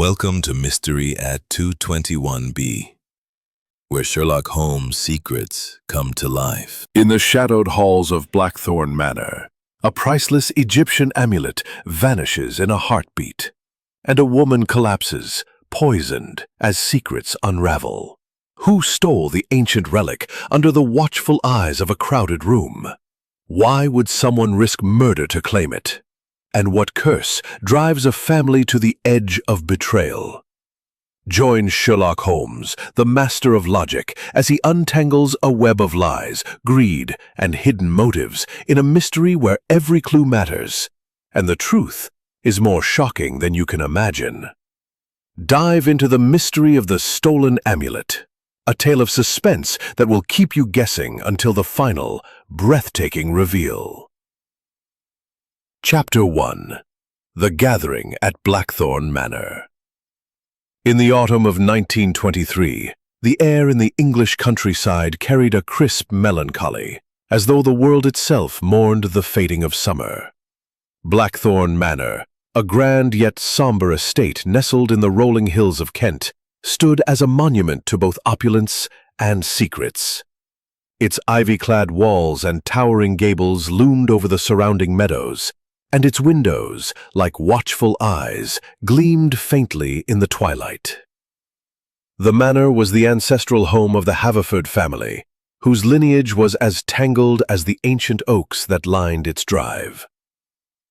Welcome to Mystery at 221B, where Sherlock Holmes' secrets come to life. In the shadowed halls of Blackthorn Manor, a priceless Egyptian amulet vanishes in a heartbeat, and a woman collapses, poisoned as secrets unravel. Who stole the ancient relic under the watchful eyes of a crowded room? Why would someone risk murder to claim it? And what curse drives a family to the edge of betrayal? Join Sherlock Holmes, the master of logic, as he untangles a web of lies, greed, and hidden motives in a mystery where every clue matters, and the truth is more shocking than you can imagine. Dive into the mystery of the Stolen Amulet, a tale of suspense that will keep you guessing until the final, breathtaking reveal. Chapter 1. The Gathering at Blackthorn Manor. In the autumn of 1923, the air in the English countryside carried a crisp melancholy, as though the world itself mourned the fading of summer. Blackthorn Manor, a grand yet somber estate nestled in the rolling hills of Kent, stood as a monument to both opulence and secrets. Its ivy-clad walls and towering gables loomed over the surrounding meadows, and its windows, like watchful eyes, gleamed faintly in the twilight. The manor was the ancestral home of the Haverford family, whose lineage was as tangled as the ancient oaks that lined its drive.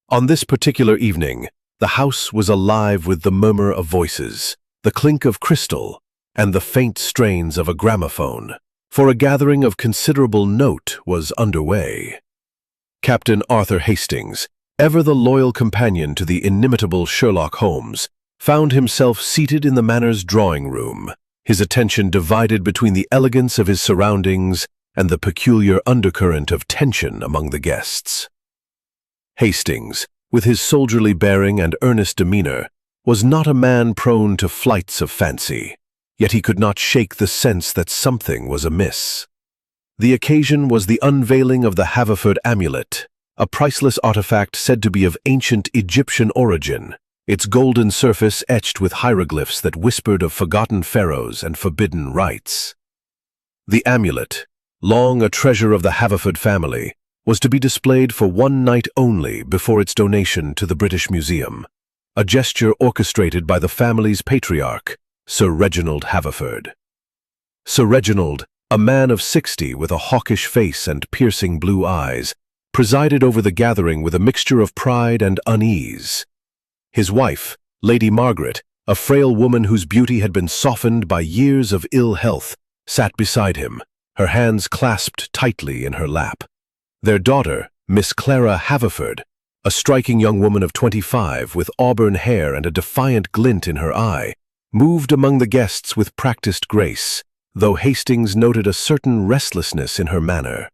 On this particular evening, the house was alive with the murmur of voices, the clink of crystal, and the faint strains of a gramophone, for a gathering of considerable note was underway. Captain Arthur Hastings, ever the loyal companion to the inimitable Sherlock Holmes, found himself seated in the manor's drawing room, his attention divided between the elegance of his surroundings and the peculiar undercurrent of tension among the guests. Hastings, with his soldierly bearing and earnest demeanor, was not a man prone to flights of fancy, yet he could not shake the sense that something was amiss. The occasion was the unveiling of the Haverford Amulet, a priceless artifact said to be of ancient Egyptian origin, its golden surface etched with hieroglyphs that whispered of forgotten pharaohs and forbidden rites. The amulet, long a treasure of the Haverford family, was to be displayed for one night only before its donation to the British Museum, a gesture orchestrated by the family's patriarch, Sir Reginald Haverford. Sir Reginald, a man of 60 with a hawkish face and piercing blue eyes, presided over the gathering with a mixture of pride and unease. His wife, Lady Margaret, a frail woman whose beauty had been softened by years of ill health, sat beside him, her hands clasped tightly in her lap. Their daughter, Miss Clara Haverford, a striking young woman of 25 with auburn hair and a defiant glint in her eye, moved among the guests with practiced grace, though Hastings noted a certain restlessness in her manner.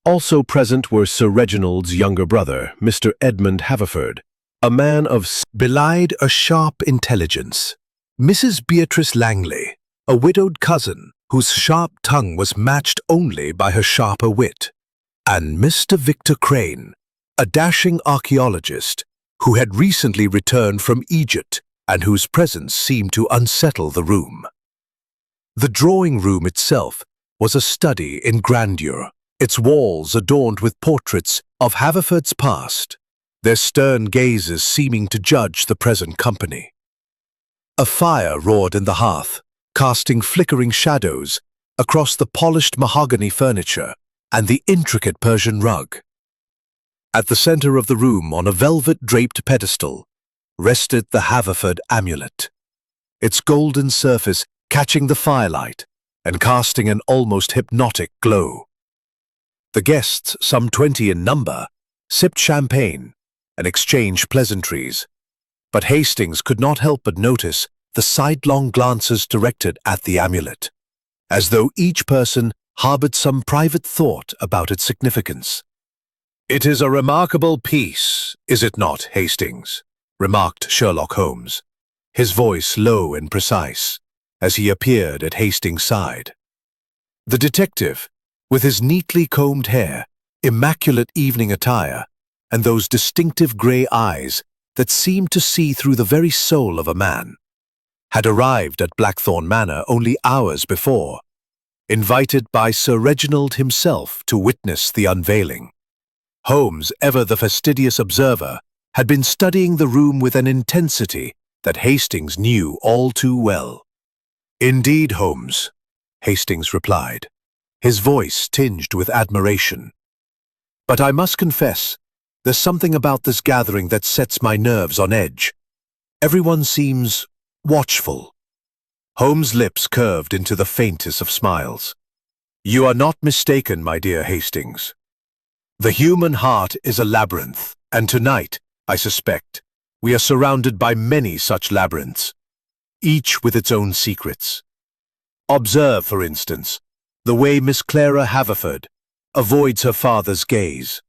Also present were Sir Reginald's younger brother, Mr. Edmund Haverford, a man of belied a sharp intelligence, Mrs. Beatrice Langley, a widowed cousin whose sharp tongue was matched only by her sharper wit, and Mr. Victor Crane, a dashing archaeologist who had recently returned from Egypt and whose presence seemed to unsettle the room. The drawing room itself was a study in grandeur, its walls adorned with portraits of Haverford's past, their stern gazes seeming to judge the present company. A fire roared in the hearth, casting flickering shadows across the polished mahogany furniture and the intricate Persian rug. At the center of the room, on a velvet-draped pedestal, rested the Haverford Amulet, its golden surface catching the firelight and casting an almost hypnotic glow. The guests, some 20 in number, sipped champagne and exchanged pleasantries, but Hastings could not help but notice the sidelong glances directed at the amulet, as though each person harbored some private thought about its significance. "It is a remarkable piece, is it not, Hastings?" remarked Sherlock Holmes, his voice low and precise, as he appeared at Hastings' side. The detective, with his neatly combed hair, immaculate evening attire, and those distinctive grey eyes, that seemed to see through the very soul of a man, had arrived at Blackthorn Manor only hours before, invited by Sir Reginald himself to witness the unveiling. Holmes, ever the fastidious observer, had been studying the room with an intensity that Hastings knew all too well. "Indeed, Holmes," Hastings replied, his voice tinged with admiration. "But I must confess, there's something about this gathering that sets my nerves on edge. Everyone seems watchful." Holmes' lips curved into the faintest of smiles. "You are not mistaken, my dear Hastings. The human heart is a labyrinth, and tonight, I suspect, we are surrounded by many such labyrinths, each with its own secrets. Observe, for instance, the way Miss Clara Haverford avoids her father's gaze,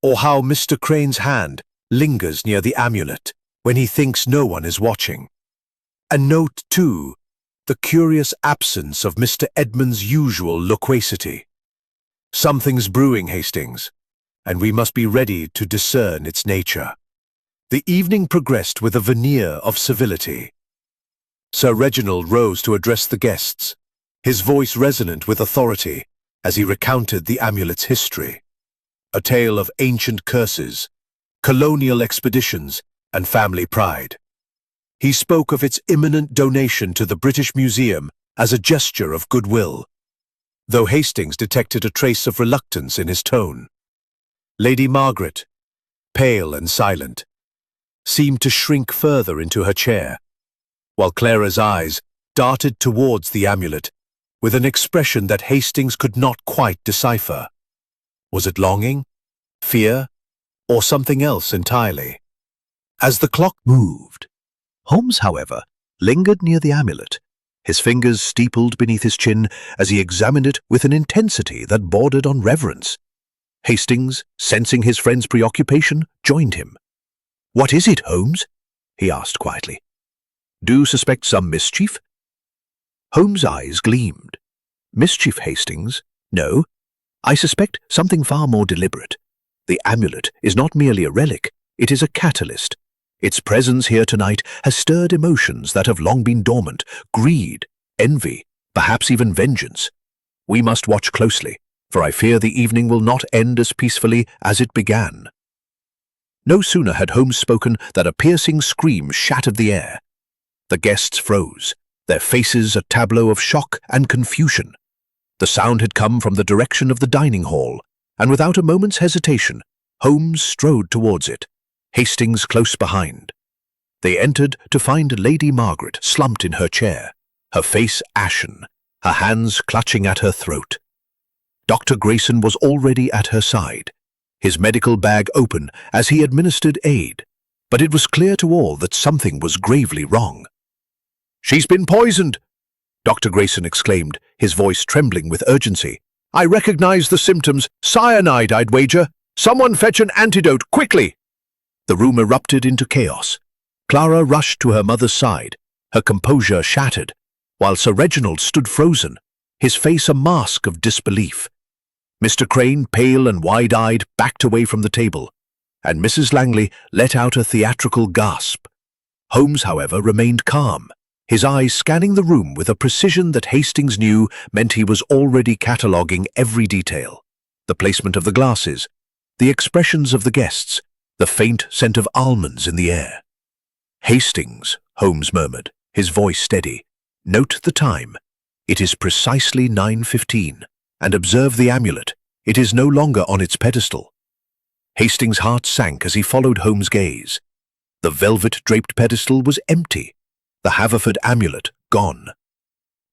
or how Mr. Crane's hand lingers near the amulet when he thinks no one is watching. And note, too, the curious absence of Mr. Edmund's usual loquacity. Something's brewing, Hastings, and we must be ready to discern its nature." The evening progressed with a veneer of civility. Sir Reginald rose to address the guests, his voice resonant with authority as he recounted the amulet's history. A tale of ancient curses, colonial expeditions, and family pride. He spoke of its imminent donation to the British Museum as a gesture of goodwill, though Hastings detected a trace of reluctance in his tone. Lady Margaret, pale and silent, seemed to shrink further into her chair, while Clara's eyes darted towards the amulet with an expression that Hastings could not quite decipher. Was it longing, fear, or something else entirely? As the clock moved, Holmes, however, lingered near the amulet, his fingers steepled beneath his chin as he examined it with an intensity that bordered on reverence. Hastings, sensing his friend's preoccupation, joined him. "What is it, Holmes?" he asked quietly. "Do you suspect some mischief?" Holmes' eyes gleamed. "Mischief, Hastings? No. I suspect something far more deliberate. The amulet is not merely a relic, it is a catalyst. Its presence here tonight has stirred emotions that have long been dormant, greed, envy, perhaps even vengeance. We must watch closely, for I fear the evening will not end as peacefully as it began." No sooner had Holmes spoken than a piercing scream shattered the air. The guests froze, their faces a tableau of shock and confusion. The sound had come from the direction of the dining hall, and without a moment's hesitation, Holmes strode towards it, Hastings close behind. They entered to find Lady Margaret slumped in her chair, her face ashen, her hands clutching at her throat. Dr. Grayson was already at her side, his medical bag open as he administered aid, but it was clear to all that something was gravely wrong. "She's been poisoned!" Dr. Grayson exclaimed, his voice trembling with urgency. "I recognize the symptoms. Cyanide, I'd wager. Someone fetch an antidote, quickly!" The room erupted into chaos. Clara rushed to her mother's side, her composure shattered, while Sir Reginald stood frozen, his face a mask of disbelief. Mr. Crane, pale and wide-eyed, backed away from the table, and Mrs. Langley let out a theatrical gasp. Holmes, however, remained calm, his eyes scanning the room with a precision that Hastings knew meant he was already cataloguing every detail. The placement of the glasses, the expressions of the guests, the faint scent of almonds in the air. "Hastings," Holmes murmured, his voice steady, "note the time. It is precisely 9:15, and observe the amulet. It is no longer on its pedestal." Hastings' heart sank as he followed Holmes' gaze. The velvet-draped pedestal was empty, the Haverford amulet gone.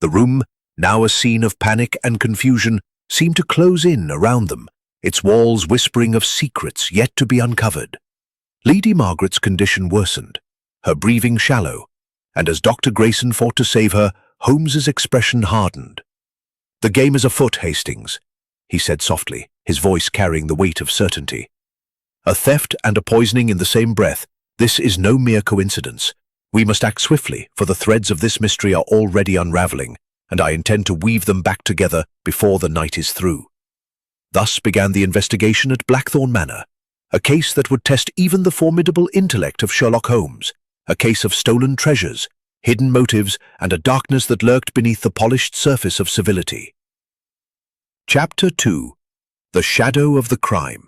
The room, now a scene of panic and confusion, seemed to close in around them, its walls whispering of secrets yet to be uncovered. Lady Margaret's condition worsened, her breathing shallow, and as Dr. Grayson fought to save her, Holmes's expression hardened. "The game is afoot, Hastings," he said softly, his voice carrying the weight of certainty. "A theft and a poisoning in the same breath, this is no mere coincidence. We must act swiftly, for the threads of this mystery are already unraveling, and I intend to weave them back together before the night is through." Thus began the investigation at Blackthorn Manor, A case that would test even the formidable intellect of Sherlock Holmes. A case of stolen treasures, hidden motives, and a darkness that lurked beneath the polished surface of civility. Chapter 2. The Shadow of the Crime.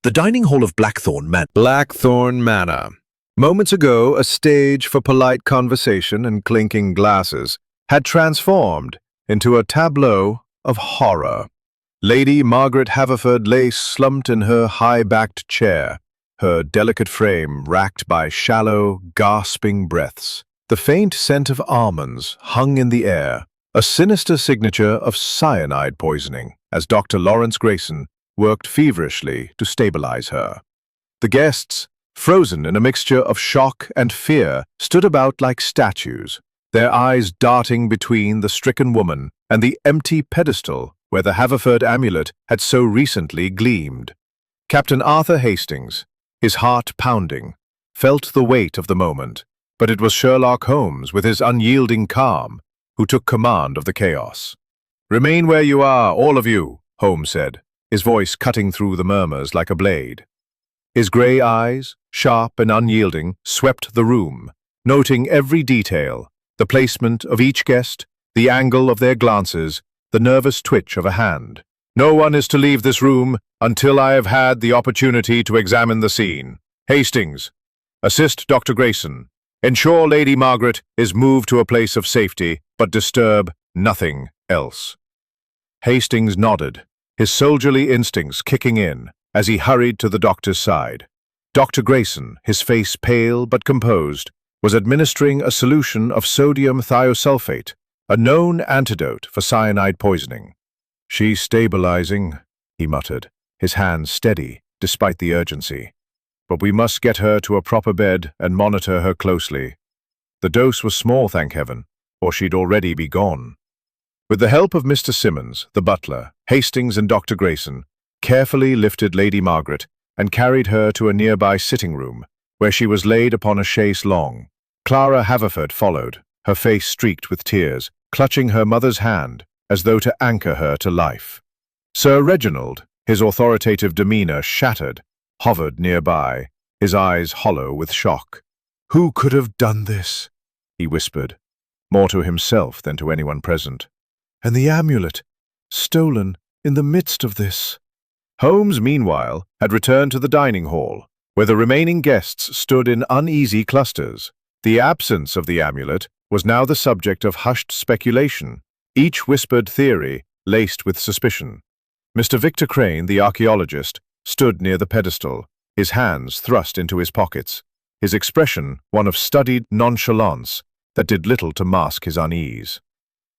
The dining hall of Blackthorn Manor. Moments ago, a stage for polite conversation and clinking glasses had transformed into a tableau of horror. Lady Margaret Haverford lay slumped in her high-backed chair, her delicate frame racked by shallow, gasping breaths. The faint scent of almonds hung in the air, a sinister signature of cyanide poisoning, as Dr. Lawrence Grayson worked feverishly to stabilize her. The guests, frozen in a mixture of shock and fear, stood about like statues, their eyes darting between the stricken woman and the empty pedestal where the Haverford amulet had so recently gleamed. Captain Arthur Hastings, his heart pounding, felt the weight of the moment, but it was Sherlock Holmes, with his unyielding calm, who took command of the chaos. "Remain where you are, all of you," Holmes said, his voice cutting through the murmurs like a blade. His grey eyes, sharp and unyielding, swept the room, noting every detail, the placement of each guest, the angle of their glances, the nervous twitch of a hand. "No one is to leave this room until I have had the opportunity to examine the scene. Hastings, assist Dr. Grayson. Ensure Lady Margaret is moved to a place of safety, but disturb nothing else." Hastings nodded, his soldierly instincts kicking in as he hurried to the doctor's side. Dr. Grayson, his face pale but composed, was administering a solution of sodium thiosulfate, a known antidote for cyanide poisoning. "She's stabilizing," he muttered, his hands steady despite the urgency. "But we must get her to a proper bed and monitor her closely." The dose was small, thank heaven, or she'd already be gone. With the help of Mr. Simmons, the butler, Hastings and Dr. Grayson carefully lifted Lady Margaret and carried her to a nearby sitting room, where she was laid upon a chaise longue. Clara Haverford followed, her face streaked with tears, clutching her mother's hand as though to anchor her to life. Sir Reginald, his authoritative demeanour shattered, hovered nearby, his eyes hollow with shock. "Who could have done this?" he whispered, more to himself than to anyone present. "And the amulet, stolen in the midst of this." Holmes, meanwhile, had returned to the dining hall, where the remaining guests stood in uneasy clusters. The absence of the amulet was now the subject of hushed speculation, each whispered theory laced with suspicion. Mr. Victor Crane, the archaeologist, stood near the pedestal, his hands thrust into his pockets, his expression one of studied nonchalance that did little to mask his unease.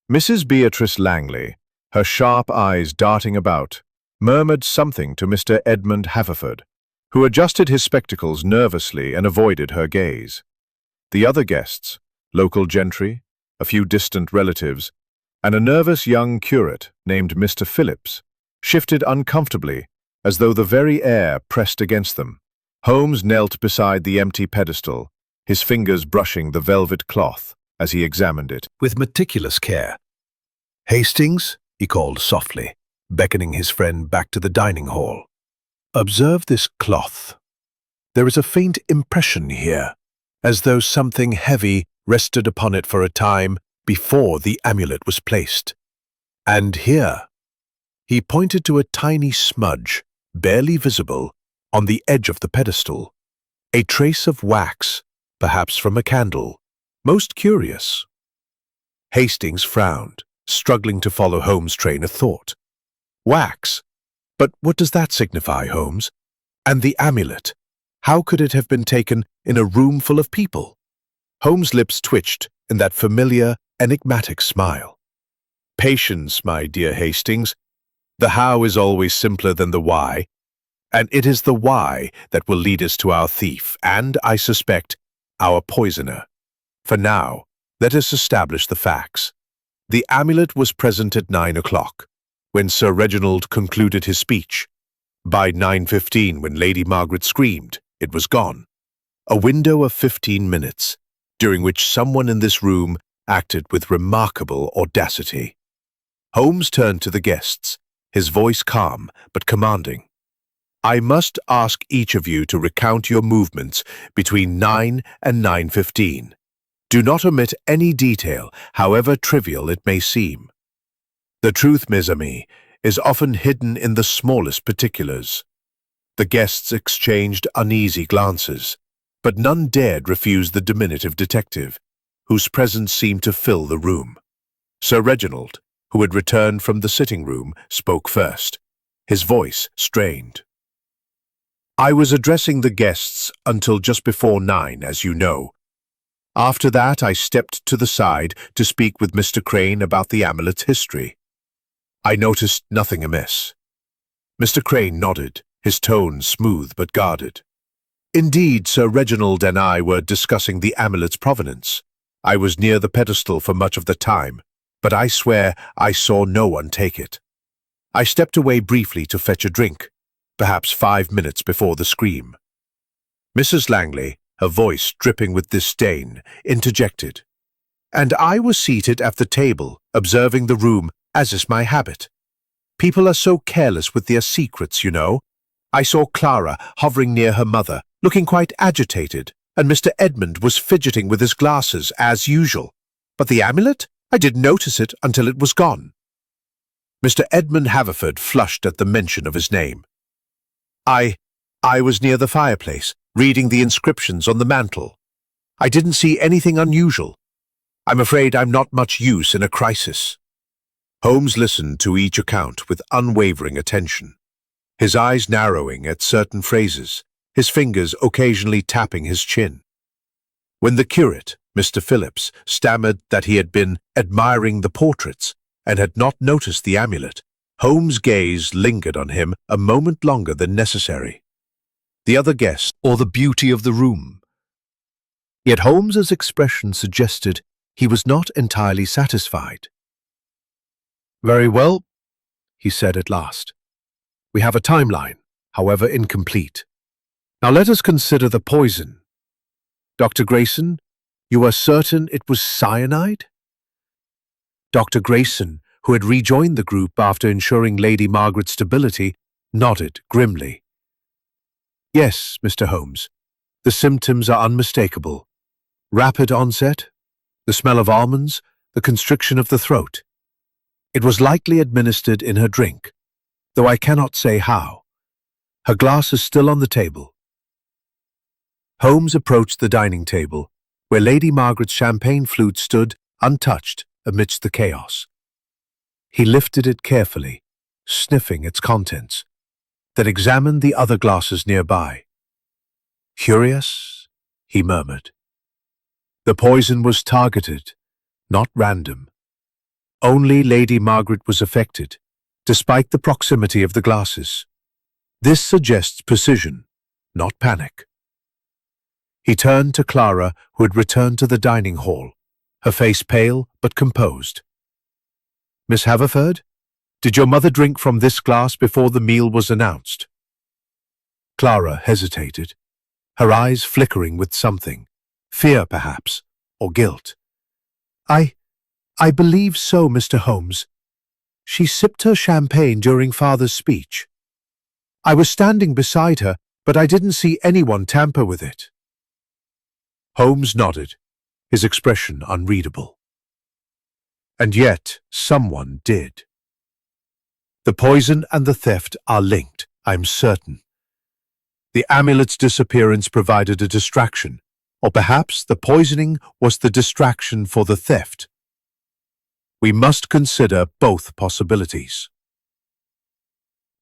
Mrs. Beatrice Langley, her sharp eyes darting about, murmured something to Mr. Edmund Haverford, who adjusted his spectacles nervously and avoided her gaze. The other guests, local gentry, a few distant relatives, and a nervous young curate named Mr. Phillips, shifted uncomfortably, as though the very air pressed against them. Holmes knelt beside the empty pedestal, his fingers brushing the velvet cloth as he examined it with meticulous care. "Hastings," he called softly, beckoning his friend back to the dining hall. "Observe this cloth. There is a faint impression here, as though something heavy rested upon it for a time before the amulet was placed. And here," he pointed to a tiny smudge, barely visible, on the edge of the pedestal, a trace of wax, perhaps from a candle. Most curious." Hastings frowned, struggling to follow Holmes' train of thought. "Wax? But what does that signify, Holmes? And the amulet? How could it have been taken in a room full of people?" Holmes' lips twitched in that familiar, enigmatic smile. "Patience, my dear Hastings. The how is always simpler than the why, and it is the why that will lead us to our thief and, I suspect, our poisoner. For now, let us establish the facts. The amulet was present at 9 o'clock, when Sir Reginald concluded his speech. By 9:15, when Lady Margaret screamed, it was gone. A window of 15 minutes, during which someone in this room acted with remarkable audacity. Holmes turned to the guests, his voice calm but commanding. I must ask each of you to recount your movements between 9 and 9:15. Do not omit any detail, however trivial it may seem. The truth, mes amis, is often hidden in the smallest particulars. The guests exchanged uneasy glances, but none dared refuse the diminutive detective, whose presence seemed to fill the room. Sir Reginald, who had returned from the sitting room, spoke first, his voice strained. I was addressing the guests until just before 9, as you know. After that, I stepped to the side to speak with Mr. Crane about the amulet's history. I noticed nothing amiss. Mr. Crane nodded, his tone smooth but guarded. Indeed, Sir Reginald and I were discussing the amulet's provenance. I was near the pedestal for much of the time, but I swear I saw no one take it. I stepped away briefly to fetch a drink, perhaps 5 minutes before the scream. Mrs. Langley, her voice dripping with disdain, interjected. And I was seated at the table, observing the room, as is my habit. People are so careless with their secrets, you know. I saw Clara hovering near her mother, looking quite agitated, and Mr. Edmund was fidgeting with his glasses, as usual. But the amulet? I didn't notice it until it was gone. Mr. Edmund Haverford flushed at the mention of his name. I was near the fireplace, reading the inscriptions on the mantel. I didn't see anything unusual. I'm afraid I'm not much use in a crisis. Holmes listened to each account with unwavering attention, his eyes narrowing at certain phrases, his fingers occasionally tapping his chin. When the curate, Mr. Phillips, stammered that he had been admiring the portraits and had not noticed the amulet, Holmes' gaze lingered on him a moment longer than necessary. The other guest, or the beauty of the room. Yet Holmes's expression suggested he was not entirely satisfied. Very well, he said at last. We have a timeline, however incomplete. Now let us consider the poison. Dr. Grayson, you are certain it was cyanide? Dr. Grayson, who had rejoined the group after ensuring Lady Margaret's stability, nodded grimly. Yes, Mr. Holmes, the symptoms are unmistakable. Rapid onset, the smell of almonds, the constriction of the throat. It was likely administered in her drink, though I cannot say how. Her glass is still on the table. Holmes approached the dining table, where Lady Margaret's champagne flute stood untouched amidst the chaos. He lifted it carefully, sniffing its contents, then examined the other glasses nearby. Curious, he murmured. The poison was targeted, not random. Only Lady Margaret was affected, despite the proximity of the glasses. This suggests precision, not panic. He turned to Clara, who had returned to the dining hall, her face pale but composed. Miss Haverford, did your mother drink from this glass before the meal was announced? Clara hesitated, her eyes flickering with something, fear perhaps, or guilt. I believe so, Mr. Holmes. She sipped her champagne during Father's speech. I was standing beside her, but I didn't see anyone tamper with it. Holmes nodded, his expression unreadable. And yet, someone did. The poison and the theft are linked, I'm certain. The amulet's disappearance provided a distraction, or perhaps the poisoning was the distraction for the theft. We must consider both possibilities.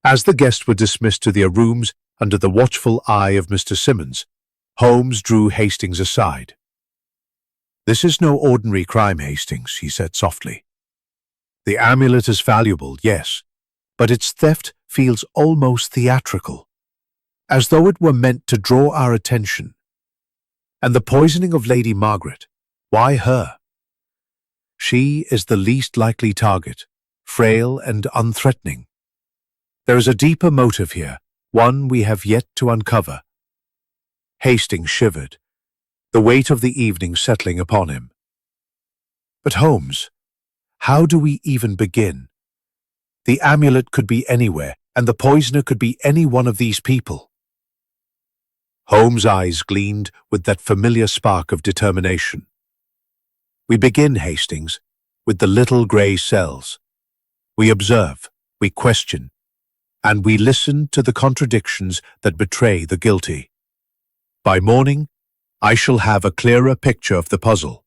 As the guests were dismissed to their rooms under the watchful eye of Mr. Simmons, Holmes drew Hastings aside. This is no ordinary crime, Hastings, he said softly. The amulet is valuable, yes, but its theft feels almost theatrical, as though it were meant to draw our attention. And the poisoning of Lady Margaret, why her? She is the least likely target, frail and unthreatening. There is a deeper motive here, one we have yet to uncover. Hastings shivered, the weight of the evening settling upon him. But Holmes, how do we even begin? The amulet could be anywhere, and the poisoner could be any one of these people. Holmes' eyes gleamed with that familiar spark of determination. We begin, Hastings, with the little grey cells. We observe, we question, and we listen to the contradictions that betray the guilty. By morning, I shall have a clearer picture of the puzzle.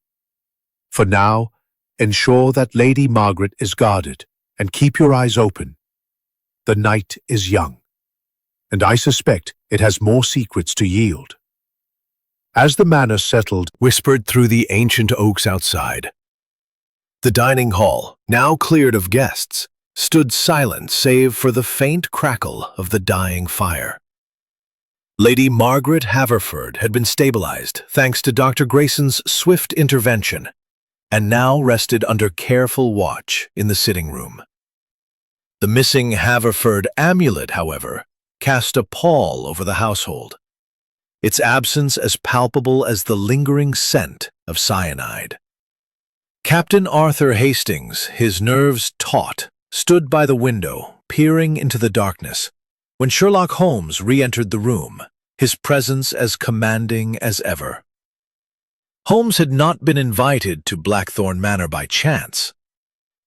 For now, ensure that Lady Margaret is guarded, and keep your eyes open. The night is young, and I suspect it has more secrets to yield. As the manor settled, Whispered through the ancient oaks outside. The dining hall, now cleared of guests, stood silent save for the faint crackle of the dying fire. Lady Margaret Haverford had been stabilized thanks to Dr. Grayson's swift intervention, and now rested under careful watch in the sitting room. The missing Haverford amulet, however, cast a pall over the household, its absence as palpable as the lingering scent of cyanide. Captain Arthur Hastings, his nerves taut, stood by the window, peering into the darkness, when Sherlock Holmes re-entered the room, his presence as commanding as ever. Holmes had not been invited to Blackthorn Manor by chance.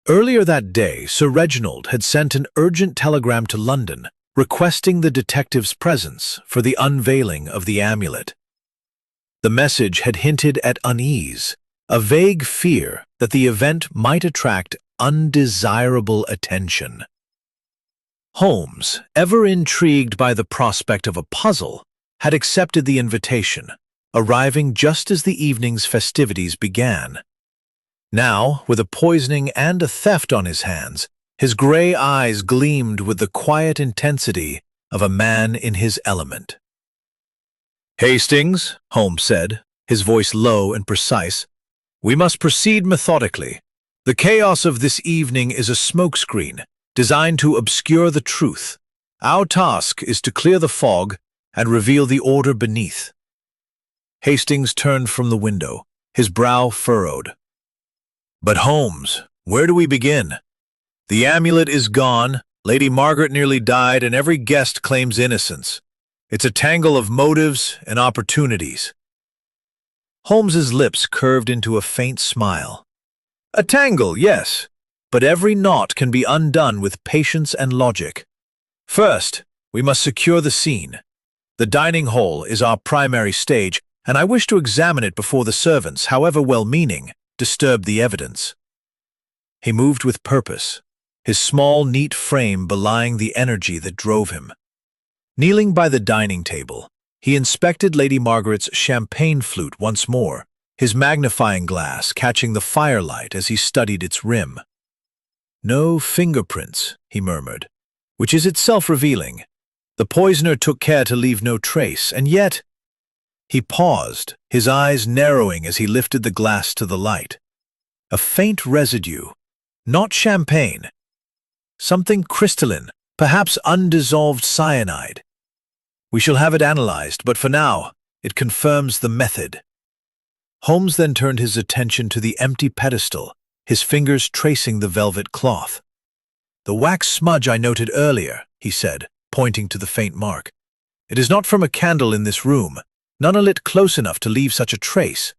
Earlier that day, Sir Reginald had sent an urgent telegram to London, requesting the detective's presence for the unveiling of the amulet. The message had hinted at unease, a vague fear that the event might attract undesirable attention. Holmes, ever intrigued by the prospect of a puzzle, had accepted the invitation, arriving just as the evening's festivities began. Now, with a poisoning and a theft on his hands, his gray eyes gleamed with the quiet intensity of a man in his element. "Hastings," Holmes said, his voice low and precise, "we must proceed methodically. The chaos of this evening is a smokescreen designed to obscure the truth. Our task is to clear the fog and reveal the order beneath." Hastings turned from the window, his brow furrowed. "But Holmes, where do we begin? The amulet is gone, Lady Margaret nearly died, and every guest claims innocence. It's a tangle of motives and opportunities." Holmes's lips curved into a faint smile. "A tangle, yes, but every knot can be undone with patience and logic. First, we must secure the scene. The dining hall is our primary stage, and I wish to examine it before the servants, however well-meaning, disturb the evidence." He moved with purpose, his small, neat frame belying the energy that drove him. Kneeling by the dining table, he inspected Lady Margaret's champagne flute once more, his magnifying glass catching the firelight as he studied its rim. "No fingerprints," he murmured, "which is itself revealing. The poisoner took care to leave no trace, and yet—" He paused, his eyes narrowing as he lifted the glass to the light. A faint residue, not champagne. Something crystalline, perhaps undissolved cyanide. "We shall have it analyzed, but for now, it confirms the method." Holmes then turned his attention to the empty pedestal, his fingers tracing the velvet cloth. "The wax smudge I noted earlier," he said, pointing to the faint mark. "It is not from a candle in this room, none are lit close enough to leave such a trace.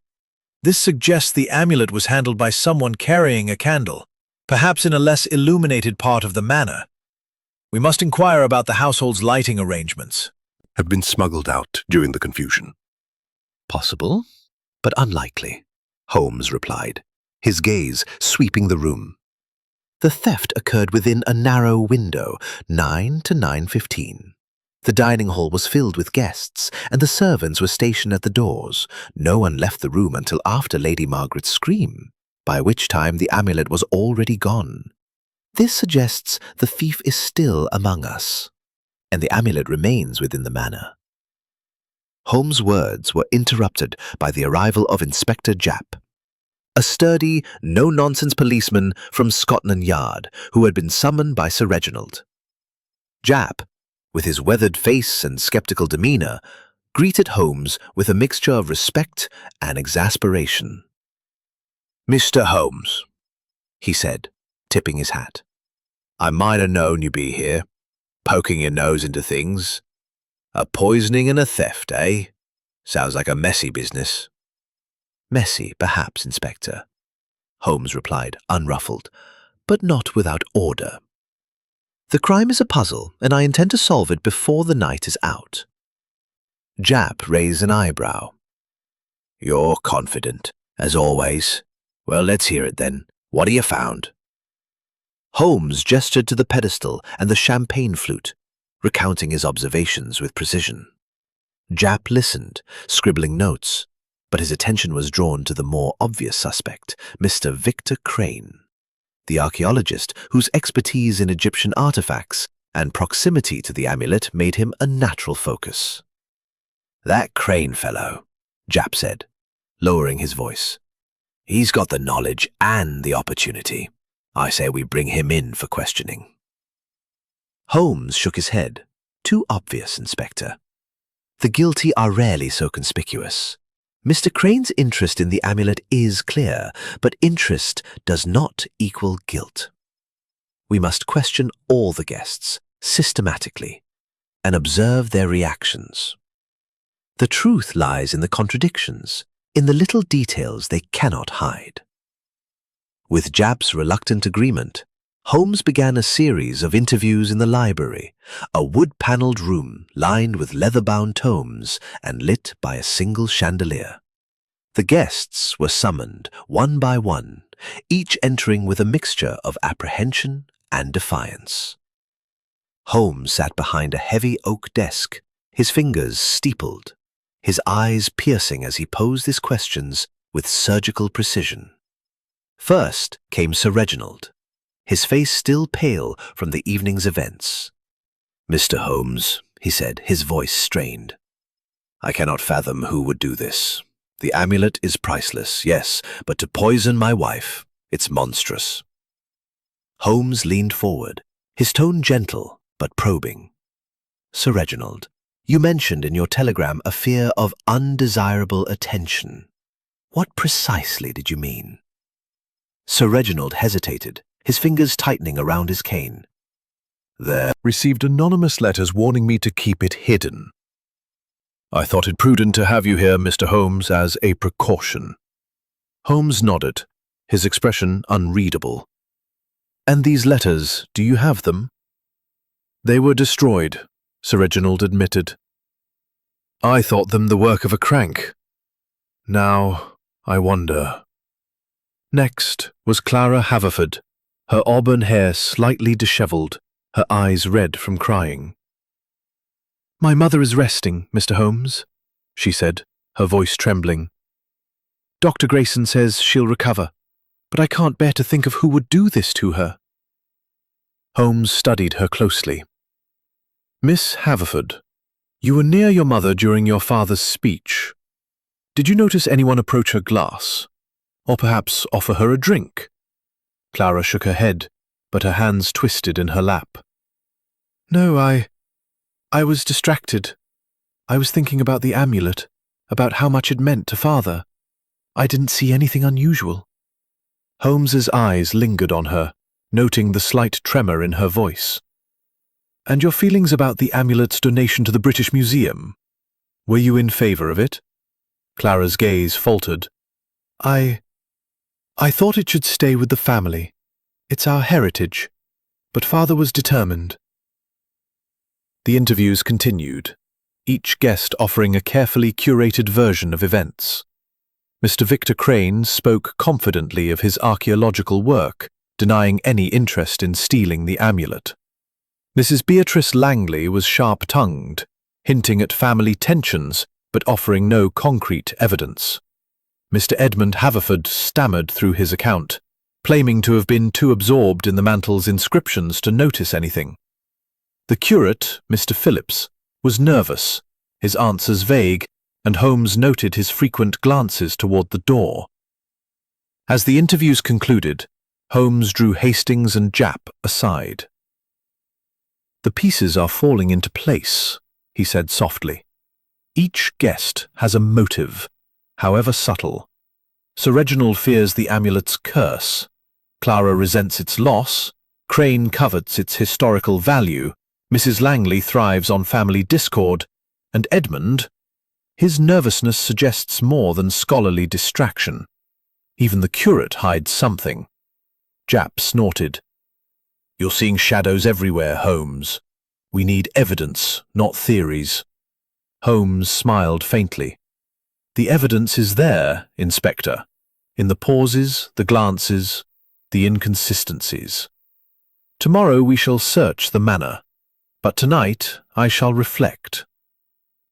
This suggests the amulet was handled by someone carrying a candle, perhaps in a less illuminated part of the manor. We must inquire about the household's lighting arrangements." have been smuggled out during the confusion. "Possible, but unlikely," Holmes replied, his gaze sweeping the room. "The theft occurred within a narrow window, 9 to 9:15. The dining hall was filled with guests, and the servants were stationed at the doors. No one left the room until after Lady Margaret's scream, by which time the amulet was already gone. This suggests the thief is still among us, and the amulet remains within the manor." Holmes' words were interrupted by the arrival of Inspector Japp, a sturdy, no-nonsense policeman from Scotland Yard who had been summoned by Sir Reginald. Japp, with his weathered face and skeptical demeanor, greeted Holmes with a mixture of respect and exasperation. "Mr. Holmes," he said, tipping his hat, "I might have known you'd be here. Poking your nose into things. A poisoning and a theft, eh? Sounds like a messy business. Messy, perhaps, Inspector, Holmes replied, unruffled, but not without order. The crime is a puzzle, and I intend to solve it before the night is out. Japp raised an eyebrow. You're confident, as always. Well, let's hear it then. What have you found? Holmes gestured to the pedestal and the champagne flute, recounting his observations with precision. Japp listened, scribbling notes, but his attention was drawn to the more obvious suspect, Mr. Victor Crane, the archaeologist whose expertise in Egyptian artifacts and proximity to the amulet made him a natural focus. That Crane fellow, Japp said, lowering his voice. He's got the knowledge and the opportunity. I say we bring him in for questioning. Holmes shook his head. Too obvious, Inspector. The guilty are rarely so conspicuous. Mr. Crane's interest in the amulet is clear, but interest does not equal guilt. We must question all the guests, systematically, and observe their reactions. The truth lies in the contradictions, in the little details they cannot hide. With Japp's reluctant agreement, Holmes began a series of interviews in the library, a wood-paneled room lined with leather-bound tomes and lit by a single chandelier. The guests were summoned one by one, each entering with a mixture of apprehension and defiance. Holmes sat behind a heavy oak desk, his fingers steepled, his eyes piercing as he posed his questions with surgical precision. First came Sir Reginald, his face still pale from the evening's events. Mr. Holmes, he said, his voice strained. I cannot fathom who would do this. The amulet is priceless, yes, but to poison my wife, it's monstrous. Holmes leaned forward, his tone gentle but probing. Sir Reginald, you mentioned in your telegram a fear of undesirable attention. What precisely did you mean? Sir Reginald hesitated, his fingers tightening around his cane. There received anonymous letters warning me to keep it hidden. I thought it prudent to have you here, Mr. Holmes, as a precaution. Holmes nodded, his expression unreadable. And these letters, do you have them? They were destroyed, Sir Reginald admitted. I thought them the work of a crank. Now, I wonder. Next was Clara Haverford, her auburn hair slightly dishevelled, her eyes red from crying. My mother is resting, Mr. Holmes, she said, her voice trembling. Dr. Grayson says she'll recover, but I can't bear to think of who would do this to her. Holmes studied her closely. Miss Haverford, you were near your mother during your father's speech. Did you notice anyone approach her glass? Or perhaps offer her a drink? Clara shook her head, but her hands twisted in her lap. No, I was distracted. I was thinking about the amulet, about how much it meant to Father. I didn't see anything unusual. Holmes's eyes lingered on her, noting the slight tremor in her voice. And your feelings about the amulet's donation to the British Museum? Were you in favor of it? Clara's gaze faltered. I thought it should stay with the family. It's our heritage. But Father was determined. The interviews continued, each guest offering a carefully curated version of events. Mr. Victor Crane spoke confidently of his archaeological work, denying any interest in stealing the amulet. Mrs. Beatrice Langley was sharp-tongued, hinting at family tensions but offering no concrete evidence. Mr. Edmund Haverford stammered through his account, claiming to have been too absorbed in the mantle's inscriptions to notice anything. The curate, Mr. Phillips, was nervous, his answers vague, and Holmes noted his frequent glances toward the door. As the interviews concluded, Holmes drew Hastings and Japp aside. The pieces are falling into place, he said softly. Each guest has a motive, however subtle. Sir Reginald fears the amulet's curse. Clara resents its loss. Crane covets its historical value. Mrs. Langley thrives on family discord, and Edmund, his nervousness suggests more than scholarly distraction. Even the curate hides something. Japp snorted. You're seeing shadows everywhere, Holmes. We need evidence, not theories. Holmes smiled faintly. The evidence is there, Inspector, in the pauses, the glances, the inconsistencies. Tomorrow we shall search the manor, but tonight I shall reflect.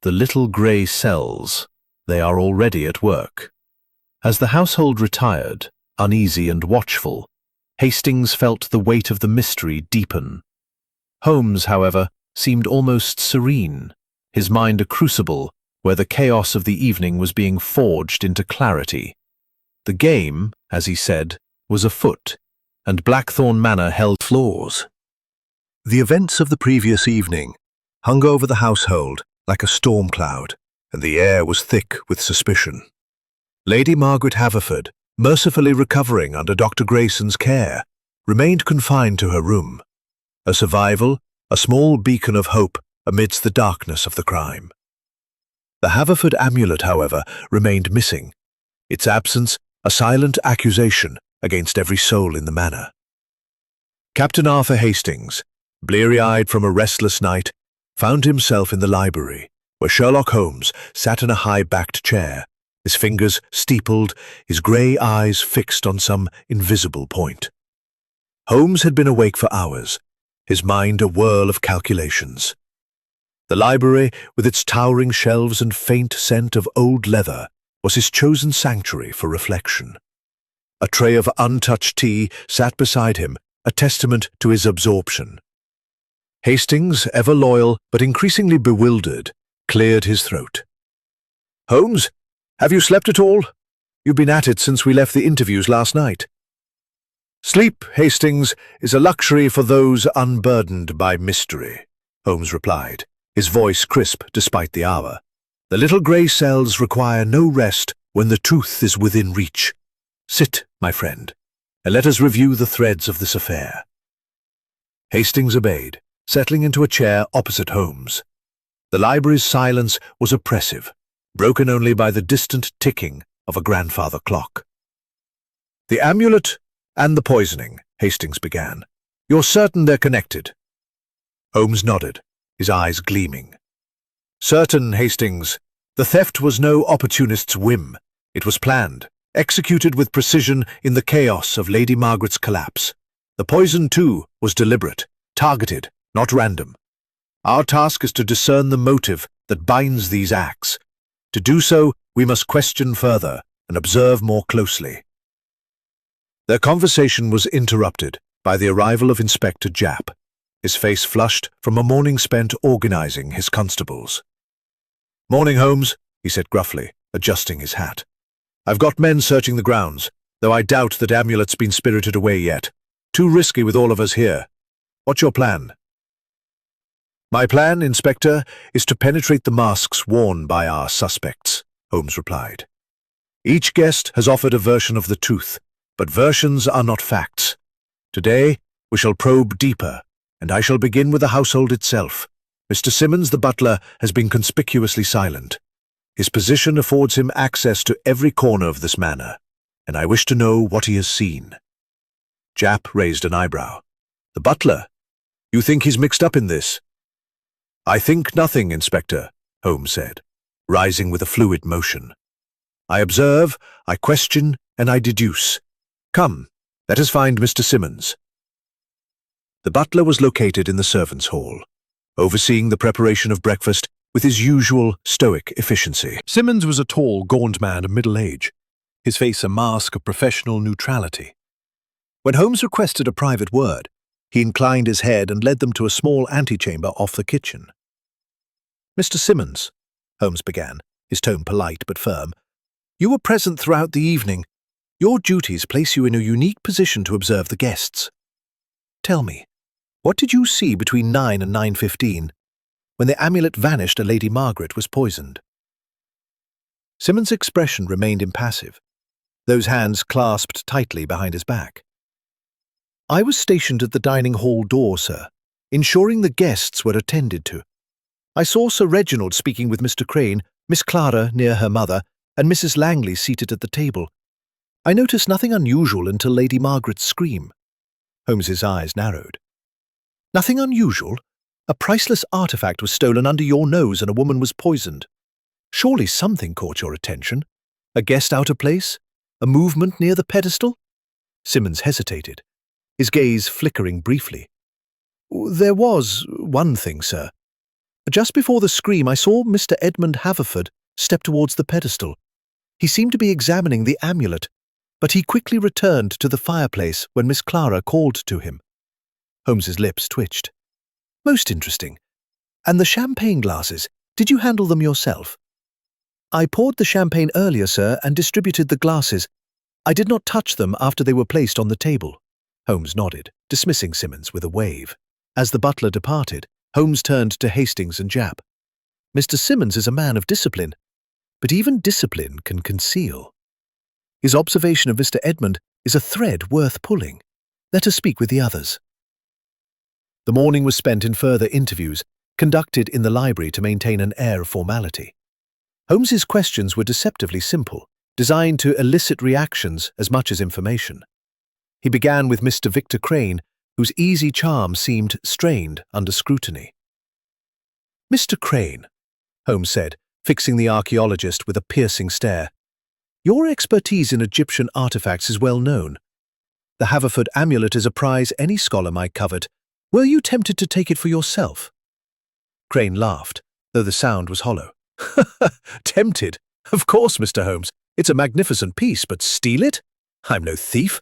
The little grey cells, they are already at work. As the household retired, uneasy and watchful, Hastings felt the weight of the mystery deepen. Holmes, however, seemed almost serene, his mind a crucible where the chaos of the evening was being forged into clarity. The game, as he said, was afoot, and Blackthorn Manor held flaws. The events of the previous evening hung over the household like a storm cloud, and the air was thick with suspicion. Lady Margaret Haverford, mercifully recovering under Dr. Grayson's care, remained confined to her room, a survival, a small beacon of hope amidst the darkness of the crime. The Haverford amulet, however, remained missing, its absence a silent accusation against every soul in the manor. Captain Arthur Hastings, bleary-eyed from a restless night, found himself in the library, where Sherlock Holmes sat in a high-backed chair, his fingers steepled, his grey eyes fixed on some invisible point. Holmes had been awake for hours, his mind a whirl of calculations. The library, with its towering shelves and faint scent of old leather, was his chosen sanctuary for reflection. A tray of untouched tea sat beside him, a testament to his absorption. Hastings, ever loyal but increasingly bewildered, cleared his throat. "Holmes, have you slept at all? You've been at it since we left the interviews last night." "Sleep, Hastings, is a luxury for those unburdened by mystery," Holmes replied, his voice crisp despite the hour. "The little grey cells require no rest when the truth is within reach. Sit, my friend, and let us review the threads of this affair." Hastings obeyed, settling into a chair opposite Holmes. The library's silence was oppressive, broken only by the distant ticking of a grandfather clock. "The amulet and the poisoning," Hastings began. "You're certain they're connected?" Holmes nodded, his eyes gleaming. "Certain, Hastings. The theft was no opportunist's whim. It was planned, executed with precision in the chaos of Lady Margaret's collapse. The poison, too, was deliberate, targeted, not random. Our task is to discern the motive that binds these acts. To do so, we must question further and observe more closely." Their conversation was interrupted by the arrival of Inspector Japp, his face flushed from a morning spent organizing his constables. "Morning, Holmes," he said gruffly, adjusting his hat. "I've got men searching the grounds, though I doubt that Amulet's been spirited away yet. Too risky with all of us here. What's your plan?" "My plan, Inspector, is to penetrate the masks worn by our suspects," Holmes replied. "Each guest has offered a version of the truth, but versions are not facts. Today, we shall probe deeper, and I shall begin with the household itself. Mr. Simmons, the butler, has been conspicuously silent. His position affords him access to every corner of this manor, and I wish to know what he has seen." Japp raised an eyebrow. "The butler? You think he's mixed up in this?" "I think nothing, Inspector," Holmes said, rising with a fluid motion. "I observe, I question, and I deduce. Come, let us find Mr. Simmons." The butler was located in the servants' hall, overseeing the preparation of breakfast with his usual stoic efficiency. Simmons was a tall, gaunt man of middle age, his face a mask of professional neutrality. When Holmes requested a private word, he inclined his head and led them to a small antechamber off the kitchen. "Mr. Simmons," Holmes began, his tone polite but firm, "you were present throughout the evening. Your duties place you in a unique position to observe the guests. Tell me, what did you see between 9 and 9:15, when the amulet vanished and Lady Margaret was poisoned?" Simmons' expression remained impassive, those hands clasped tightly behind his back. "I was stationed at the dining hall door, sir, ensuring the guests were attended to. I saw Sir Reginald speaking with Mr. Crane, Miss Clara near her mother, and Mrs. Langley seated at the table. I noticed nothing unusual until Lady Margaret's scream. Holmes's eyes narrowed. Nothing unusual? A priceless artifact was stolen under your nose and a woman was poisoned. Surely something caught your attention? A guest out of place? A movement near the pedestal? Simmons hesitated, his gaze flickering briefly. There was one thing, sir. Just before the scream, I saw Mr. Edmund Haverford step towards the pedestal. He seemed to be examining the amulet, but he quickly returned to the fireplace when Miss Clara called to him. Holmes's lips twitched. Most interesting. And the champagne glasses, did you handle them yourself? I poured the champagne earlier, sir, and distributed the glasses. I did not touch them after they were placed on the table. Holmes nodded, dismissing Simmons with a wave. As the butler departed, Holmes turned to Hastings and Japp. Mr. Simmons is a man of discipline, but even discipline can conceal. His observation of Mr. Edmund is a thread worth pulling. Let us speak with the others. The morning was spent in further interviews, conducted in the library to maintain an air of formality. Holmes's questions were deceptively simple, designed to elicit reactions as much as information. He began with Mr. Victor Crane, whose easy charm seemed strained under scrutiny. Mr. Crane, Holmes said, fixing the archaeologist with a piercing stare, your expertise in Egyptian artifacts is well known. The Haverford amulet is a prize any scholar might covet. Were you tempted to take it for yourself? Crane laughed, though the sound was hollow. Tempted? Of course, Mr. Holmes. It's a magnificent piece, but steal it? I'm no thief.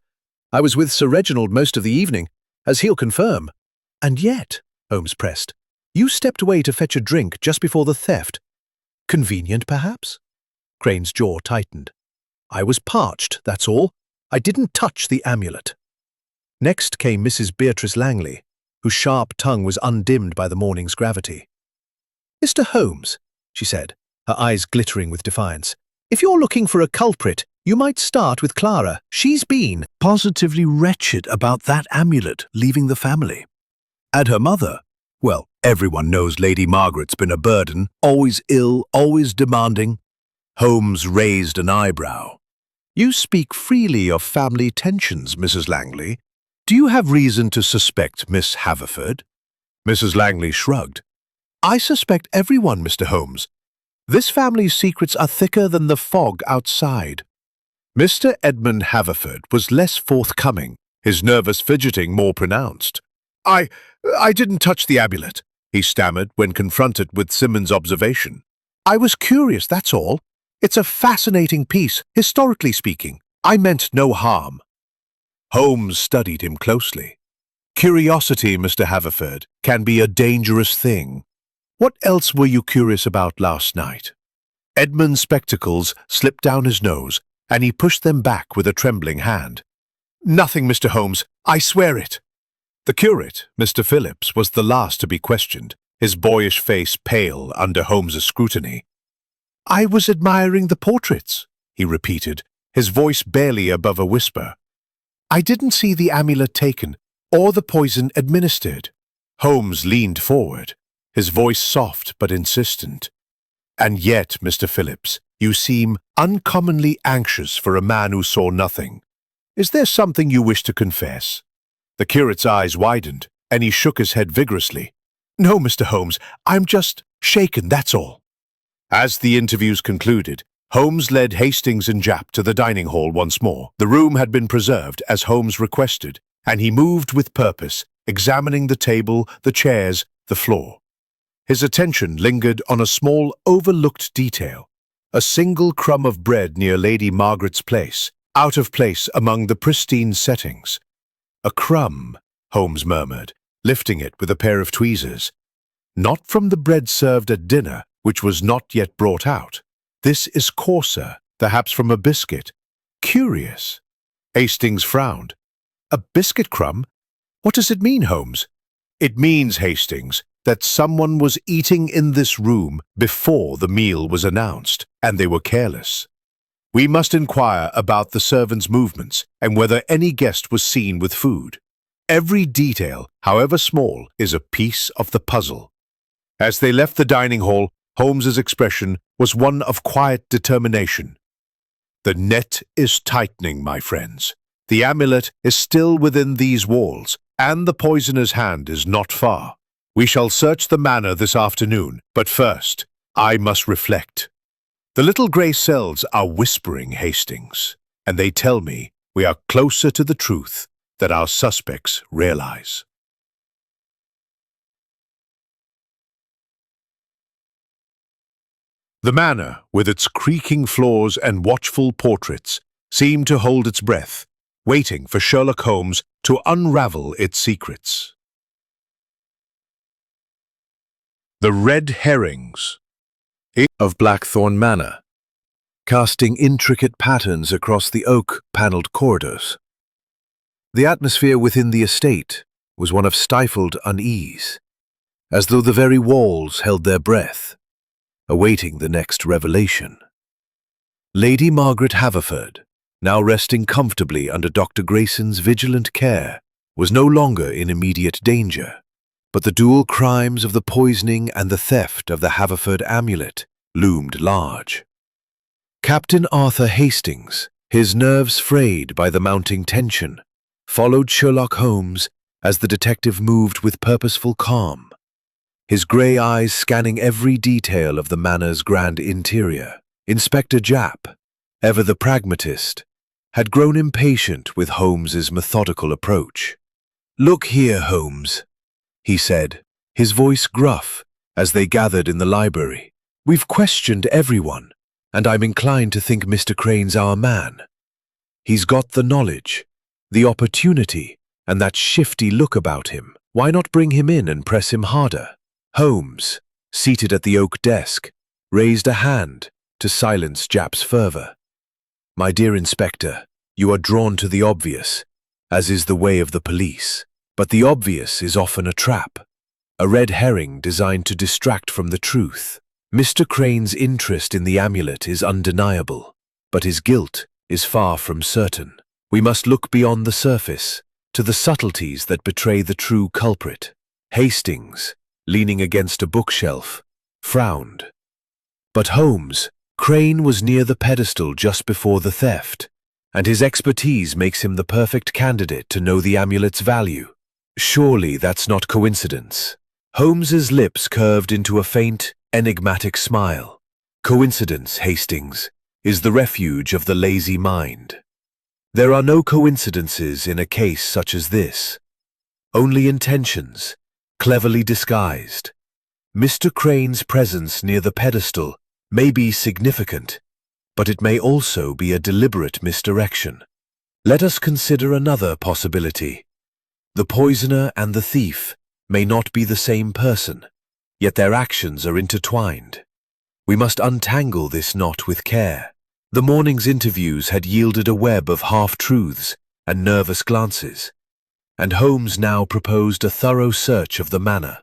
I was with Sir Reginald most of the evening, as he'll confirm. And yet, Holmes pressed, you stepped away to fetch a drink just before the theft. Convenient, perhaps? Crane's jaw tightened. I was parched, that's all. I didn't touch the amulet. Next came Mrs. Beatrice Langley, whose sharp tongue was undimmed by the morning's gravity. Mr. Holmes, she said, her eyes glittering with defiance, if you're looking for a culprit, you might start with Clara. She's been positively wretched about that amulet leaving the family. And her mother? Well, everyone knows Lady Margaret's been a burden, always ill, always demanding. Holmes raised an eyebrow. You speak freely of family tensions, Mrs. Langley. Do you have reason to suspect Miss Haverford? Mrs. Langley shrugged. I suspect everyone, Mr. Holmes. This family's secrets are thicker than the fog outside. Mr. Edmund Haverford was less forthcoming, his nervous fidgeting more pronounced. I didn't touch the amulet, he stammered when confronted with Simmons' observation. I was curious, that's all. It's a fascinating piece, historically speaking. I meant no harm. Holmes studied him closely. Curiosity, Mr. Haverford, can be a dangerous thing. What else were you curious about last night? Edmund's spectacles slipped down his nose, and he pushed them back with a trembling hand. Nothing, Mr. Holmes. I swear it. The curate, Mr. Phillips, was the last to be questioned, his boyish face pale under Holmes's scrutiny. I was admiring the portraits, he repeated, his voice barely above a whisper. I didn't see the amulet taken, or the poison administered. Holmes leaned forward, his voice soft but insistent. And yet, Mr. Phillips, you seem uncommonly anxious for a man who saw nothing. Is there something you wish to confess? The curate's eyes widened, and he shook his head vigorously. No, Mr. Holmes, I'm just shaken, that's all. As the interviews concluded, Holmes led Hastings and Japp to the dining hall once more. The room had been preserved as Holmes requested, and he moved with purpose, examining the table, the chairs, the floor. His attention lingered on a small, overlooked detail, a single crumb of bread near Lady Margaret's place, out of place among the pristine settings. A crumb, Holmes murmured, lifting it with a pair of tweezers. Not from the bread served at dinner, which was not yet brought out. This is coarser, perhaps from a biscuit. Curious. Hastings frowned. A biscuit crumb? What does it mean, Holmes? It means, Hastings, that someone was eating in this room before the meal was announced, and they were careless. We must inquire about the servants' movements and whether any guest was seen with food. Every detail, however small, is a piece of the puzzle. As they left the dining hall, Holmes's expression was one of quiet determination. The net is tightening, my friends. The amulet is still within these walls, and the poisoner's hand is not far. We shall search the manor this afternoon, but first, I must reflect. The little grey cells are whispering, Hastings, and they tell me we are closer to the truth than our suspects realize. The manor, with its creaking floors and watchful portraits, seemed to hold its breath, waiting for Sherlock Holmes to unravel its secrets. The red herrings of Blackthorn Manor, casting intricate patterns across the oak-panelled corridors. The atmosphere within the estate was one of stifled unease, as though the very walls held their breath, awaiting the next revelation. Lady Margaret Haverford, now resting comfortably under Dr. Grayson's vigilant care, was no longer in immediate danger, but the dual crimes of the poisoning and the theft of the Haverford amulet loomed large. Captain Arthur Hastings, his nerves frayed by the mounting tension, followed Sherlock Holmes as the detective moved with purposeful calm, his grey eyes scanning every detail of the manor's grand interior. Inspector Japp, ever the pragmatist, had grown impatient with Holmes's methodical approach. "Look here, Holmes," he said, his voice gruff as they gathered in the library. "We've questioned everyone, and I'm inclined to think Mr. Crane's our man. He's got the knowledge, the opportunity, and that shifty look about him. Why not bring him in and press him harder?" Holmes, seated at the oak desk, raised a hand to silence Japp's fervor. "My dear Inspector, you are drawn to the obvious, as is the way of the police. But the obvious is often a trap, a red herring designed to distract from the truth. Mr. Crane's interest in the amulet is undeniable, but his guilt is far from certain. We must look beyond the surface, to the subtleties that betray the true culprit." Hastings, leaning against a bookshelf, frowned. But Holmes, Crane was near the pedestal just before the theft, and his expertise makes him the perfect candidate to know the amulet's value. Surely that's not coincidence. Holmes's lips curved into a faint, enigmatic smile. Coincidence, Hastings, is the refuge of the lazy mind. There are no coincidences in a case such as this. Only intentions, cleverly disguised. Mr. Crane's presence near the pedestal may be significant, but it may also be a deliberate misdirection. Let us consider another possibility. The poisoner and the thief may not be the same person, yet their actions are intertwined. We must untangle this knot with care. The morning's interviews had yielded a web of half-truths and nervous glances, and Holmes now proposed a thorough search of the manor.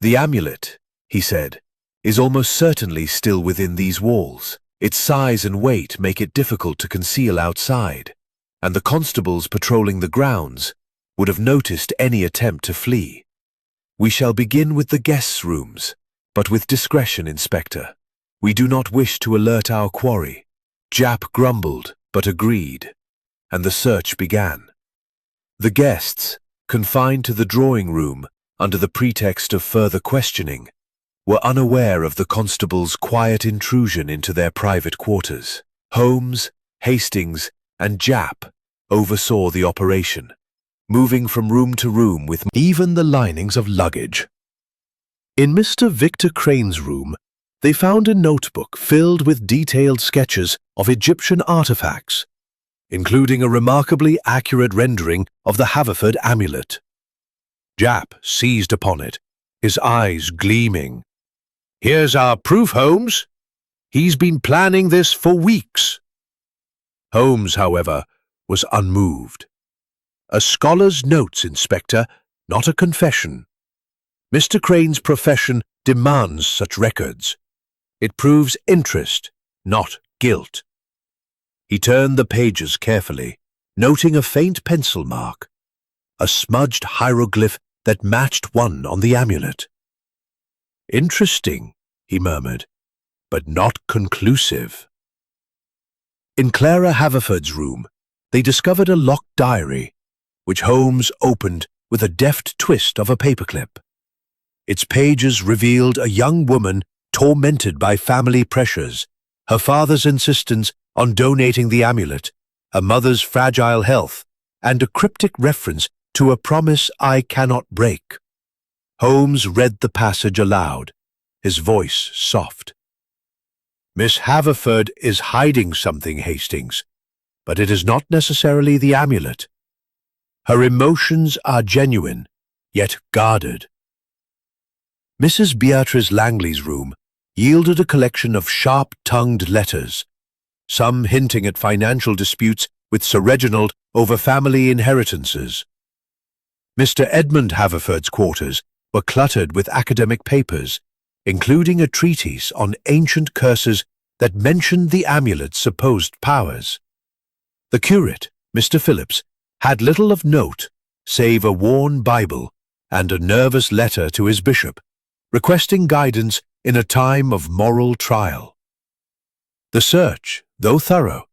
"The amulet," he said, "is almost certainly still within these walls. Its size and weight make it difficult to conceal outside, and the constables patrolling the grounds would have noticed any attempt to flee. We shall begin with the guests' rooms, but with discretion, Inspector. We do not wish to alert our quarry." Japp grumbled, but agreed, and the search began. The guests, confined to the drawing room under the pretext of further questioning, were unaware of the constable's quiet intrusion into their private quarters. Holmes, Hastings, and Japp oversaw the operation, moving from room to room with even the linings of luggage. In Mr. Victor Crane's room, they found a notebook filled with detailed sketches of Egyptian artifacts, including a remarkably accurate rendering of the Haverford amulet. Japp seized upon it, his eyes gleaming. "Here's our proof, Holmes. He's been planning this for weeks." Holmes, however, was unmoved. "A scholar's notes, Inspector, not a confession. Mr. Crane's profession demands such records. It proves interest, not guilt." He turned the pages carefully, noting a faint pencil mark. a smudged hieroglyph that matched one on the amulet. "Interesting," he murmured, "but not conclusive." In Clara Haverford's room, they discovered a locked diary, which Holmes opened with a deft twist of a paperclip. Its pages revealed a young woman tormented by family pressures, her father's insistence on donating the amulet, a mother's fragile health, and a cryptic reference to a promise I cannot break. Holmes read the passage aloud, his voice soft. "Miss Haverford is hiding something, Hastings, but it is not necessarily the amulet. Her emotions are genuine, yet guarded." Mrs. Beatrice Langley's room yielded a collection of sharp-tongued letters, some hinting at financial disputes with Sir Reginald over family inheritances. Mr. Edmund Haverford's quarters were cluttered with academic papers, including a treatise on ancient curses that mentioned the amulet's supposed powers. The curate, Mr. Phillips, had little of note save a worn Bible and a nervous letter to his bishop, requesting guidance in a time of moral trial. The search, though thorough,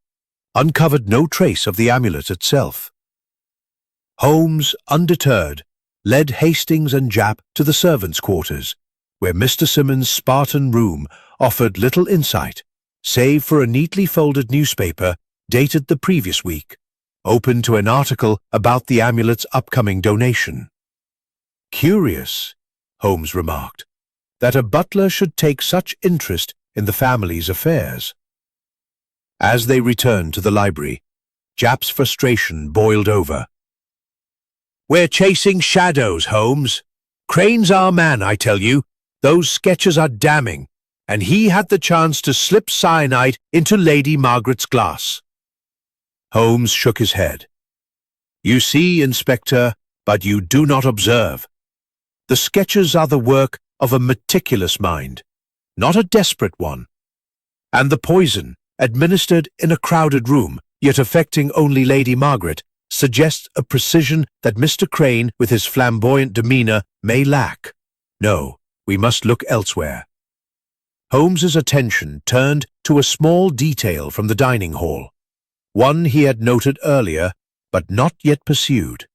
uncovered no trace of the amulet itself. Holmes, undeterred, led Hastings and Japp to the servants' quarters, where Mr. Simmons' Spartan room offered little insight, save for a neatly folded newspaper dated the previous week, open to an article about the amulet's upcoming donation. "Curious," Holmes remarked, "that a butler should take such interest in the family's affairs." As they returned to the library, Japp's frustration boiled over. "We're chasing shadows, Holmes. Crane's our man, I tell you. Those sketches are damning, and he had the chance to slip cyanide into Lady Margaret's glass." Holmes shook his head. "You see, Inspector, but you do not observe. The sketches are the work of a meticulous mind, not a desperate one. And the poison, administered in a crowded room, yet affecting only Lady Margaret, suggests a precision that Mr. Crane, with his flamboyant demeanour, may lack. No, we must look elsewhere." Holmes's attention turned to a small detail from the dining hall, one he had noted earlier, but not yet pursued: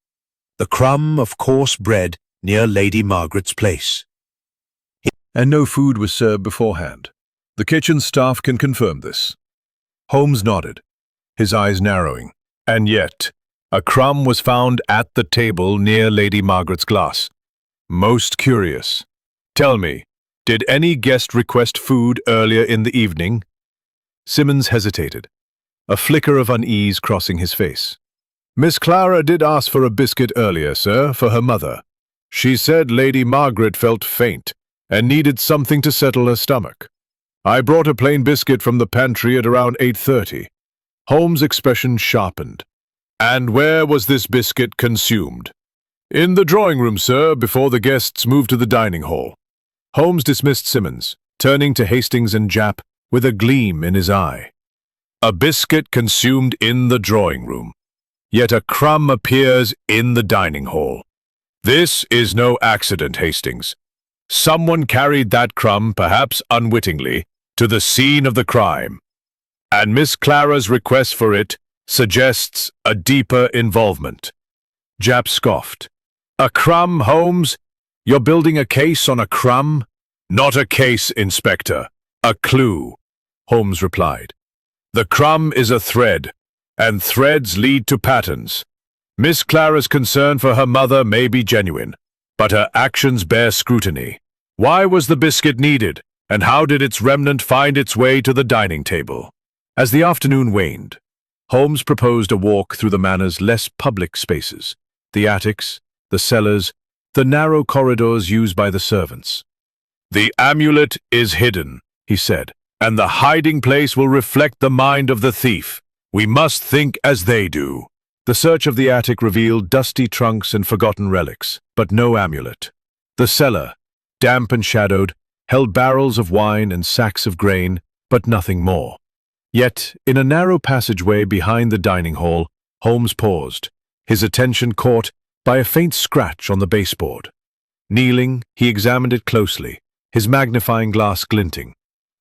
the crumb of coarse bread near Lady Margaret's place. And no food was served beforehand. The kitchen staff can confirm this. Holmes nodded, his eyes narrowing. And yet, a crumb was found at the table near Lady Margaret's glass. Most curious. Tell me, did any guest request food earlier in the evening? Simmons hesitated, a flicker of unease crossing his face. "Miss Clara did ask for a biscuit earlier, sir, for her mother. She said Lady Margaret felt faint and needed something to settle her stomach. I brought a plain biscuit from the pantry at around 8:30. Holmes' expression sharpened. "And where was this biscuit consumed?" "In the drawing room, sir, before the guests moved to the dining hall." Holmes dismissed Simmons, turning to Hastings and Japp with a gleam in his eye. "A biscuit consumed in the drawing room, yet a crumb appears in the dining hall. This is no accident, Hastings. Someone carried that crumb, perhaps unwittingly, to the scene of the crime, and Miss Clara's request for it suggests a deeper involvement." Japp scoffed. "A crumb, Holmes? You're building a case on a crumb?" "Not a case, Inspector. A clue," Holmes replied. "The crumb is a thread, and threads lead to patterns. Miss Clara's concern for her mother may be genuine, but her actions bear scrutiny. Why was the biscuit needed, and how did its remnant find its way to the dining table?" As the afternoon waned, Holmes proposed a walk through the manor's less public spaces, the attics, the cellars, the narrow corridors used by the servants. "The amulet is hidden," he said, "and the hiding place will reflect the mind of the thief. We must think as they do." The search of the attic revealed dusty trunks and forgotten relics, but no amulet. The cellar, damp and shadowed, held barrels of wine and sacks of grain, but nothing more. Yet, in a narrow passageway behind the dining hall, Holmes paused, his attention caught by a faint scratch on the baseboard. Kneeling, he examined it closely, his magnifying glass glinting.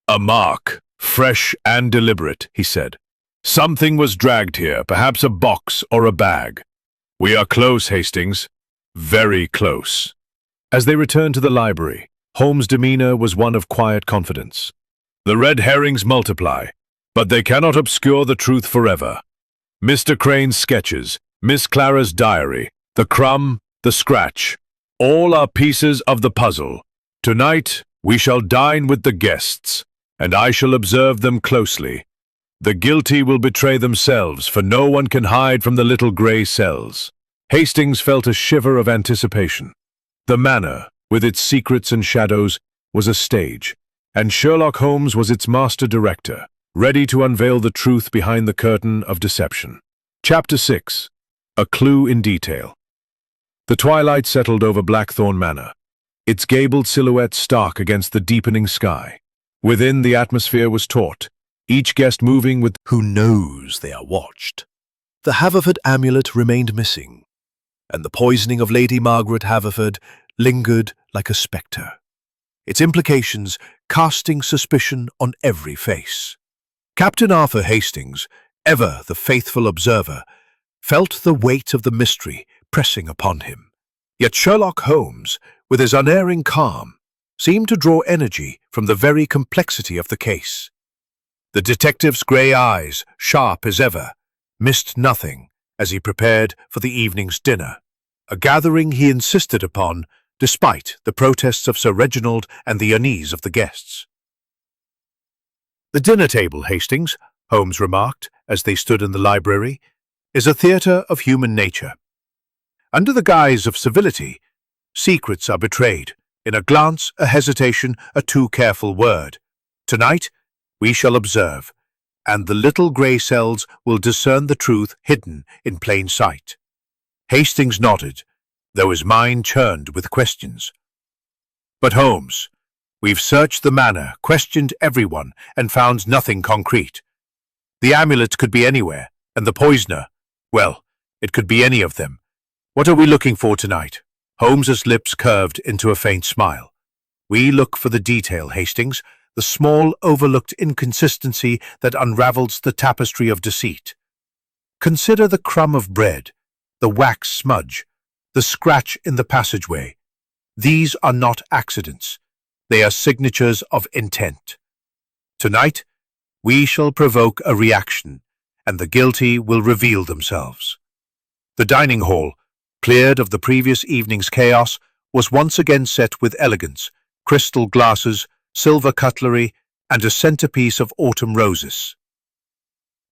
"A mark, fresh and deliberate," he said. "Something was dragged here, perhaps a box or a bag. We are close, Hastings. Very close." As they returned to the library, Holmes' demeanor was one of quiet confidence. "The red herrings multiply, but they cannot obscure the truth forever. Mr. Crane's sketches, Miss Clara's diary, the crumb, the scratch, all are pieces of the puzzle. Tonight, we shall dine with the guests, and I shall observe them closely. The guilty will betray themselves, for no one can hide from the little grey cells." Hastings felt a shiver of anticipation. The manor, with its secrets and shadows, was a stage, and Sherlock Holmes was its master director, ready to unveil the truth behind the curtain of deception. Chapter 6. A Clue in Detail. The twilight settled over Blackthorn Manor, its gabled silhouette stark against the deepening sky. Within, the atmosphere was taut, each guest moving with who knows they are watched. The Haverford amulet remained missing, and the poisoning of Lady Margaret Haverford lingered like a spectre, its implications casting suspicion on every face. Captain Arthur Hastings, ever the faithful observer, felt the weight of the mystery pressing upon him. Yet Sherlock Holmes, with his unerring calm, seemed to draw energy from the very complexity of the case. The detective's grey eyes, sharp as ever, missed nothing as he prepared for the evening's dinner, a gathering he insisted upon despite the protests of Sir Reginald and the unease of the guests. "The dinner table, Hastings," Holmes remarked as they stood in the library, "is a theatre of human nature. Under the guise of civility, secrets are betrayed. In a glance, a hesitation, a too careful word. Tonight, we shall observe, and the little grey cells will discern the truth hidden in plain sight." Hastings nodded, though his mind churned with questions. "But Holmes, we've searched the manor, questioned everyone, and found nothing concrete. The amulet could be anywhere, and the poisoner, well, it could be any of them. What are we looking for tonight?" Holmes's lips curved into a faint smile. "We look for the detail, Hastings, the small, overlooked inconsistency that unravels the tapestry of deceit. Consider the crumb of bread, the wax smudge, the scratch in the passageway. These are not accidents. They are signatures of intent. Tonight, we shall provoke a reaction, and the guilty will reveal themselves." The dining hall, cleared of the previous evening's chaos, was once again set with elegance, crystal glasses, silver cutlery, and a centerpiece of autumn roses.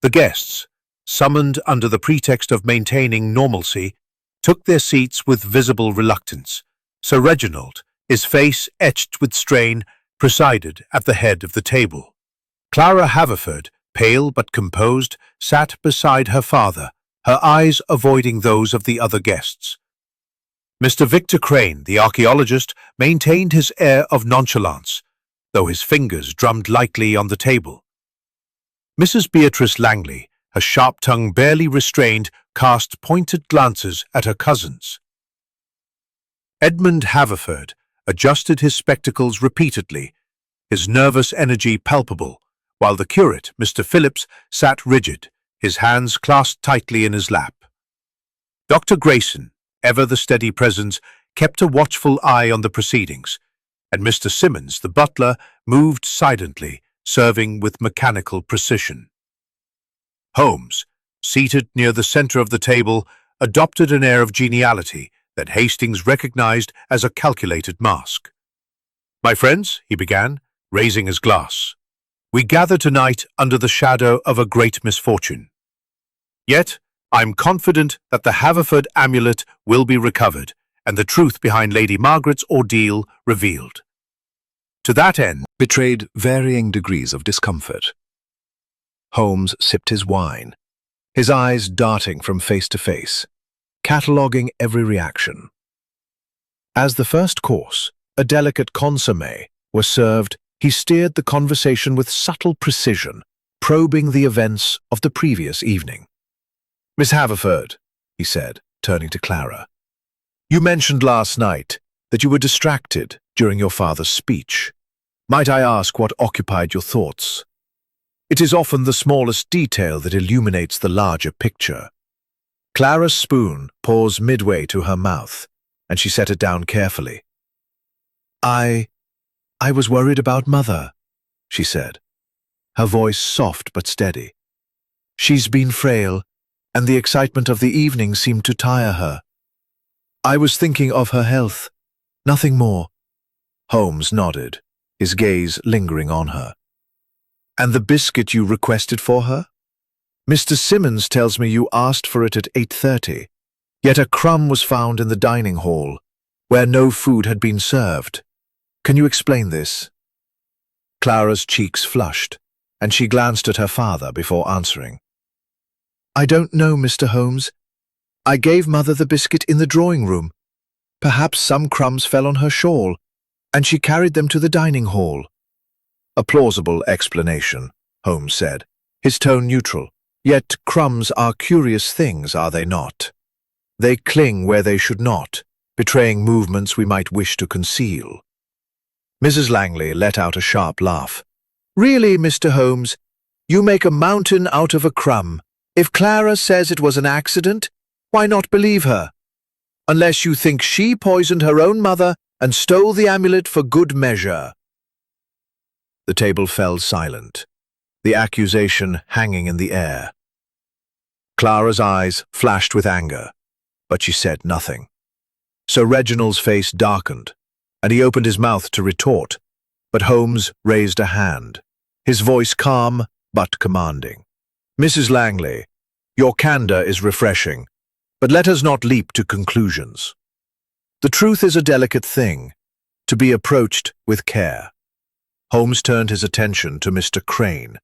The guests, summoned under the pretext of maintaining normalcy, took their seats with visible reluctance. Sir Reginald, his face etched with strain, presided at the head of the table. Clara Haverford, pale but composed, sat beside her father, her eyes avoiding those of the other guests. Mr. Victor Crane, the archaeologist, maintained his air of nonchalance, though his fingers drummed lightly on the table. Mrs. Beatrice Langley, her sharp tongue barely restrained, cast pointed glances at her cousins. Edmund Haverford adjusted his spectacles repeatedly, his nervous energy palpable, while the curate, Mr. Phillips, sat rigid, his hands clasped tightly in his lap. Dr. Grayson, ever the steady presence, kept a watchful eye on the proceedings, and Mr. Simmons, the butler, moved silently, serving with mechanical precision. Holmes, seated near the center of the table, adopted an air of geniality that Hastings recognized as a calculated mask. "My friends," he began, raising his glass, "we gather tonight under the shadow of a great misfortune. Yet, I'm confident that the Haverford amulet will be recovered and the truth behind Lady Margaret's ordeal revealed." To that end, betrayed varying degrees of discomfort. Holmes sipped his wine, his eyes darting from face to face, cataloguing every reaction. As the first course, a delicate consommé, was served, he steered the conversation with subtle precision, probing the events of the previous evening. "Miss Haverford," he said, turning to Clara, You mentioned last night that you were distracted during your father's speech. Might I ask what occupied your thoughts? It is often the smallest detail that illuminates the larger picture. Clara's spoon paused midway to her mouth, and she set it down carefully. I was worried about Mother, she said, her voice soft but steady. She's been frail, and the excitement of the evening seemed to tire her. I was thinking of her health, nothing more. Holmes nodded, his gaze lingering on her. And the biscuit you requested for her? Mr. Simmons tells me you asked for it at 8:30, yet a crumb was found in the dining hall, where no food had been served. Can you explain this? Clara's cheeks flushed, and she glanced at her father before answering. I don't know, Mr. Holmes. I gave Mother the biscuit in the drawing room. Perhaps some crumbs fell on her shawl, and she carried them to the dining hall. A plausible explanation, Holmes said, his tone neutral. Yet crumbs are curious things, are they not? They cling where they should not, betraying movements we might wish to conceal. Mrs. Langley let out a sharp laugh. Really, Mr. Holmes, you make a mountain out of a crumb. If Clara says it was an accident, why not believe her? Unless you think she poisoned her own mother and stole the amulet for good measure. The table fell silent, the accusation hanging in the air. Clara's eyes flashed with anger, but she said nothing. Sir Reginald's face darkened, and he opened his mouth to retort, but Holmes raised a hand, his voice calm but commanding. Mrs. Langley, your candor is refreshing, but let us not leap to conclusions. The truth is a delicate thing, to be approached with care. Holmes turned his attention to Mr. Crane,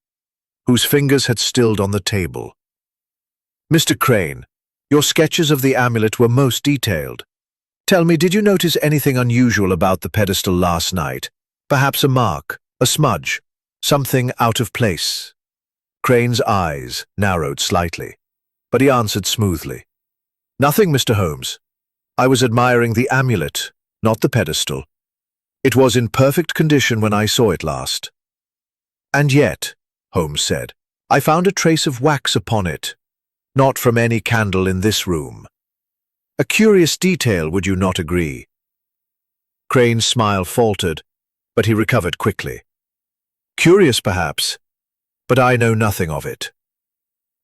whose fingers had stilled on the table. Mr. Crane, your sketches of the amulet were most detailed. Tell me, did you notice anything unusual about the pedestal last night? Perhaps a mark, a smudge, something out of place? Crane's eyes narrowed slightly, but he answered smoothly. Nothing, Mr. Holmes. I was admiring the amulet, not the pedestal. It was in perfect condition when I saw it last. And yet, Holmes said, I found a trace of wax upon it, not from any candle in this room. A curious detail, would you not agree? Crane's smile faltered, but he recovered quickly. Curious, perhaps, but I know nothing of it.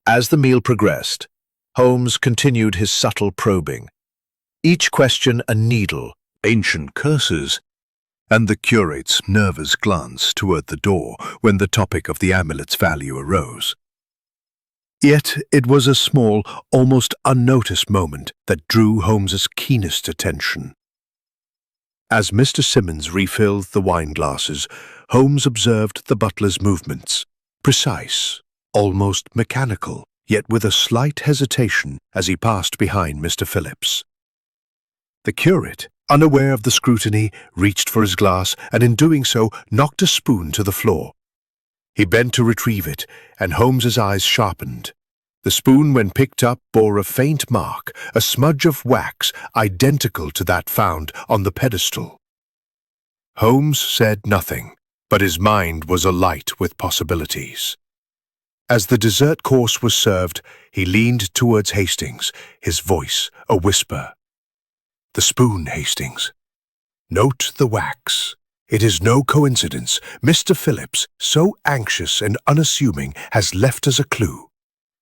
As the meal progressed, Holmes continued his subtle probing, each question a needle, Ancient curses, and the curate's nervous glance toward the door when the topic of the amulet's value arose. Yet it was a small, almost unnoticed moment that drew Holmes's keenest attention. As Mr. Simmons refilled the wine glasses, Holmes observed the butler's movements, precise, almost mechanical, yet with a slight hesitation as he passed behind Mr. Phillips. The curate, unaware of the scrutiny, reached for his glass and in doing so knocked a spoon to the floor. He bent to retrieve it, and Holmes's eyes sharpened. The spoon, when picked up, bore a faint mark, a smudge of wax identical to that found on the pedestal. Holmes said nothing, but his mind was alight with possibilities. As the dessert course was served, he leaned towards Hastings, his voice a whisper. The spoon, Hastings. Note the wax. It is no coincidence. Mr. Phillips, so anxious and unassuming, has left us a clue.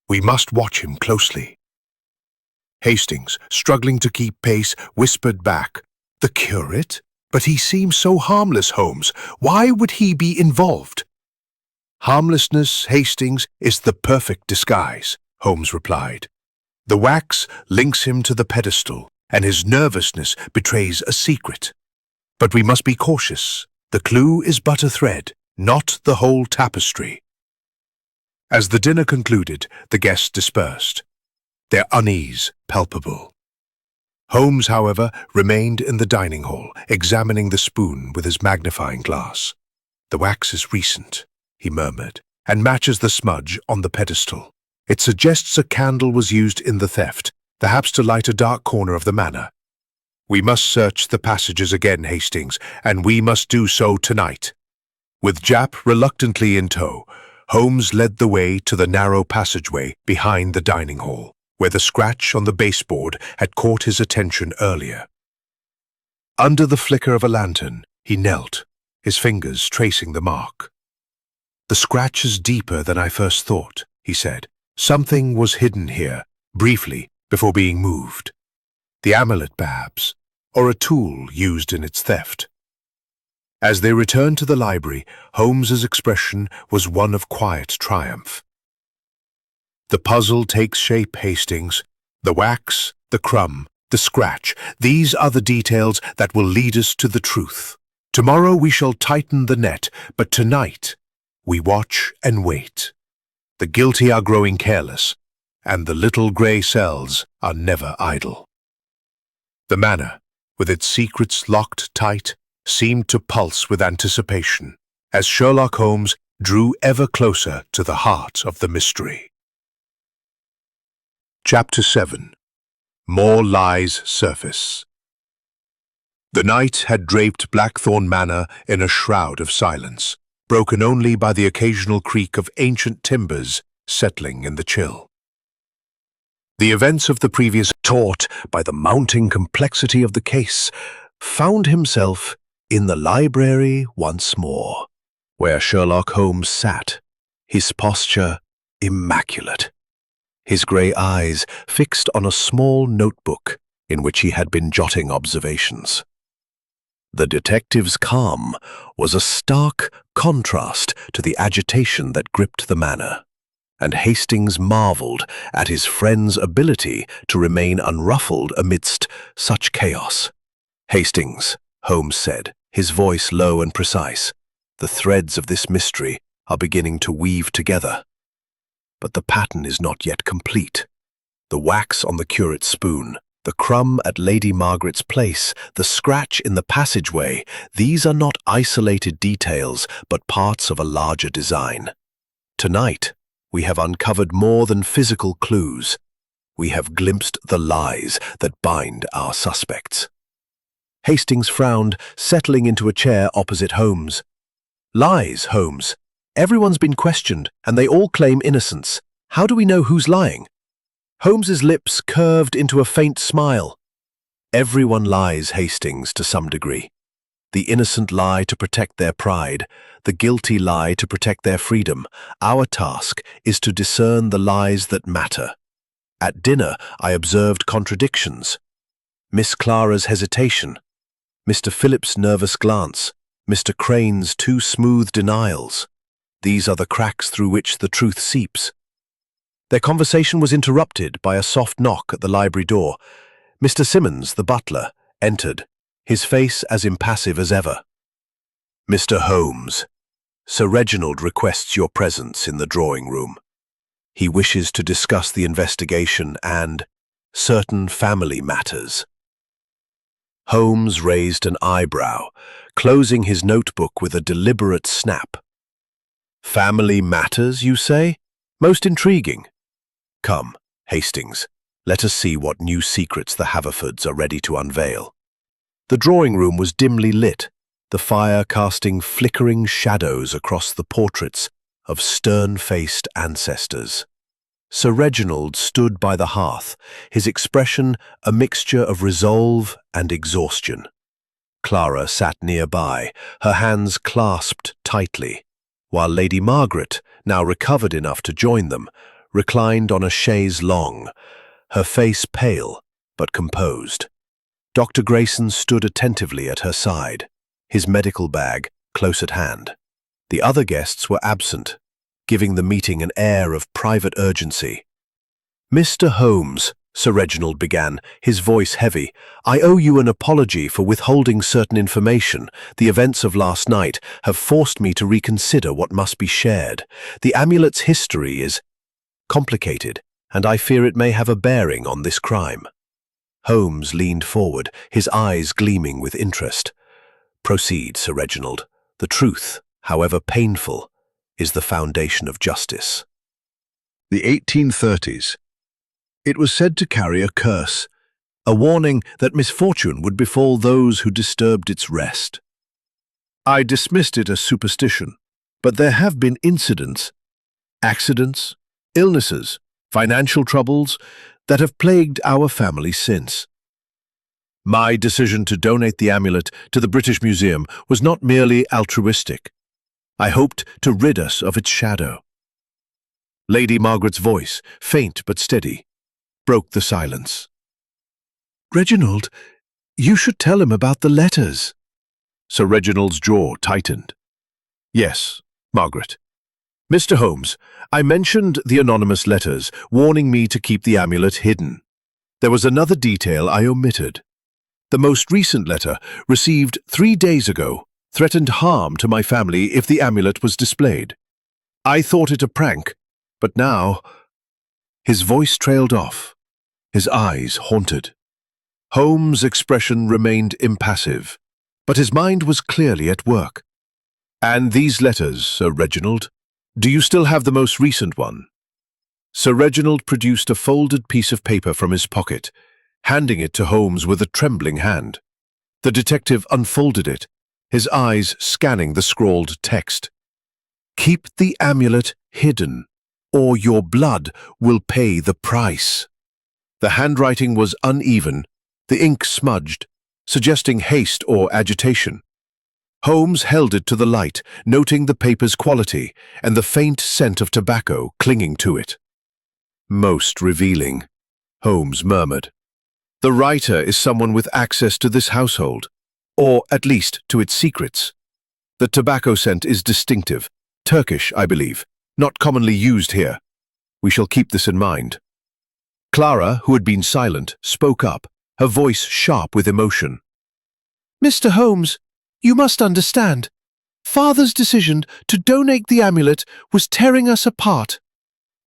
We must watch him closely. Hastings, struggling to keep pace, whispered back, The curate? But he seems so harmless, Holmes. Why would he be involved? Harmlessness, Hastings, is the perfect disguise, Holmes replied. The wax links him to the pedestal, and his nervousness betrays a secret. But we must be cautious. The clue is but a thread, not the whole tapestry. As the dinner concluded, the guests dispersed, their unease palpable. Holmes, however, remained in the dining hall, examining the spoon with his magnifying glass. The wax is recent, he murmured, and matches the smudge on the pedestal. It suggests a candle was used in the theft, perhaps to light a dark corner of the manor. We must search the passages again, Hastings, and we must do so tonight. With Japp reluctantly in tow, Holmes led the way to the narrow passageway behind the dining hall, where the scratch on the baseboard had caught his attention earlier. Under the flicker of a lantern, he knelt, his fingers tracing the mark. "The scratch is deeper than I first thought," he said. "Something was hidden here, briefly, before being moved. The amulet, perhaps, or a tool used in its theft." As they returned to the library, Holmes's expression was one of quiet triumph. "The puzzle takes shape, Hastings. The wax, the crumb, the scratch, these are the details that will lead us to the truth. Tomorrow we shall tighten the net, but tonight we watch and wait. The guilty are growing careless, and the little grey cells are never idle." The manor, with its secrets locked tight, seemed to pulse with anticipation as Sherlock Holmes drew ever closer to the heart of the mystery. Chapter 7. More Lies Surface. The night had draped Blackthorn Manor in a shroud of silence, broken only by the occasional creak of ancient timbers settling in the chill. The events of the previous, taught by the mounting complexity of the case, found himself in the library once more, where Sherlock Holmes sat, his posture immaculate, his grey eyes fixed on a small notebook in which he had been jotting observations. The detective's calm was a stark contrast to the agitation that gripped the manor, and Hastings marveled at his friend's ability to remain unruffled amidst such chaos. "Hastings," Holmes said, his voice low and precise, "the threads of this mystery are beginning to weave together. But the pattern is not yet complete. The wax on the curate's spoon, the crumb at Lady Margaret's place, the scratch in the passageway, these are not isolated details, but parts of a larger design. Tonight, we have uncovered more than physical clues. We have glimpsed the lies that bind our suspects." Hastings frowned, settling into a chair opposite Holmes. "Lies, Holmes. Everyone's been questioned, and they all claim innocence. How do we know who's lying?" Holmes's lips curved into a faint smile. "Everyone lies, Hastings, to some degree. The innocent lie to protect their pride, the guilty lie to protect their freedom. Our task is to discern the lies that matter. At dinner, I observed contradictions. Miss Clara's hesitation, Mr. Phillips' nervous glance, Mr. Crane's too smooth denials. These are the cracks through which the truth seeps." Their conversation was interrupted by a soft knock at the library door. Mr. Simmons, the butler, entered, his face as impassive as ever. "Mr. Holmes, Sir Reginald requests your presence in the drawing-room. He wishes to discuss the investigation and certain family matters." Holmes raised an eyebrow, closing his notebook with a deliberate snap. "Family matters, you say? Most intriguing. Come, Hastings, let us see what new secrets the Haverfords are ready to unveil." The drawing-room was dimly lit, the fire casting flickering shadows across the portraits of stern-faced ancestors. Sir Reginald stood by the hearth, his expression a mixture of resolve and exhaustion. Clara sat nearby, her hands clasped tightly, while Lady Margaret, now recovered enough to join them, reclined on a chaise longue, her face pale but composed. Dr. Grayson stood attentively at her side, his medical bag close at hand. The other guests were absent, giving the meeting an air of private urgency. "Mr. Holmes," Sir Reginald began, his voice heavy, "I owe you an apology for withholding certain information. The events of last night have forced me to reconsider what must be shared. The amulet's history is complicated, and I fear it may have a bearing on this crime." Holmes leaned forward, his eyes gleaming with interest. "Proceed, Sir Reginald. The truth, however painful, is the foundation of justice." The 1830s. It was said to carry a curse, a warning that misfortune would befall those who disturbed its rest. I dismissed it as superstition, but there have been incidents, accidents, illnesses, financial troubles that have plagued our family since. My decision to donate the amulet to the British Museum was not merely altruistic. I hoped to rid us of its shadow. Lady Margaret's voice, faint but steady, broke the silence. "Reginald, you should tell him about the letters." Sir Reginald's jaw tightened. "Yes, Margaret. Mr. Holmes, I mentioned the anonymous letters warning me to keep the amulet hidden. There was another detail I omitted. The most recent letter, received 3 days ago, threatened harm to my family if the amulet was displayed. I thought it a prank, but now—" His voice trailed off, his eyes haunted. Holmes' expression remained impassive, but his mind was clearly at work. "And these letters, Sir Reginald? Do you still have the most recent one?" Sir Reginald produced a folded piece of paper from his pocket, handing it to Holmes with a trembling hand. The detective unfolded it, his eyes scanning the scrawled text. "Keep the amulet hidden, or your blood will pay the price." The handwriting was uneven, the ink smudged, suggesting haste or agitation. Holmes held it to the light, noting the paper's quality and the faint scent of tobacco clinging to it. "Most revealing," Holmes murmured. "The writer is someone with access to this household, or at least to its secrets. The tobacco scent is distinctive, Turkish, I believe, not commonly used here. We shall keep this in mind." Clara, who had been silent, spoke up, her voice sharp with emotion. "Mr. Holmes, you must understand. Father's decision to donate the amulet was tearing us apart.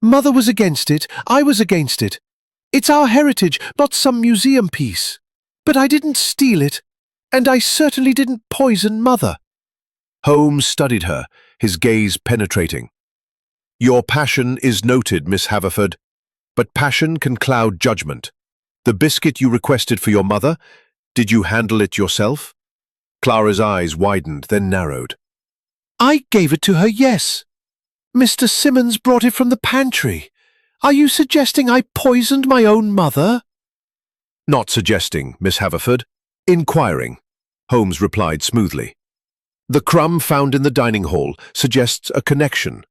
Mother was against it, I was against it. It's our heritage, not some museum piece. But I didn't steal it, and I certainly didn't poison Mother." Holmes studied her, his gaze penetrating. "Your passion is noted, Miss Haverford, but passion can cloud judgment. The biscuit you requested for your mother, did you handle it yourself?" Clara's eyes widened, then narrowed. "I gave it to her, yes. Mr. Simmons brought it from the pantry. Are you suggesting I poisoned my own mother?" "Not suggesting, Miss Haverford. Inquiring," Holmes replied smoothly. "The crumb found in the dining hall suggests a connection,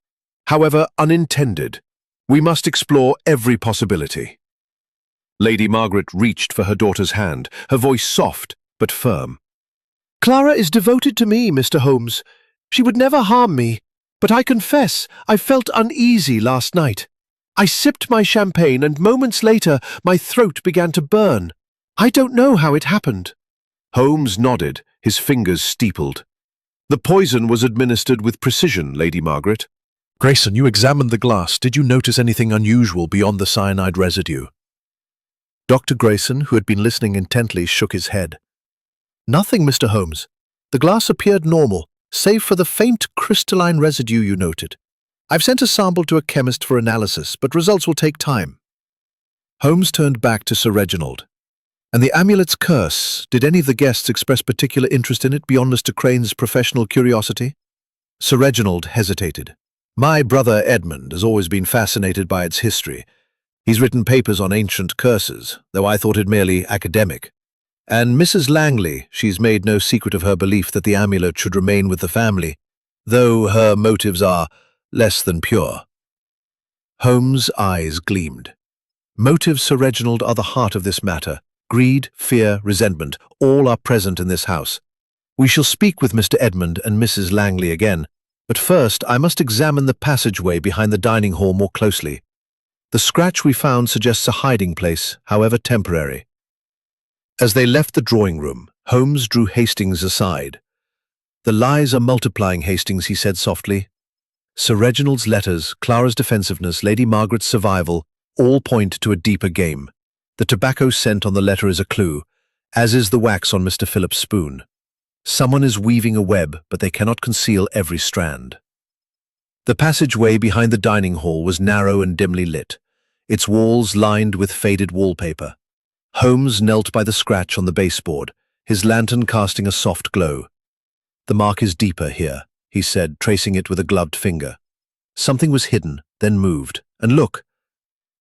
however unintended. We must explore every possibility." Lady Margaret reached for her daughter's hand, her voice soft but firm. "Clara is devoted to me, Mr. Holmes. She would never harm me, but I confess I felt uneasy last night. I sipped my champagne and moments later my throat began to burn. I don't know how it happened." Holmes nodded, his fingers steepled. "The poison was administered with precision, Lady Margaret." "Grayson, you examined the glass. Did you notice anything unusual beyond the cyanide residue?" Dr. Grayson, who had been listening intently, shook his head. "Nothing, Mr. Holmes. The glass appeared normal, save for the faint crystalline residue you noted. I've sent a sample to a chemist for analysis, but results will take time." Holmes turned back to Sir Reginald. "And the amulet's curse, did any of the guests express particular interest in it beyond Mr. Crane's professional curiosity?" Sir Reginald hesitated. "My brother Edmund has always been fascinated by its history. He's written papers on ancient curses, though I thought it merely academic. And Mrs. Langley, she's made no secret of her belief that the amulet should remain with the family, though her motives are less than pure." Holmes' eyes gleamed. "Motives, Sir Reginald, are the heart of this matter. Greed, fear, resentment, all are present in this house. We shall speak with Mr. Edmund and Mrs. Langley again, but first I must examine the passageway behind the dining hall more closely. The scratch we found suggests a hiding place, however temporary." As they left the drawing room, Holmes drew Hastings aside. "The lies are multiplying, Hastings," he said softly. "Sir Reginald's letters, Clara's defensiveness, Lady Margaret's survival, all point to a deeper game. The tobacco scent on the letter is a clue, as is the wax on Mr. Philip's spoon. Someone is weaving a web, but they cannot conceal every strand." The passageway behind the dining hall was narrow and dimly lit, its walls lined with faded wallpaper. Holmes knelt by the scratch on the baseboard, his lantern casting a soft glow. "The mark is deeper here," he said, tracing it with a gloved finger. Something was hidden, then moved. And look!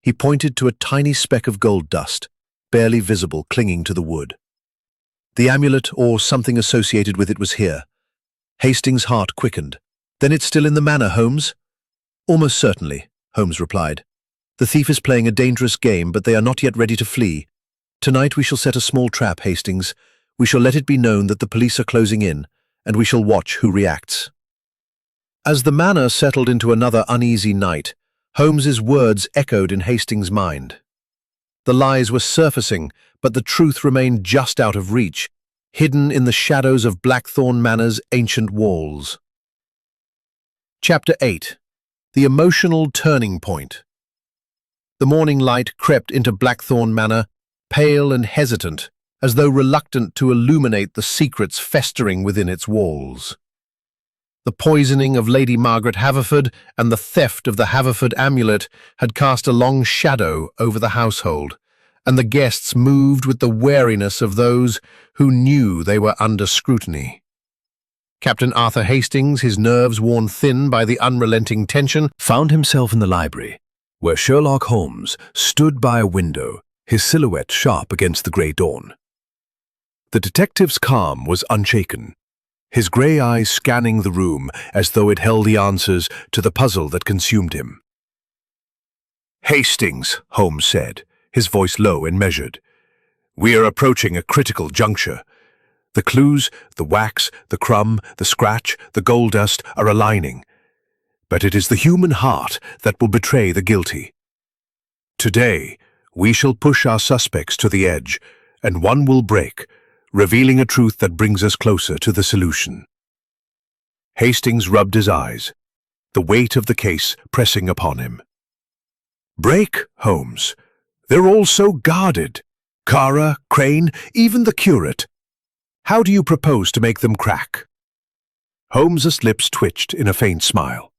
He pointed to a tiny speck of gold dust, barely visible, clinging to the wood. The amulet, or something associated with it, was here. Hastings' heart quickened. "Then it's still in the manor, Holmes?" "Almost certainly," Holmes replied. "The thief is playing a dangerous game, but they are not yet ready to flee. Tonight we shall set a small trap, Hastings. We shall let it be known that the police are closing in, and we shall watch who reacts." As the manor settled into another uneasy night, Holmes's words echoed in Hastings' mind. The lies were surfacing, but the truth remained just out of reach, hidden in the shadows of Blackthorn Manor's ancient walls. Chapter 8. The Emotional Turning Point. The morning light crept into Blackthorn Manor, pale and hesitant, as though reluctant to illuminate the secrets festering within its walls. The poisoning of Lady Margaret Haverford and the theft of the Haverford amulet had cast a long shadow over the household, and the guests moved with the wariness of those who knew they were under scrutiny. Captain Arthur Hastings, his nerves worn thin by the unrelenting tension, Found himself in the library, where Sherlock Holmes stood by a window, his silhouette sharp against the grey dawn. The detective's calm was unshaken, his grey eyes scanning the room as though it held the answers to the puzzle that consumed him. "Hastings," Holmes said, his voice low and measured, "we are approaching a critical juncture. The clues, the wax, the crumb, the scratch, the gold dust are aligning. But it is the human heart that will betray the guilty. Today, we shall push our suspects to the edge, and one will break, revealing a truth that brings us closer to the solution." Hastings rubbed his eyes, the weight of the case pressing upon him. "Break, Holmes? They're all so guarded. Kara, Crane, even the curate. How do you propose to make them crack?" Holmes's lips twitched in a faint smile.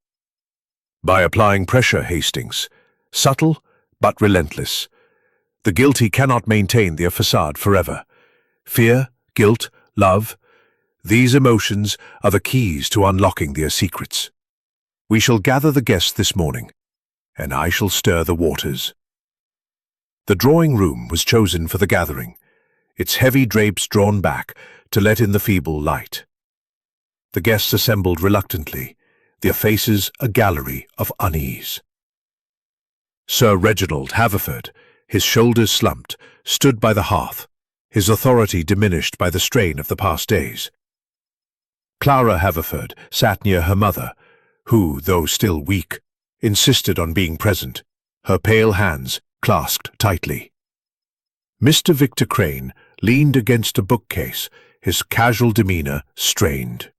"By applying pressure, Hastings. Subtle, but relentless. The guilty cannot maintain their facade forever. Fear, guilt, love, these emotions are the keys to unlocking their secrets. We shall gather the guests this morning, and I shall stir the waters." The drawing room was chosen for the gathering, its heavy drapes drawn back to let in the feeble light. The guests assembled reluctantly, their faces a gallery of unease. Sir Reginald Haverford, his shoulders slumped, stood by the hearth, his authority diminished by the strain of the past days. Clara Haverford sat near her mother, who, though still weak, insisted on being present, her pale hands clasped tightly. Mr. Victor Crane leaned against a bookcase, his casual demeanour strained.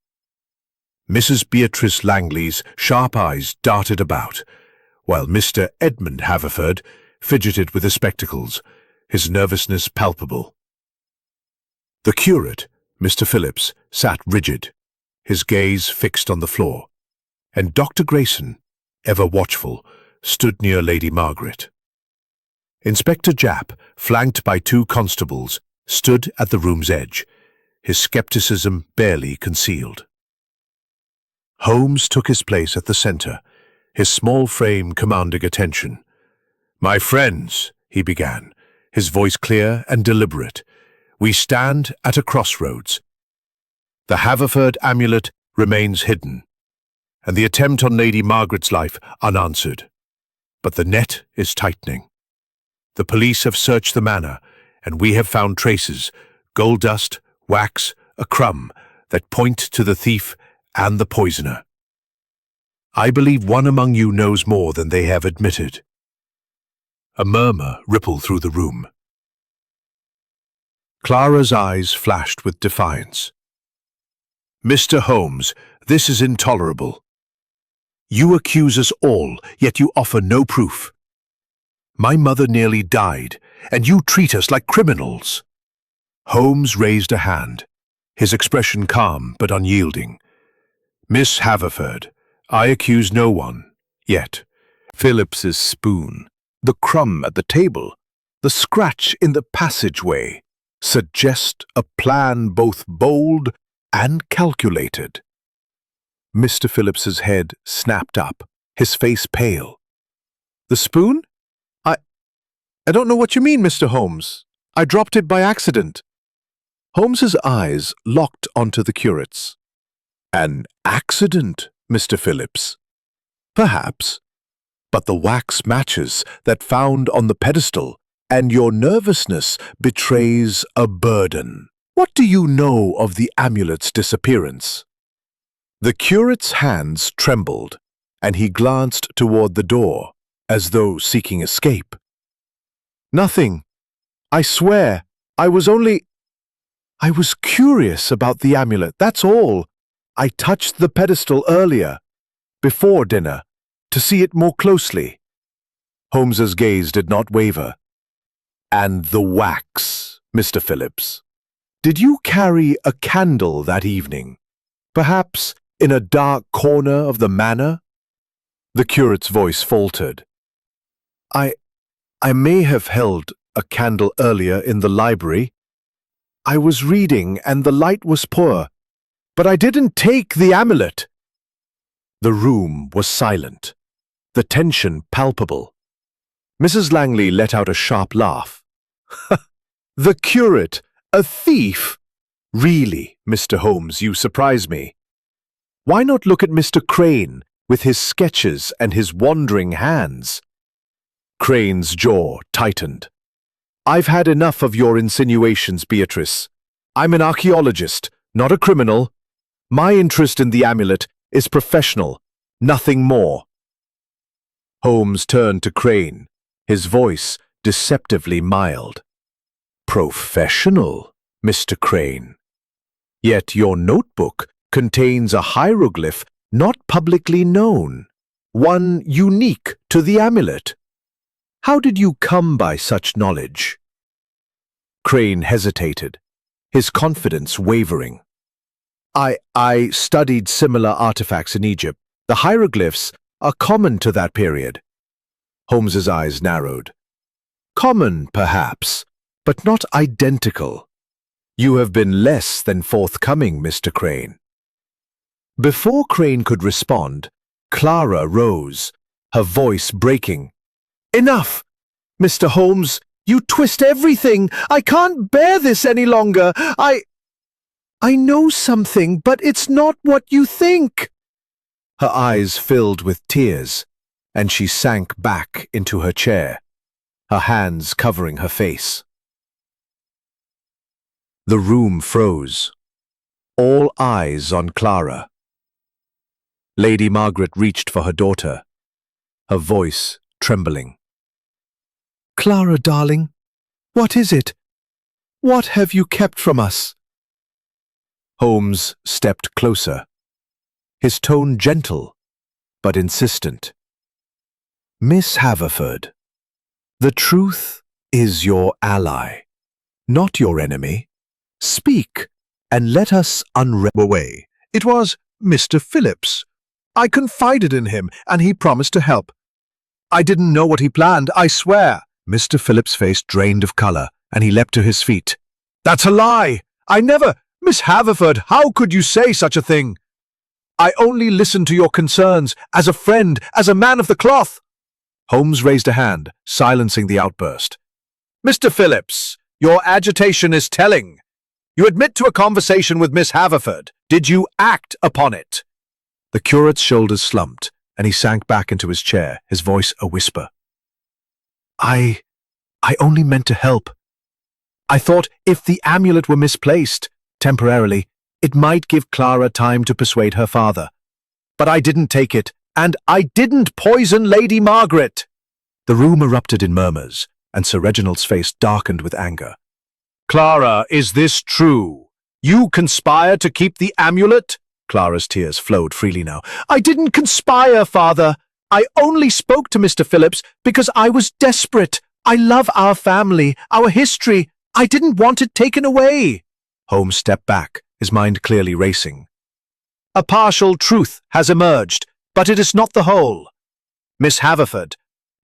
Mrs. Beatrice Langley's sharp eyes darted about, while Mr. Edmund Haverford fidgeted with his spectacles, his nervousness palpable. The curate, Mr. Phillips, sat rigid, his gaze fixed on the floor, and Dr. Grayson, ever watchful, stood near Lady Margaret. Inspector Japp, flanked by 2 constables, stood at the room's edge, his skepticism barely concealed. Holmes took his place at the centre, his small frame commanding attention. "My friends," he began, his voice clear and deliberate, "we stand at a crossroads. The Haverford amulet remains hidden, and the attempt on Lady Margaret's life unanswered. But the net is tightening. The police have searched the manor, and we have found traces, gold dust, wax, a crumb, that point to the thief and the poisoner. I believe one among you knows more than they have admitted." A murmur rippled through the room. Clara's eyes flashed with defiance. "Mr. Holmes, this is intolerable. You accuse us all, yet you offer no proof. My mother nearly died, and you treat us like criminals." Holmes raised a hand, his expression calm but unyielding. "Miss Haverford, I accuse no one, yet." Phillips's spoon, the crumb at the table, the scratch in the passageway, suggest a plan both bold and calculated. Mr. Phillips's head snapped up, his face pale. The spoon? I don't know what you mean, Mr. Holmes. I dropped it by accident. Holmes's eyes locked onto the curate's. An accident, Mr. Phillips? Perhaps. But the wax matches that found on the pedestal and your nervousness betrays a burden. What do you know of the amulet's disappearance? The curate's hands trembled, and he glanced toward the door, as though seeking escape. Nothing. I swear, I was curious about the amulet, that's all. I touched the pedestal earlier, before dinner, to see it more closely. Holmes's gaze did not waver. And the wax, Mr. Phillips. Did you carry a candle that evening? Perhaps in a dark corner of the manor? The curate's voice faltered. I may have held a candle earlier in the library. I was reading and the light was poor, but I didn't take the amulet. The room was silent, the tension palpable. Mrs. Langley let out a sharp laugh. The curate, a thief? Really, Mr. Holmes, you surprise me. Why not look at Mr. Crane with his sketches and his wandering hands? Crane's jaw tightened. I've had enough of your insinuations, Beatrice. I'm an archaeologist, not a criminal. My interest in the amulet is professional, nothing more. Holmes turned to Crane, his voice deceptively mild. Professional, Mr. Crane. Yet your notebook contains a hieroglyph not publicly known, one unique to the amulet. How did you come by such knowledge? Crane hesitated, his confidence wavering. I studied similar artifacts in Egypt. The hieroglyphs are common to that period. Holmes's eyes narrowed. Common, perhaps, but not identical. You have been less than forthcoming, Mr. Crane. Before Crane could respond, Clara rose, her voice breaking. Enough! Mr. Holmes, you twist everything. I can't bear this any longer. I know something, but it's not what you think. Her eyes filled with tears, and she sank back into her chair, her hands covering her face. The room froze, all eyes on Clara. Lady Margaret reached for her daughter, her voice trembling. Clara, darling, what is it? What have you kept from us? Holmes stepped closer, his tone gentle but insistent. Miss Haverford, the truth is your ally, not your enemy. Speak, and let us unravel away. It was Mr. Phillips. I confided in him, and he promised to help. I didn't know what he planned, I swear. Mr. Phillips' face drained of color, and he leapt to his feet. That's a lie! I never— Miss Haverford, how could you say such a thing? I only listened to your concerns, as a friend, as a man of the cloth. Holmes raised a hand, silencing the outburst. Mr. Phillips, your agitation is telling. You admit to a conversation with Miss Haverford. Did you act upon it? The curate's shoulders slumped, and he sank back into his chair, his voice a whisper. I only meant to help. I thought if the amulet were misplaced, temporarily, it might give Clara time to persuade her father. But I didn't take it, and I didn't poison Lady Margaret. The room erupted in murmurs, and Sir Reginald's face darkened with anger. Clara, is this true? You conspired to keep the amulet? Clara's tears flowed freely now. I didn't conspire, father. I only spoke to Mr. Phillips because I was desperate. I love our family, our history. I didn't want it taken away. Holmes stepped back, his mind clearly racing. A partial truth has emerged, but it is not the whole. Miss Haverford,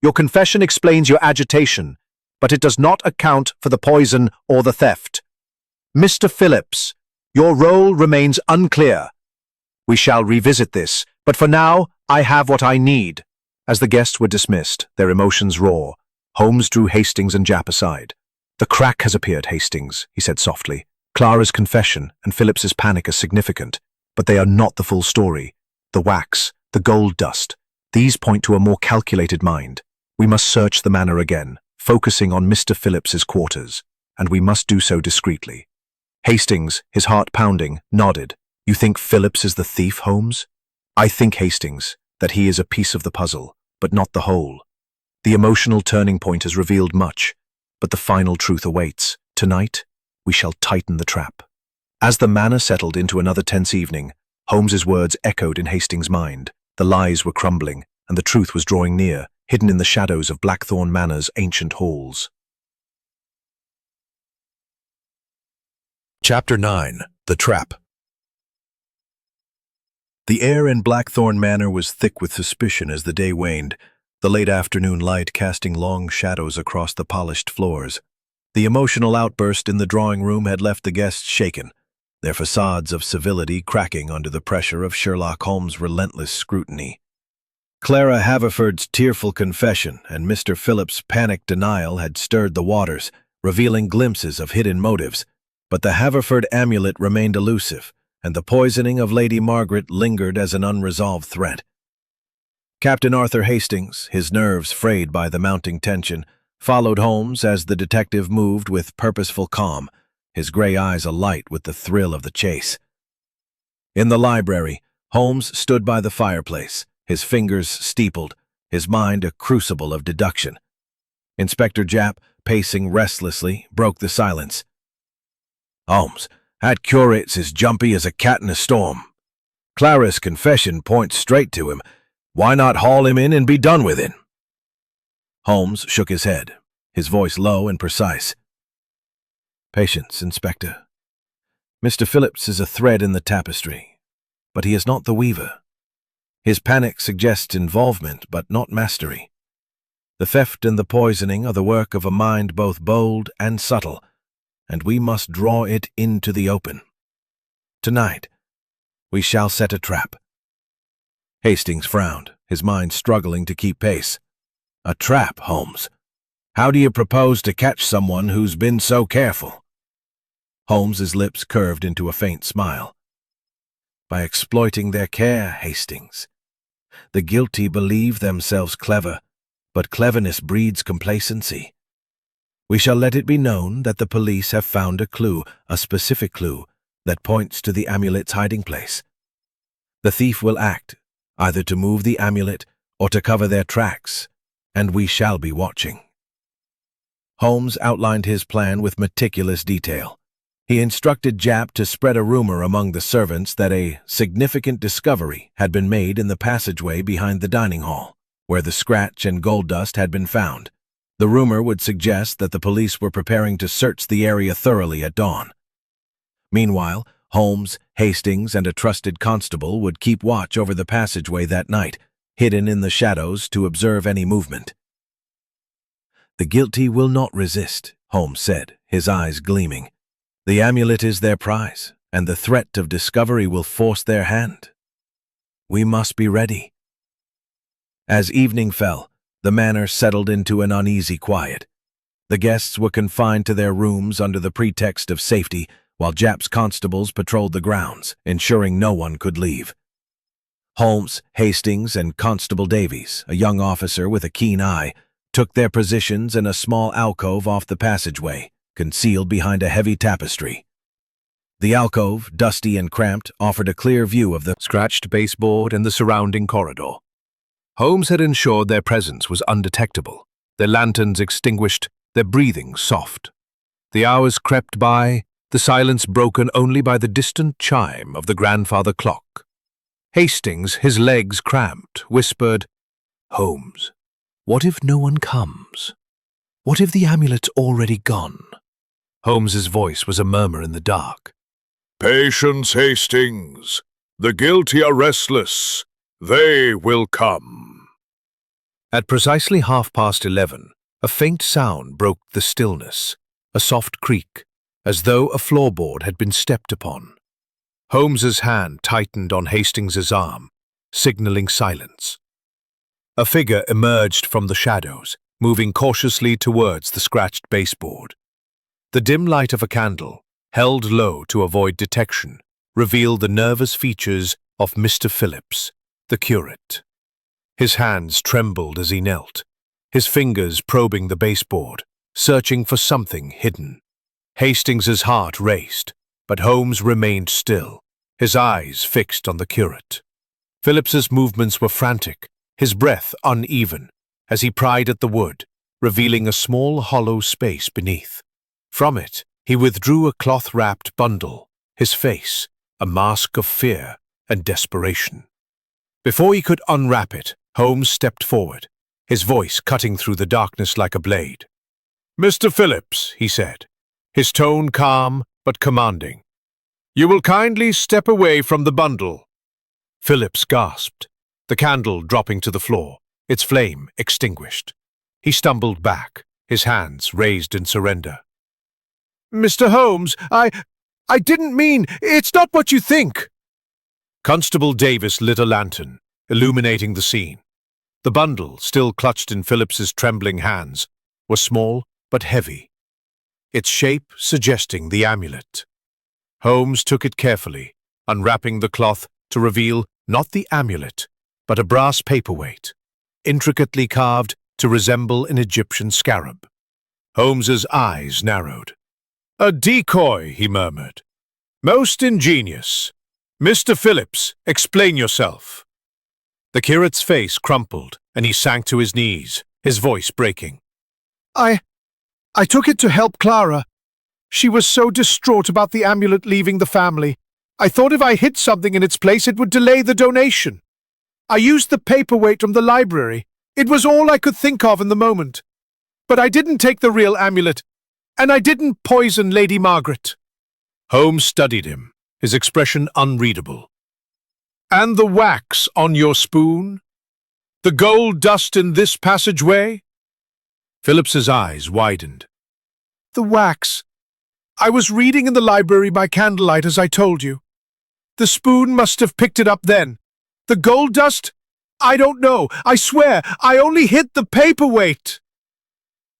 your confession explains your agitation, but it does not account for the poison or the theft. Mr. Phillips, your role remains unclear. We shall revisit this, but for now, I have what I need." As the guests were dismissed, their emotions raw, Holmes drew Hastings and Japp aside. "The crack has appeared, Hastings," he said softly. "Clara's confession and Phillips's panic are significant, but they are not the full story. The wax, the gold dust, these point to a more calculated mind. We must search the manor again, focusing on Mr. Phillips's quarters, and we must do so discreetly." Hastings, his heart pounding, nodded. "You think Phillips is the thief, Holmes?" "I think, Hastings, that he is a piece of the puzzle, but not the whole. The emotional turning point has revealed much, but the final truth awaits. Tonight, we shall tighten the trap." As the manor settled into another tense evening, Holmes's words echoed in Hastings' mind. The lies were crumbling, and the truth was drawing near, hidden in the shadows of Blackthorn Manor's ancient halls. Chapter 9. The Trap. The air in Blackthorn Manor was thick with suspicion as the day waned, the late afternoon light casting long shadows across the polished floors. The emotional outburst in the drawing room had left the guests shaken, their facades of civility cracking under the pressure of Sherlock Holmes' relentless scrutiny. Clara Haverford's tearful confession and Mr. Phillips' panicked denial had stirred the waters, revealing glimpses of hidden motives, but the Haverford amulet remained elusive, and the poisoning of Lady Margaret lingered as an unresolved threat. Captain Arthur Hastings, his nerves frayed by the mounting tension, followed Holmes as the detective moved with purposeful calm, his gray eyes alight with the thrill of the chase. In the library, Holmes stood by the fireplace, his fingers steepled, his mind a crucible of deduction. Inspector Japp, pacing restlessly, broke the silence. "Holmes, that curate's as jumpy as a cat in a storm. Clara's confession points straight to him. Why not haul him in and be done with it?" Holmes shook his head, his voice low and precise. "Patience, Inspector. Mr. Phillips is a thread in the tapestry, but he is not the weaver. His panic suggests involvement, but not mastery. The theft and the poisoning are the work of a mind both bold and subtle, and we must draw it into the open. Tonight, we shall set a trap." Hastings frowned, his mind struggling to keep pace. "A trap, Holmes? How do you propose to catch someone who's been so careful?" Holmes's lips curved into a faint smile. "By exploiting their care, Hastings. The guilty believe themselves clever, but cleverness breeds complacency. We shall let it be known that the police have found a clue, a specific clue, that points to the amulet's hiding place. The thief will act, either to move the amulet or to cover their tracks, and we shall be watching." Holmes outlined his plan with meticulous detail. He instructed Japp to spread a rumor among the servants that a significant discovery had been made in the passageway behind the dining hall, where the scratch and gold dust had been found. The rumor would suggest that the police were preparing to search the area thoroughly at dawn. Meanwhile, Holmes, Hastings, and a trusted constable would keep watch over the passageway that night, hidden in the shadows to observe any movement. "The guilty will not resist," Holmes said, his eyes gleaming. "The amulet is their prize, and the threat of discovery will force their hand. We must be ready." As evening fell, the manor settled into an uneasy quiet. The guests were confined to their rooms under the pretext of safety, while Japp's constables patrolled the grounds, ensuring no one could leave. Holmes, Hastings, and Constable Davies, a young officer with a keen eye, took their positions in a small alcove off the passageway, concealed behind a heavy tapestry. The alcove, dusty and cramped, offered a clear view of the scratched baseboard and the surrounding corridor. Holmes had ensured their presence was undetectable, their lanterns extinguished, their breathing soft. The hours crept by, the silence broken only by the distant chime of the grandfather clock. Hastings, his legs cramped, whispered, "Holmes, what if no one comes? What if the amulet's already gone?" Holmes's voice was a murmur in the dark. "Patience, Hastings. The guilty are restless. They will come." At precisely 11:30, A faint sound broke the stillness, a soft creak, as though a floorboard had been stepped upon. Holmes's hand tightened on Hastings's arm, signaling silence. A figure emerged from the shadows, moving cautiously towards the scratched baseboard. The dim light of a candle, held low to avoid detection, revealed the nervous features of Mr. Phillips, the curate. His hands trembled as he knelt, his fingers probing the baseboard, searching for something hidden. Hastings's heart raced, but Holmes remained still, his eyes fixed on the curate. Phillips's movements were frantic, his breath uneven, as he pried at the wood, revealing a small hollow space beneath. From it, he withdrew a cloth-wrapped bundle, his face a mask of fear and desperation. Before he could unwrap it, Holmes stepped forward, his voice cutting through the darkness like a blade. "Mr. Phillips," he said, his tone calm but commanding, "you will kindly step away from the bundle." Phillips gasped, the candle dropping to the floor, its flame extinguished. He stumbled back, his hands raised in surrender. "Mr. Holmes, I didn't mean, it's not what you think." Constable Davis lit a lantern, illuminating the scene. The bundle, still clutched in Phillips's trembling hands, was small but heavy, its shape suggesting the amulet. Holmes took it carefully, unwrapping the cloth to reveal not the amulet, but a brass paperweight, intricately carved to resemble an Egyptian scarab. Holmes's eyes narrowed. "A decoy," he murmured. "Most ingenious. Mr. Phillips, explain yourself." The curate's face crumpled, and he sank to his knees, his voice breaking. I took it to help Clara. She was so distraught about the amulet leaving the family. I thought if I hid something in its place, it would delay the donation. I used the paperweight from the library. It was all I could think of in the moment. But I didn't take the real amulet, and I didn't poison Lady Margaret." Holmes studied him, his expression unreadable. "And the wax on your spoon? The gold dust in this passageway?" Phillips's eyes widened. "The wax. I was reading in the library by candlelight, as I told you. The spoon must have picked it up then. The gold dust? I don't know. I swear, I only hit the paperweight."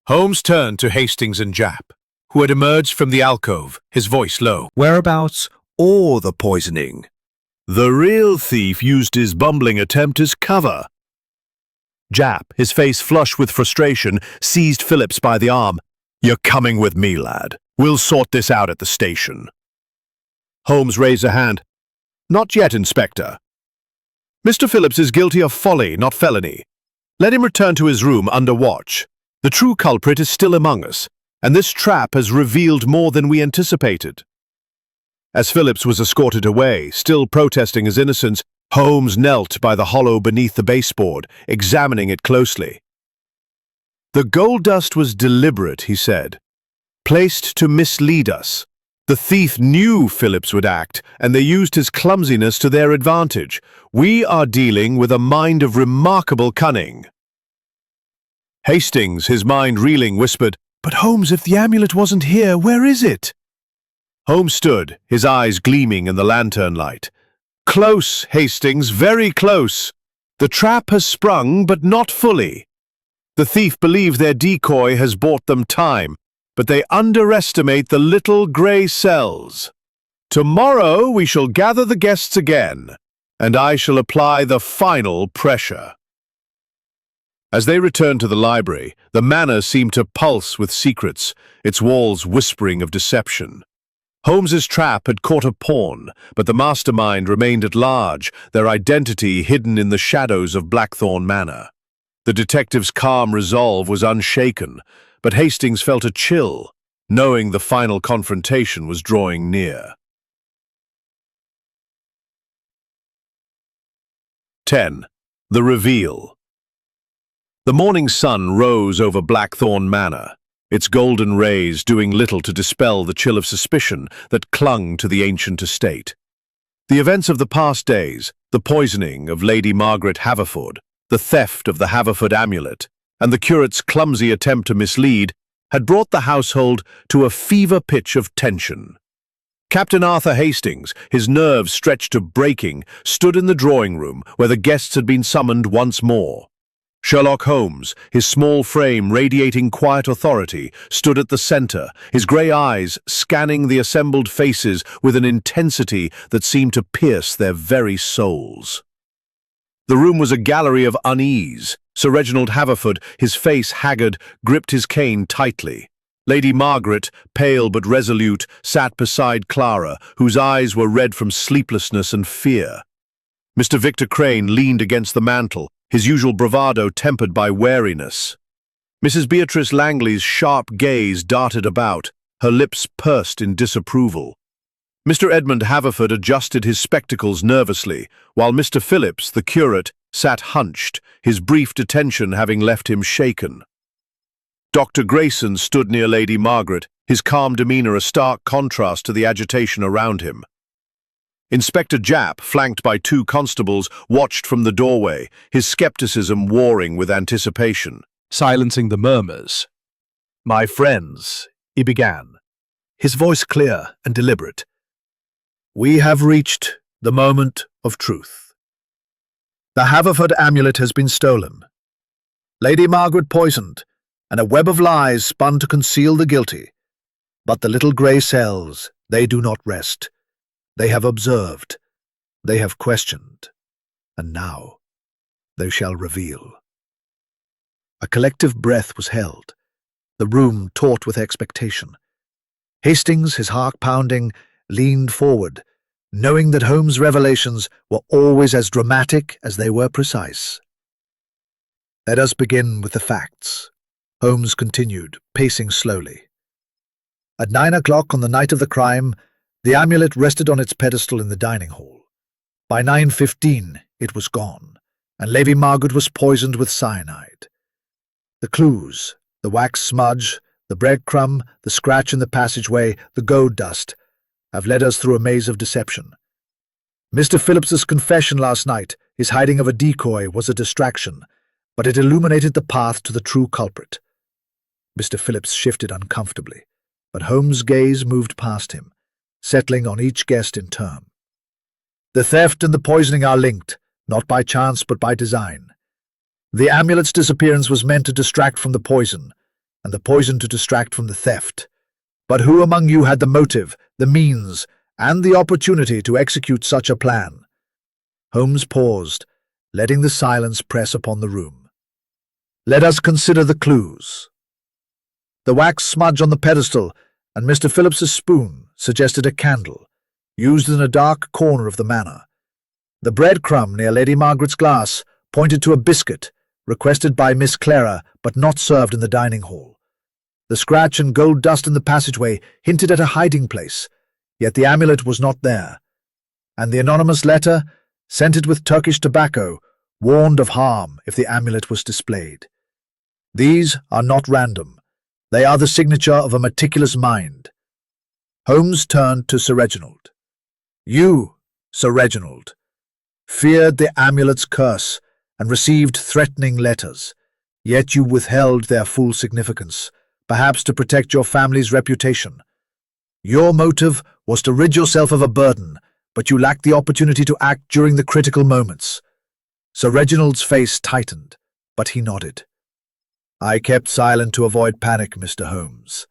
Holmes turned to Hastings and Japp, who had emerged from the alcove, his voice low. Whereabouts or the poisoning? The real thief used his bumbling attempt as cover. Japp, his face flushed with frustration, seized Phillips by the arm. "You're coming with me, lad. We'll sort this out at the station." Holmes raised a hand. "Not yet, Inspector. Mr. Phillips is guilty of folly, not felony. Let him return to his room under watch. The true culprit is still among us, and this trap has revealed more than we anticipated." As Phillips was escorted away, still protesting his innocence, Holmes knelt by the hollow beneath the baseboard, examining it closely. "The gold dust was deliberate," he said, "placed to mislead us. The thief knew Phillips would act, and they used his clumsiness to their advantage. We are dealing with a mind of remarkable cunning." Hastings, his mind reeling, whispered, "But Holmes, if the amulet wasn't here, where is it?" Holmes stood, his eyes gleaming in the lantern light. "Close, Hastings, very close. The trap has sprung, but not fully. The thief believes their decoy has bought them time, but they underestimate the little grey cells. Tomorrow we shall gather the guests again, and I shall apply the final pressure." As they returned to the library, the manor seemed to pulse with secrets, its walls whispering of deception. Holmes's trap had caught a pawn, but the mastermind remained at large, their identity hidden in the shadows of Blackthorn Manor. The detective's calm resolve was unshaken, but Hastings felt a chill, knowing the final confrontation was drawing near. 10. The Reveal. The morning sun rose over Blackthorn Manor, its golden rays doing little to dispel the chill of suspicion that clung to the ancient estate. The events of the past days, the poisoning of Lady Margaret Haverford, the theft of the Haverford amulet, and the curate's clumsy attempt to mislead had brought the household to a fever pitch of tension. Captain Arthur Hastings, his nerves stretched to breaking, stood in the drawing room where the guests had been summoned once more. Sherlock Holmes, his small frame radiating quiet authority, stood at the center, his grey eyes scanning the assembled faces with an intensity that seemed to pierce their very souls. The room was a gallery of unease. Sir Reginald Haverford, his face haggard, gripped his cane tightly. Lady Margaret, pale but resolute, sat beside Clara, whose eyes were red from sleeplessness and fear. Mr. Victor Crane leaned against the mantel, his usual bravado tempered by wariness. Mrs. Beatrice Langley's sharp gaze darted about, her lips pursed in disapproval. Mr. Edmund Haverford adjusted his spectacles nervously, while Mr. Phillips, the curate, sat hunched, his brief detention having left him shaken. Dr. Grayson stood near Lady Margaret, his calm demeanour a stark contrast to the agitation around him. Inspector Japp, flanked by 2 constables, watched from the doorway, his scepticism warring with anticipation. Silencing the murmurs. "My friends," he began, his voice clear and deliberate, "we have reached the moment of truth. The Haverford amulet has been stolen, Lady Margaret poisoned, and a web of lies spun to conceal the guilty. But the little grey cells, they do not rest. They have observed, they have questioned, and now they shall reveal." A collective breath was held, the room taut with expectation. Hastings, his heart pounding, leaned forward, knowing that Holmes' revelations were always as dramatic as they were precise. "Let us begin with the facts," Holmes continued, pacing slowly. "At 9 o'clock on the night of the crime, the amulet rested on its pedestal in the dining hall. By 9:15 it was gone, and Lady Margaret was poisoned with cyanide. The clues, the wax smudge, the breadcrumb, the scratch in the passageway, the gold dust, have led us through a maze of deception. Mr. Phillips's confession last night, his hiding of a decoy, was a distraction, but it illuminated the path to the true culprit." Mr. Phillips shifted uncomfortably, but Holmes' gaze moved past him, settling on each guest in turn. "The theft and the poisoning are linked, not by chance but by design. The amulet's disappearance was meant to distract from the poison, and the poison to distract from the theft. But who among you had the motive, the means, and the opportunity to execute such a plan?" Holmes paused, letting the silence press upon the room. "Let us consider the clues. The wax smudge on the pedestal and Mr. Phillips's spoon suggested a candle, used in a dark corner of the manor. The breadcrumb near Lady Margaret's glass pointed to a biscuit, requested by Miss Clara but not served in the dining hall. The scratch and gold dust in the passageway hinted at a hiding place, yet the amulet was not there. And the anonymous letter, scented with Turkish tobacco, warned of harm if the amulet was displayed. These are not random. They are the signature of a meticulous mind." Holmes turned to Sir Reginald. "You, Sir Reginald, feared the amulet's curse and received threatening letters, yet you withheld their full significance, perhaps to protect your family's reputation. Your motive was to rid yourself of a burden, but you lacked the opportunity to act during the critical moments." Sir Reginald's face tightened, but he nodded. "I kept silent to avoid panic, Mr. Holmes.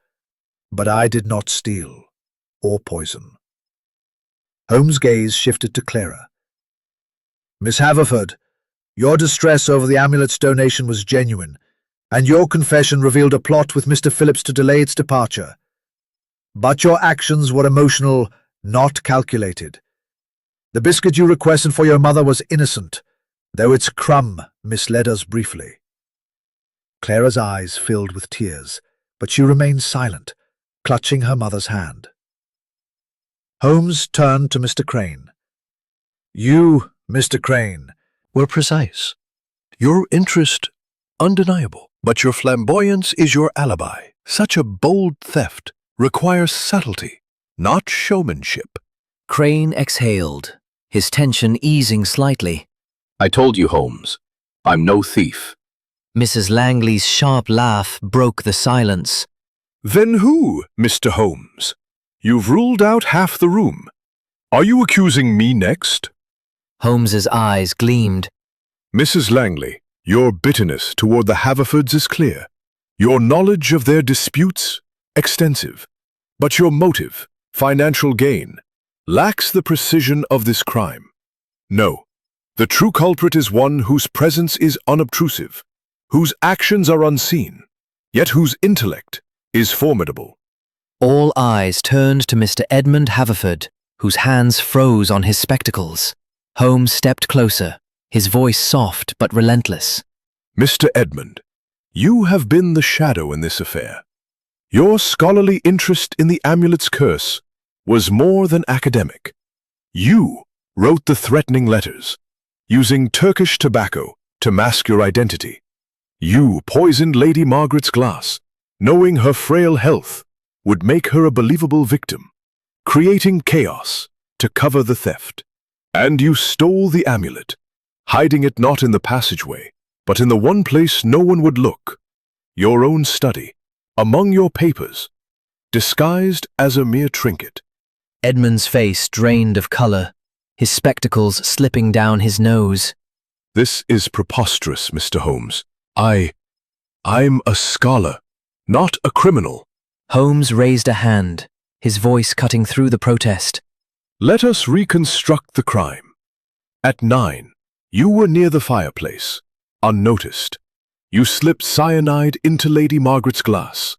But I did not steal or poison." Holmes' gaze shifted to Clara. "Miss Haverford, your distress over the amulet's donation was genuine, and your confession revealed a plot with Mr. Phillips to delay its departure. But your actions were emotional, not calculated. The biscuit you requested for your mother was innocent, though its crumb misled us briefly." Clara's eyes filled with tears, but she remained silent, clutching her mother's hand. Holmes turned to Mr. Crane. "You, Mr. Crane, Were precise. Your interest undeniable, but your flamboyance is your alibi. Such a bold theft requires subtlety, not showmanship." Crane exhaled, his tension easing slightly. "I told you, Holmes, I'm no thief. Mrs. Langley's sharp laugh broke the silence. Then who, Mr. Holmes? You've ruled out half the room. Are you accusing me next? Holmes's eyes gleamed. Mrs. Langley, your bitterness toward the Haverfords is clear. Your knowledge of their disputes, extensive. But your motive, financial gain, lacks the precision of this crime. No, the true culprit is one whose presence is unobtrusive, whose actions are unseen, yet whose intellect is formidable. All eyes turned to Mr. Edmund Haverford, whose hands froze on his spectacles. Holmes stepped closer, his voice soft but relentless. Mr. Edmund, you have been the shadow in this affair. Your scholarly interest in the amulet's curse was more than academic. You wrote the threatening letters, using Turkish tobacco to mask your identity. You poisoned Lady Margaret's glass, knowing her frail health would make her a believable victim, creating chaos to cover the theft. And you stole the amulet, hiding it not in the passageway, but in the one place no one would look, your own study, among your papers, disguised as a mere trinket. Edmund's face drained of color, his spectacles slipping down his nose. This is preposterous, Mr. Holmes. I'm a scholar, not a criminal. Holmes raised a hand, his voice cutting through the protest. Let us reconstruct the crime. At 9, you were near the fireplace, unnoticed. You slipped cyanide into Lady Margaret's glass,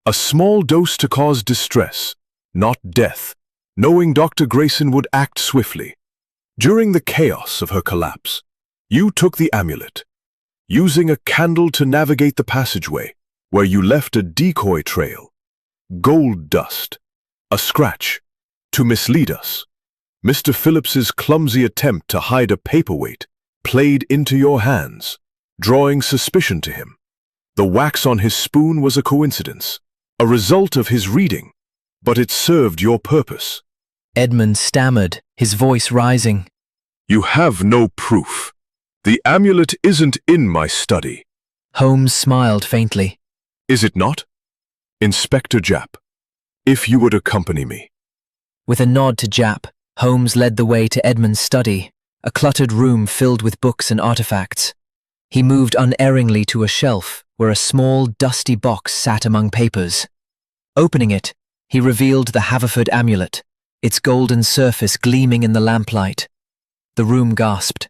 a small dose to cause distress, not death, knowing Dr. Grayson would act swiftly. During the chaos of her collapse, you took the amulet, using a candle to navigate the passageway, where you left a decoy trail, gold dust, a scratch, to mislead us. Mr. Phillips's clumsy attempt to hide a paperweight played into your hands, drawing suspicion to him. The wax on his spoon was a coincidence, a result of his reading, but it served your purpose. Edmund stammered, his voice rising. You have no proof. The amulet isn't in my study. Holmes smiled faintly. Is it not? Inspector Japp, if you would accompany me. With a nod to Japp, Holmes led the way to Edmund's study, a cluttered room filled with books and artifacts. He moved unerringly to a shelf where a small, dusty box sat among papers. Opening it, he revealed the Haverford amulet, its golden surface gleaming in the lamplight. The room gasped.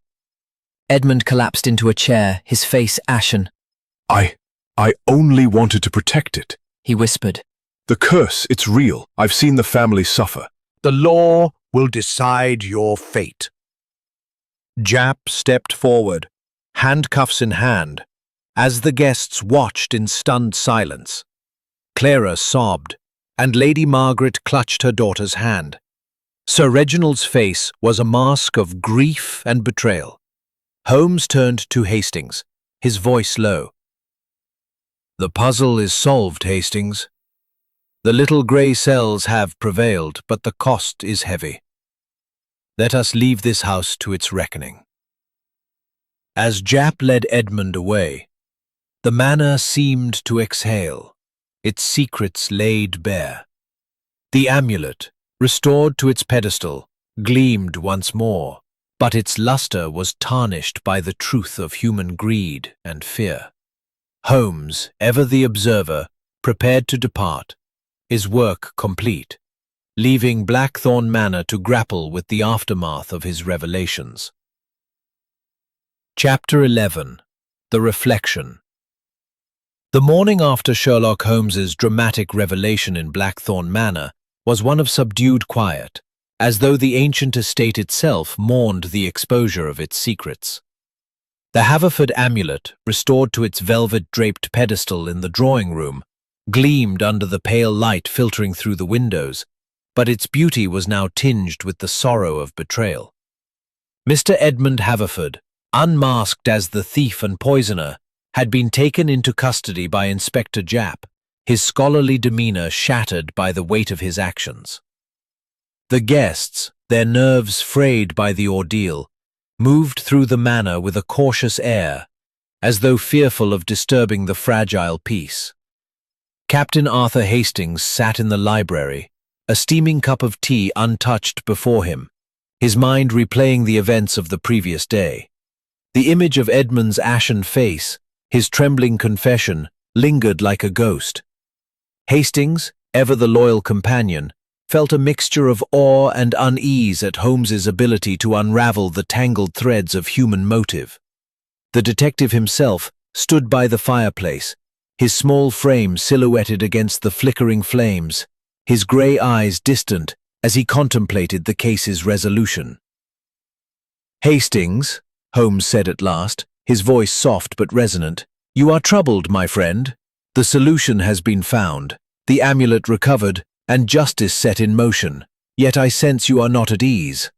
Edmund collapsed into a chair, his face ashen. I only wanted to protect it, he whispered. The curse, it's real. I've seen the family suffer. The law will decide your fate. Japp stepped forward, handcuffs in hand, as the guests watched in stunned silence. Clara sobbed, and Lady Margaret clutched her daughter's hand. Sir Reginald's face was a mask of grief and betrayal. Holmes turned to Hastings, his voice low. The puzzle is solved, Hastings. The little grey cells have prevailed, but the cost is heavy. Let us leave this house to its reckoning. As Japp led Edmund away, the manor seemed to exhale, its secrets laid bare. The amulet, restored to its pedestal, gleamed once more, but its luster was tarnished by the truth of human greed and fear. Holmes, ever the observer, prepared to depart, his work complete, leaving Blackthorn Manor to grapple with the aftermath of his revelations. Chapter 11. The Reflection. The morning after Sherlock Holmes's dramatic revelation in Blackthorn Manor was one of subdued quiet, as though the ancient estate itself mourned the exposure of its secrets. The Haverford amulet, restored to its velvet-draped pedestal in the drawing-room, gleamed under the pale light filtering through the windows, but its beauty was now tinged with the sorrow of betrayal. Mr. Edmund Haverford, unmasked as the thief and poisoner, had been taken into custody by Inspector Japp, his scholarly demeanor shattered by the weight of his actions. The guests, their nerves frayed by the ordeal, moved through the manor with a cautious air, as though fearful of disturbing the fragile peace. Captain Arthur Hastings sat in the library, a steaming cup of tea untouched before him, his mind replaying the events of the previous day. The image of Edmund's ashen face, his trembling confession, lingered like a ghost. Hastings, ever the loyal companion, felt a mixture of awe and unease at Holmes's ability to unravel the tangled threads of human motive. The detective himself stood by the fireplace, his small frame silhouetted against the flickering flames, his grey eyes distant as he contemplated the case's resolution. "Hastings," Holmes said at last, his voice soft but resonant, "you are troubled, my friend. The solution has been found, the amulet recovered, and justice set in motion, yet I sense you are not at ease."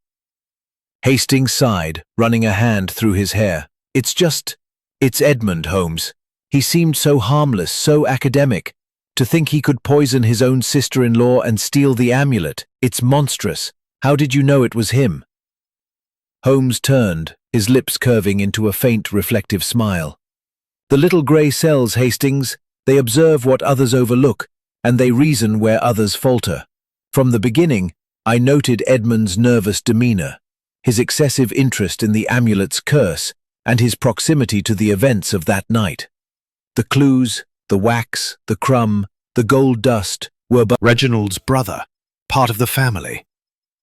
Hastings sighed, running a hand through his hair. It's Edmund, Holmes. He seemed so harmless, so academic. To think he could poison his own sister-in-law and steal the amulet, it's monstrous. How did you know it was him?" Holmes turned, his lips curving into a faint, reflective smile. "The little grey cells, Hastings, they observe what others overlook, and they reason where others falter. From the beginning, I noted Edmund's nervous demeanour, his excessive interest in the amulet's curse, and his proximity to the events of that night. The clues, the wax, the crumb, the gold dust were but Reginald's brother, part of the family.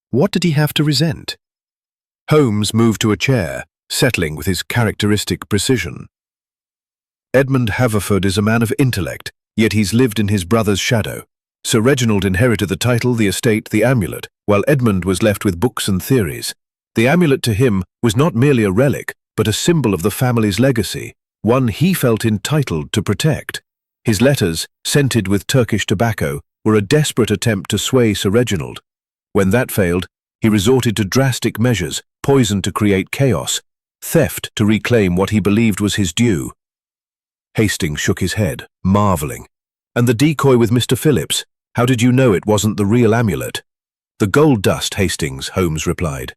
What did he have to resent? Holmes moved to a chair, settling with his characteristic precision. "Edmund Haverford is a man of intellect, yet he's lived in his brother's shadow. Sir Reginald inherited the title, the estate, the amulet, while Edmund was left with books and theories. The amulet to him was not merely a relic, but a symbol of the family's legacy, one he felt entitled to protect. His letters, scented with Turkish tobacco, were a desperate attempt to sway Sir Reginald. When that failed, he resorted to drastic measures, poison to create chaos, theft to reclaim what he believed was his due." Hastings shook his head, marvelling. "And the decoy with Mr. Phillips, how did you know it wasn't the real amulet?" "The gold dust, Hastings," Holmes replied.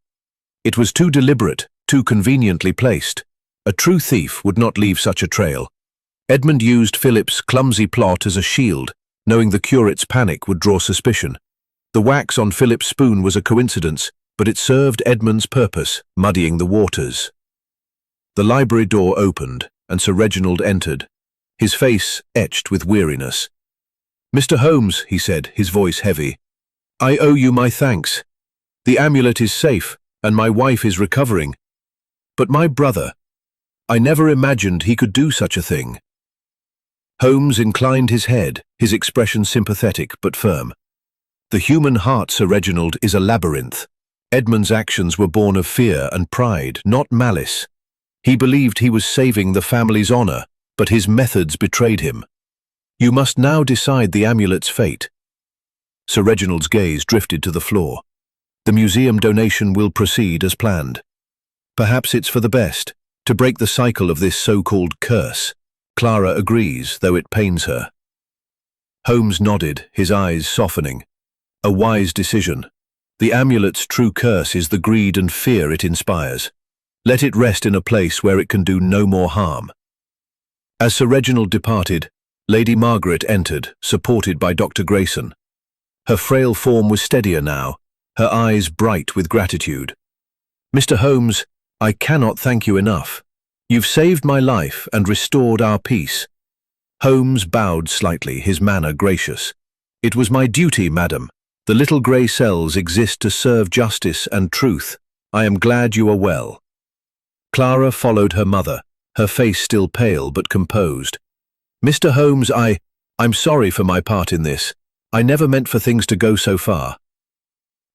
"It was too deliberate, too conveniently placed. A true thief would not leave such a trail. Edmund used Phillips' clumsy plot as a shield, knowing the curate's panic would draw suspicion. The wax on Phillips' spoon was a coincidence, but it served Edmund's purpose, muddying the waters." The library door opened, and Sir Reginald entered, his face etched with weariness. "Mr. Holmes," he said, his voice heavy, "I owe you my thanks. The amulet is safe, and my wife is recovering. But my brother, I never imagined he could do such a thing." Holmes inclined his head, his expression sympathetic but firm. "The human heart, Sir Reginald, is a labyrinth. Edmund's actions were born of fear and pride, not malice. He believed he was saving the family's honour, but his methods betrayed him. You must now decide the amulet's fate." Sir Reginald's gaze drifted to the floor. "The museum donation will proceed as planned. Perhaps it's for the best, to break the cycle of this so-called curse. Clara agrees, though it pains her." Holmes nodded, his eyes softening. "A wise decision. The amulet's true curse is the greed and fear it inspires. Let it rest in a place where it can do no more harm." As Sir Reginald departed, Lady Margaret entered, supported by Dr. Grayson. Her frail form was steadier now, her eyes bright with gratitude. "Mr. Holmes, I cannot thank you enough. You've saved my life and restored our peace." Holmes bowed slightly, his manner gracious. "It was my duty, madam. The little grey cells exist to serve justice and truth. I am glad you are well." Clara followed her mother, her face still pale but composed. "Mr. Holmes, I'm sorry for my part in this. I never meant for things to go so far."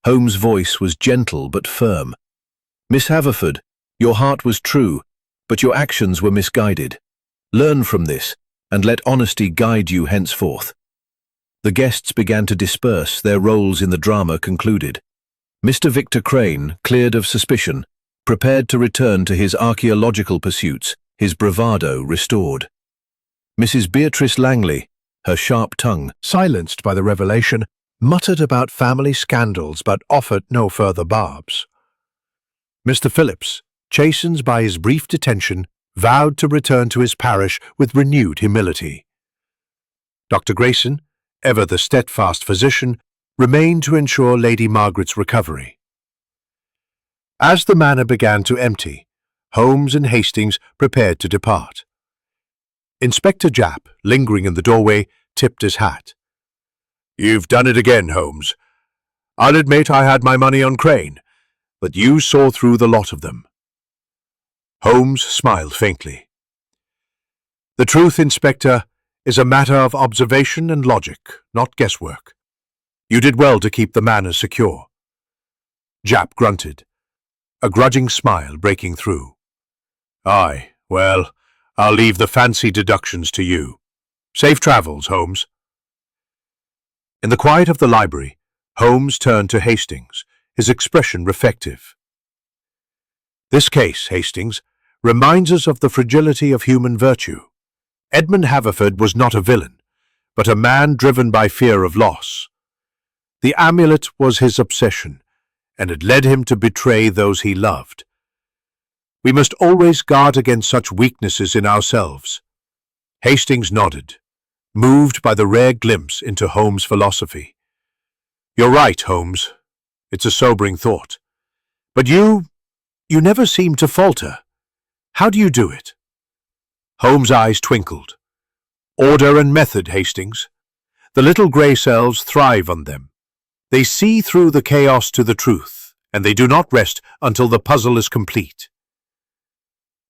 Holmes' voice was gentle but firm. "Miss Haverford, your heart was true, but your actions were misguided. Learn from this, and let honesty guide you henceforth." The guests began to disperse, their roles in the drama concluded. Mr. Victor Crane, cleared of suspicion, prepared to return to his archaeological pursuits, his bravado restored. Mrs. Beatrice Langley, her sharp tongue Silenced by the revelation, muttered about family scandals but offered no further barbs. Mr. Phillips, chastened by his brief detention, vowed to return to his parish with renewed humility. Dr. Grayson, ever the steadfast physician, remained to ensure Lady Margaret's recovery. As the manor began to empty, Holmes and Hastings prepared to depart. Inspector Japp, lingering in the doorway, tipped his hat. "You've done it again, Holmes. I'll admit I had my money on Crane, but you saw through the lot of them." Holmes smiled faintly. "The truth, Inspector, is a matter of observation and logic, not guesswork. You did well to keep the manor secure." Japp grunted, a grudging smile breaking through. "Aye, well, I'll leave the fancy deductions to you. Safe travels, Holmes." In the quiet of the library, Holmes turned to Hastings, his expression reflective. "This case, Hastings, reminds us of the fragility of human virtue. Edmund Haverford was not a villain, but a man driven by fear of loss. The amulet was his obsession, and it led him to betray those he loved. We must always guard against such weaknesses in ourselves." Hastings nodded, moved by the rare glimpse into Holmes' philosophy. "You're right, Holmes. It's a sobering thought. But you never seem to falter. How do you do it?" Holmes' eyes twinkled. "Order and method, Hastings. The little grey cells thrive on them. They see through the chaos to the truth, and they do not rest until the puzzle is complete."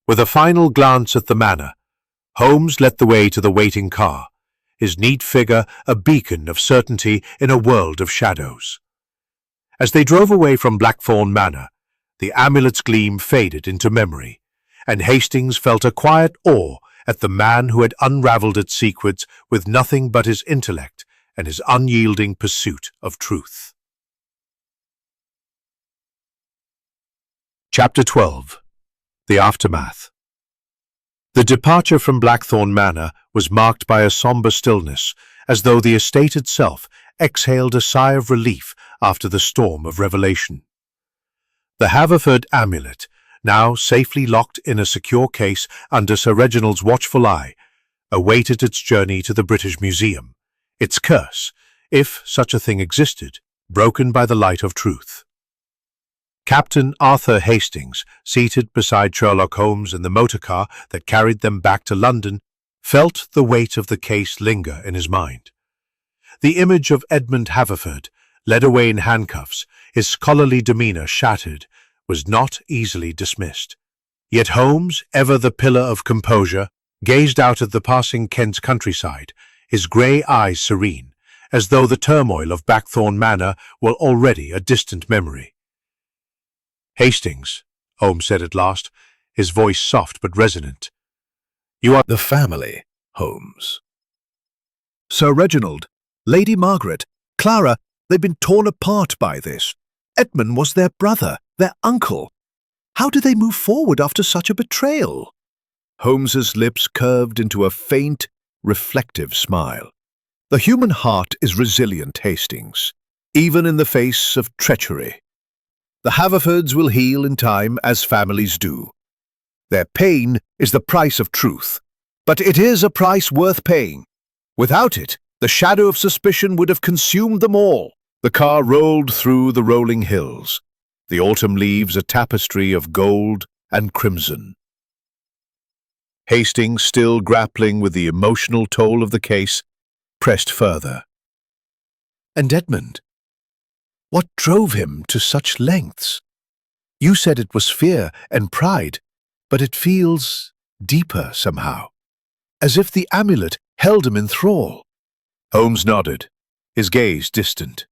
With a final glance at the manor, Holmes led the way to the waiting car, his neat figure a beacon of certainty in a world of shadows. As they drove away from Blackthorn Manor, the amulet's gleam faded into memory, and Hastings felt a quiet awe at the man who had unravelled its secrets with nothing but his intellect and his unyielding pursuit of truth. Chapter 12. The Aftermath. The departure from Blackthorn Manor was marked by a sombre stillness, as though the estate itself exhaled a sigh of relief after the storm of revelation. The Haverford amulet, now safely locked in a secure case under Sir Reginald's watchful eye, awaited its journey to the British Museum, its curse, if such a thing existed, broken by the light of truth. Captain Arthur Hastings, seated beside Sherlock Holmes in the motor car that carried them back to London, felt the weight of the case linger in his mind. The image of Edmund Haverford, led away in handcuffs, his scholarly demeanour shattered, was not easily dismissed. Yet Holmes, ever the pillar of composure, gazed out at the passing Kent countryside, his grey eyes serene, as though the turmoil of Blackthorn Manor were already a distant memory. "Hastings," Holmes said at last, his voice soft but resonant. "You are The family, Holmes. Sir Reginald, Lady Margaret, Clara, they've been torn apart by this. Edmund was their brother, their uncle. How do they move forward after such a betrayal?" Holmes's lips curved into a faint, reflective smile. "The human heart is resilient, Hastings, even in the face of treachery. The Haverfords will heal in time, as families do. Their pain is the price of truth, but it is a price worth paying. Without it, the shadow of suspicion would have consumed them all." The car rolled through the rolling hills, the autumn leaves a tapestry of gold and crimson. Hastings, still grappling with the emotional toll of the case, pressed further. "And Edmund? What drove him to such lengths? You said it was fear and pride, but it feels deeper somehow, as if the amulet held him in thrall." Holmes nodded, his gaze distant.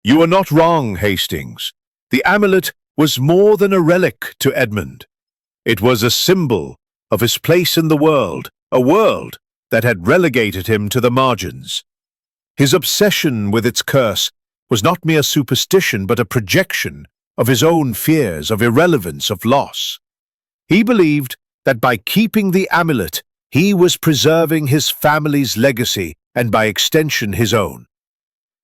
"You are not wrong, Hastings. The amulet was more than a relic to Edmund. It was a symbol of his place in the world, a world that had relegated him to the margins. His obsession with its curse was not mere superstition but a projection of his own fears of irrelevance, of loss. He believed that by keeping the amulet, he was preserving his family's legacy and by extension his own.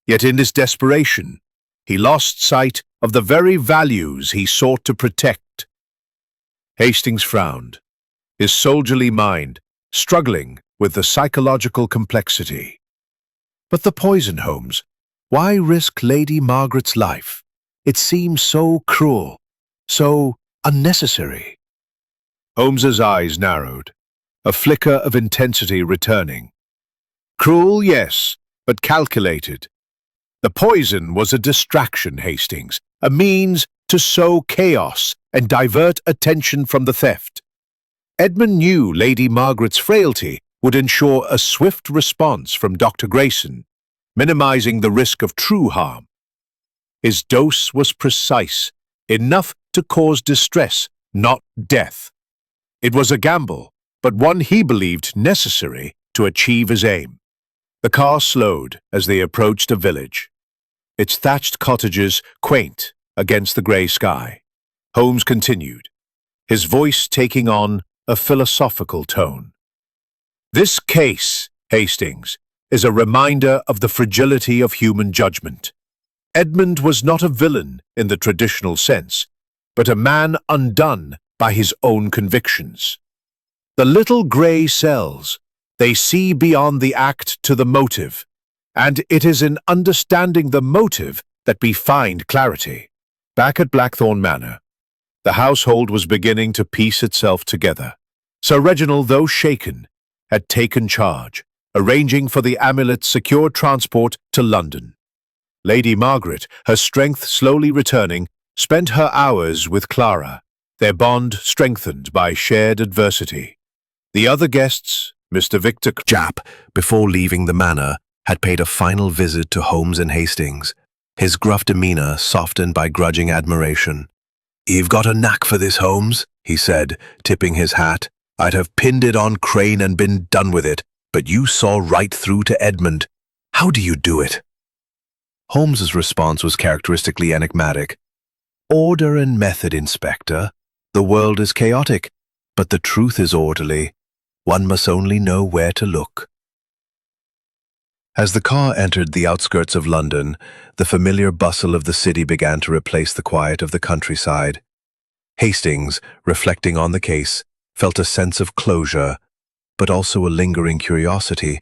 Yet in his desperation, he lost sight of the very values he sought to protect." Hastings frowned. his soldierly mind struggling with the psychological complexity. But the poison, Holmes. Why risk Lady Margaret's life? It seems so cruel, so unnecessary. Holmes's eyes narrowed, a flicker of intensity returning. Cruel, yes, but calculated. The poison was a distraction, Hastings, a means to sow chaos and divert attention from the theft. Edmund knew Lady Margaret's frailty would ensure a swift response from Dr. Grayson, minimizing the risk of true harm. His dose was precise, enough to cause distress, not death. It was a gamble, but one he believed necessary to achieve his aim. The car slowed as they approached a village, its thatched cottages quaint against the grey sky. Holmes continued, his voice taking on a philosophical tone. This case, Hastings, is a reminder of the fragility of human judgment. Edmund was not a villain in the traditional sense, but a man undone by his own convictions. The little grey cells, they see beyond the act to the motive, and it is in understanding the motive that we find clarity. Back at Blackthorn Manor, the household was beginning to piece itself together. Sir Reginald, though shaken, had taken charge, arranging for the amulet's secure transport to London. Lady Margaret, her strength slowly returning, spent her hours with Clara, their bond strengthened by shared adversity. The other guests, Mr. Victor Japp, before leaving the manor, had paid a final visit to Holmes and Hastings, his gruff demeanor softened by grudging admiration. "You've got a knack for this, Holmes," he said, tipping his hat. "I'd have pinned it on Crane and been done with it, but you saw right through to Edmund. How do you do it?" Holmes's response was characteristically enigmatic. "Order and method, Inspector. The world is chaotic, but the truth is orderly. One must only know where to look." As the car entered the outskirts of London, the familiar bustle of the city began to replace the quiet of the countryside. Hastings, reflecting on the case, felt a sense of closure, but also a lingering curiosity.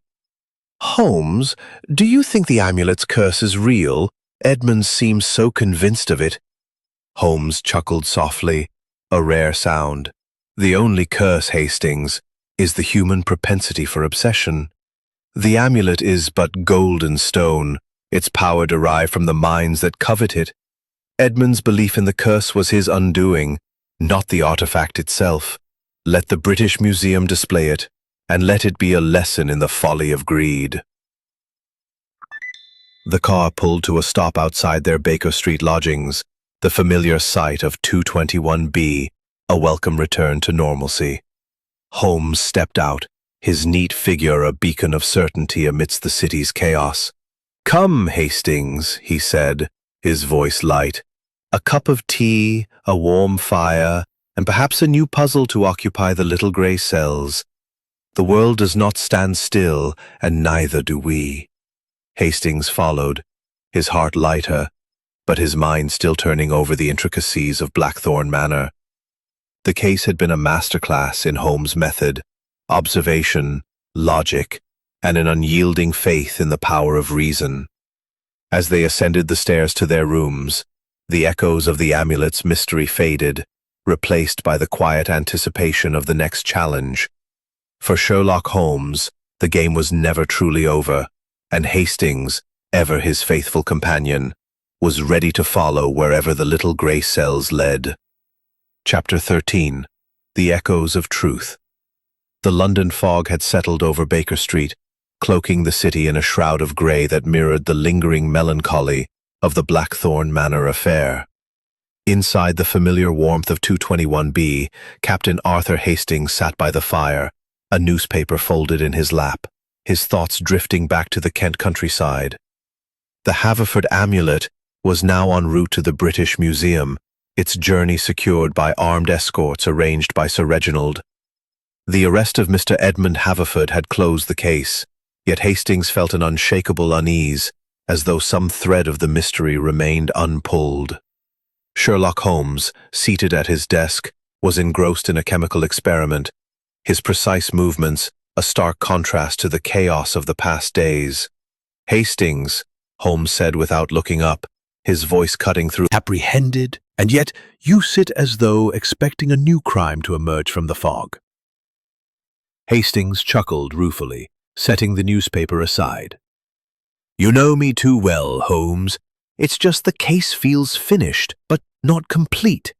"Holmes, do you think the amulet's curse is real? Edmund seems so convinced of it." Holmes chuckled softly, a rare sound. "The only curse, Hastings, is the human propensity for obsession. The amulet is but golden stone, its power derived from the minds that covet it. Edmund's belief in the curse was his undoing, not the artifact itself. Let the British Museum display it, and let it be a lesson in the folly of greed." The car pulled to a stop outside their Baker Street lodgings, the familiar sight of 221B, a welcome return to normalcy. Holmes stepped out, his neat figure a beacon of certainty amidst the city's chaos. "Come, Hastings," he said, his voice light. "A cup of tea, a warm fire, and perhaps a new puzzle to occupy the little grey cells. The world does not stand still, and neither do we." Hastings followed, his heart lighter, but his mind still turning over the intricacies of Blackthorn Manor. The case had been a masterclass in Holmes' method, observation, logic, and an unyielding faith in the power of reason. As they ascended the stairs to their rooms, the echoes of the amulet's mystery faded, replaced by the quiet anticipation of the next challenge. For Sherlock Holmes, the game was never truly over, and Hastings, ever his faithful companion, was ready to follow wherever the little grey cells led. Chapter 13. The Echoes of Truth. The London fog had settled over Baker Street, cloaking the city in a shroud of grey that mirrored the lingering melancholy of the Blackthorn Manor affair. Inside the familiar warmth of 221B, Captain Arthur Hastings sat by the fire, a newspaper folded in his lap, his thoughts drifting back to the Kent countryside. The Haverford amulet was now en route to the British Museum, its journey secured by armed escorts arranged by Sir Reginald. The arrest of Mr. Edmund Haverford had closed the case, yet Hastings felt an unshakable unease, as though some thread of the mystery remained unpulled. Sherlock Holmes, seated at his desk, was engrossed in a chemical experiment, his precise movements a stark contrast to the chaos of the past days. "Hastings," Holmes said without looking up, his voice cutting through. Apprehended, and yet you sit as though expecting a new crime to emerge from the fog. Hastings chuckled ruefully, setting the newspaper aside. "You know me too well, Holmes. It's just the case feels finished, but not complete.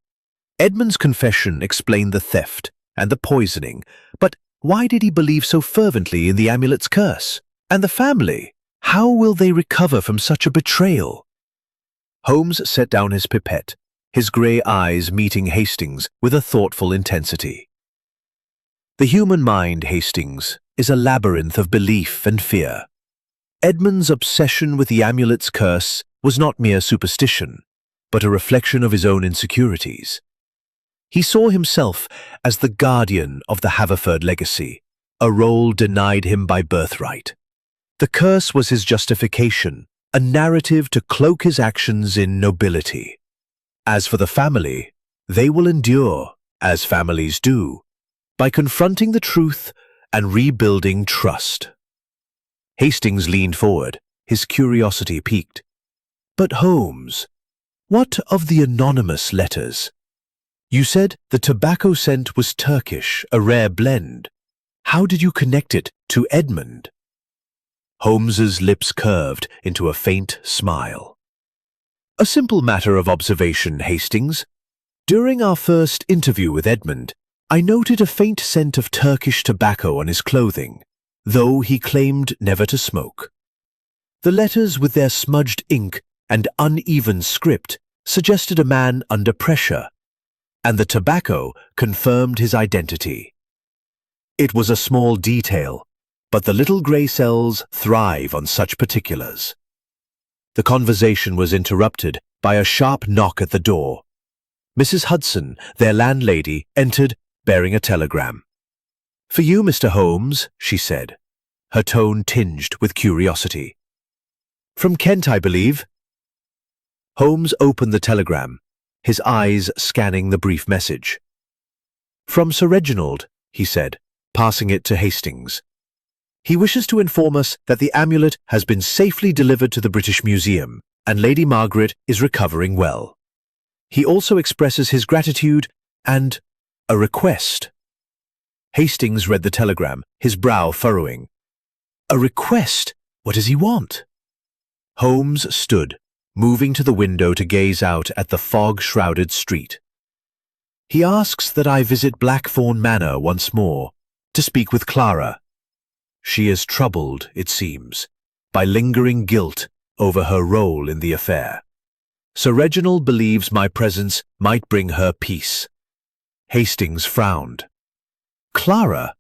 Edmund's confession explained the theft and the poisoning, but why did he believe so fervently in the amulet's curse? And the family? How will they recover from such a betrayal?" Holmes set down his pipette, his grey eyes meeting Hastings with a thoughtful intensity. "The human mind, Hastings, is a labyrinth of belief and fear. Edmund's obsession with the amulet's curse was not mere superstition, but a reflection of his own insecurities. He saw himself as the guardian of the Haverford legacy, a role denied him by birthright. The curse was his justification, a narrative to cloak his actions in nobility. As for the family, they will endure, as families do, by confronting the truth and rebuilding trust." Hastings leaned forward, his curiosity piqued. "But Holmes, what of the anonymous letters? You said the tobacco scent was Turkish, a rare blend. How did you connect it to Edmund?" Holmes's lips curved into a faint smile. "A simple matter of observation, Hastings. During our first interview with Edmund, I noted a faint scent of Turkish tobacco on his clothing, though he claimed never to smoke. The letters with their smudged ink and uneven script suggested a man under pressure, and the tobacco confirmed his identity. It was a small detail, but the little grey cells thrive on such particulars." The conversation was interrupted by a sharp knock at the door. Mrs. Hudson, their landlady, entered, bearing a telegram. "For you, Mr. Holmes," she said, her tone tinged with curiosity. "From Kent, I believe." Holmes opened the telegram, his eyes scanning the brief message. "From Sir Reginald," he said, passing it to Hastings. "He wishes to inform us that the amulet has been safely delivered to the British Museum, and Lady Margaret is recovering well. He also expresses his gratitude and a request." Hastings read the telegram, his brow furrowing. "A request? What does he want?" Holmes stood, moving to the window to gaze out at the fog-shrouded street. "He asks that I visit Blackthorn Manor once more, to speak with Clara. She is troubled, it seems, by lingering guilt over her role in the affair. Sir Reginald believes my presence might bring her peace." Hastings frowned. "Clara?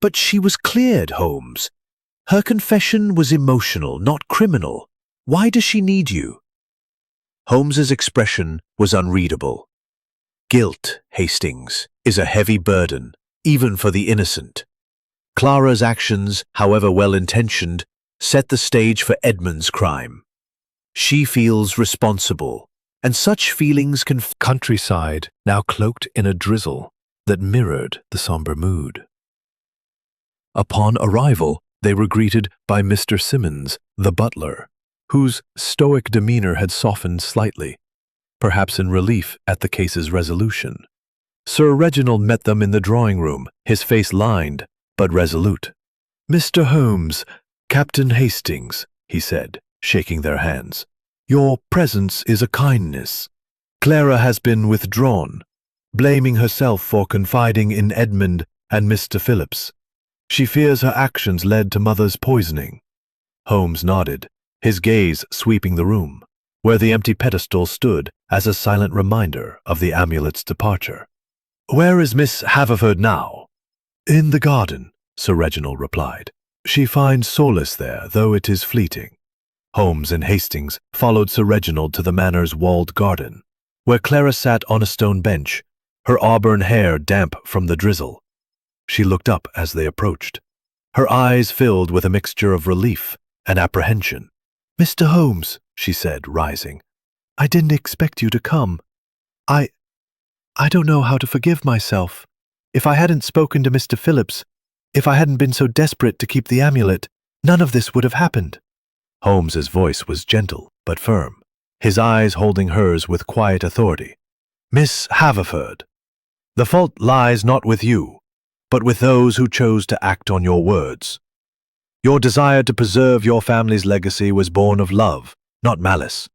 But she was cleared, Holmes. Her confession was emotional, not criminal. Why does she need you?" Holmes's expression was unreadable. "Guilt, Hastings, is a heavy burden, even for the innocent. Clara's actions, however well-intentioned, set the stage for Edmund's crime. She feels responsible, and such feelings can..." Countryside now cloaked in a drizzle that mirrored the somber mood. Upon arrival, they were greeted by Mr. Simmons, the butler, whose stoic demeanor had softened slightly, perhaps in relief at the case's resolution. Sir Reginald met them in the drawing-room, his face lined, but resolute. "Mr. Holmes, Captain Hastings," he said, shaking their hands. "Your presence is a kindness. Clara has been withdrawn, blaming herself for confiding in Edmund and Mr. Phillips. She fears her actions led to Mother's poisoning." Holmes nodded, his gaze sweeping the room, where the empty pedestal stood as a silent reminder of the amulet's departure. "Where is Miss Haverford now?" "In the garden," Sir Reginald replied. "She finds solace there, though it is fleeting." Holmes and Hastings followed Sir Reginald to the manor's walled garden, where Clara sat on a stone bench, her auburn hair damp from the drizzle. She looked up as they approached. Her eyes filled with a mixture of relief and apprehension. "Mr. Holmes," she said, rising, "I didn't expect you to come. I don't know how to forgive myself. If I hadn't spoken to Mr. Phillips, if I hadn't been so desperate to keep the amulet, none of this would have happened." Holmes's voice was gentle but firm, his eyes holding hers with quiet authority. "Miss Haverford, the fault lies not with you, but with those who chose to act on your words. Your desire to preserve your family's legacy was born of love, not malice.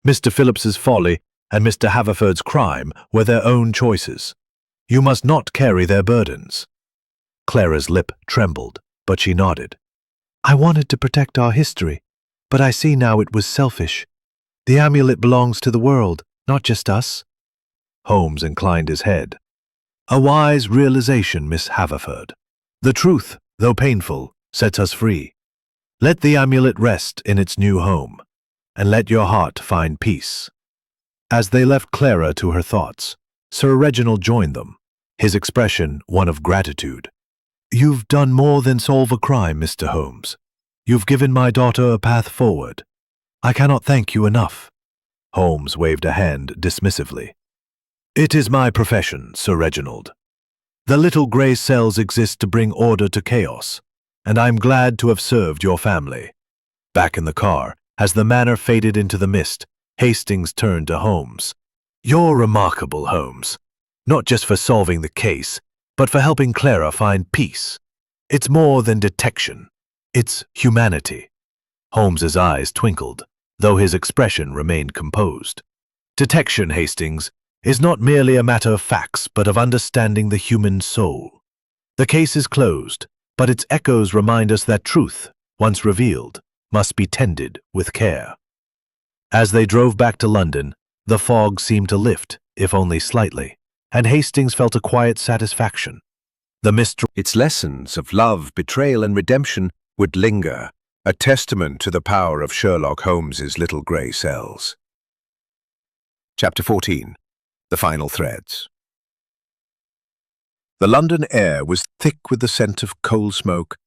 Mr. Phillips's folly and Mr. Haverford's crime were their own choices. You must not carry their burdens." Clara's lip trembled, but she nodded. "I wanted to protect our history, but I see now it was selfish. The amulet belongs to the world, not just us." Holmes inclined his head. "A wise realization, Miss Haverford. The truth, though painful, sets us free. Let the amulet rest in its new home, and let your heart find peace." As they left Clara to her thoughts, Sir Reginald joined them, his expression one of gratitude. "You've done more than solve a crime, Mr. Holmes. You've given my daughter a path forward. I cannot thank you enough." Holmes waved a hand dismissively. "It is my profession, Sir Reginald. The little grey cells exist to bring order to chaos, and I'm glad to have served your family." Back in the car, as the manor faded into the mist, Hastings turned to Holmes. "You're remarkable, Holmes, not just for solving the case, but for helping Clara find peace. It's more than detection. It's humanity." Holmes's eyes twinkled, though his expression remained composed. "Detection, Hastings, is not merely a matter of facts, but of understanding the human soul. The case is closed, but its echoes remind us that truth, once revealed, must be tended with care." As they drove back to London, the fog seemed to lift, if only slightly, and Hastings felt a quiet satisfaction. The mystery, Its lessons of love, betrayal, and redemption would linger, a testament to the power of Sherlock Holmes's little grey cells. Chapter 14. The Final Threads. The London air was thick with the scent of coal smoke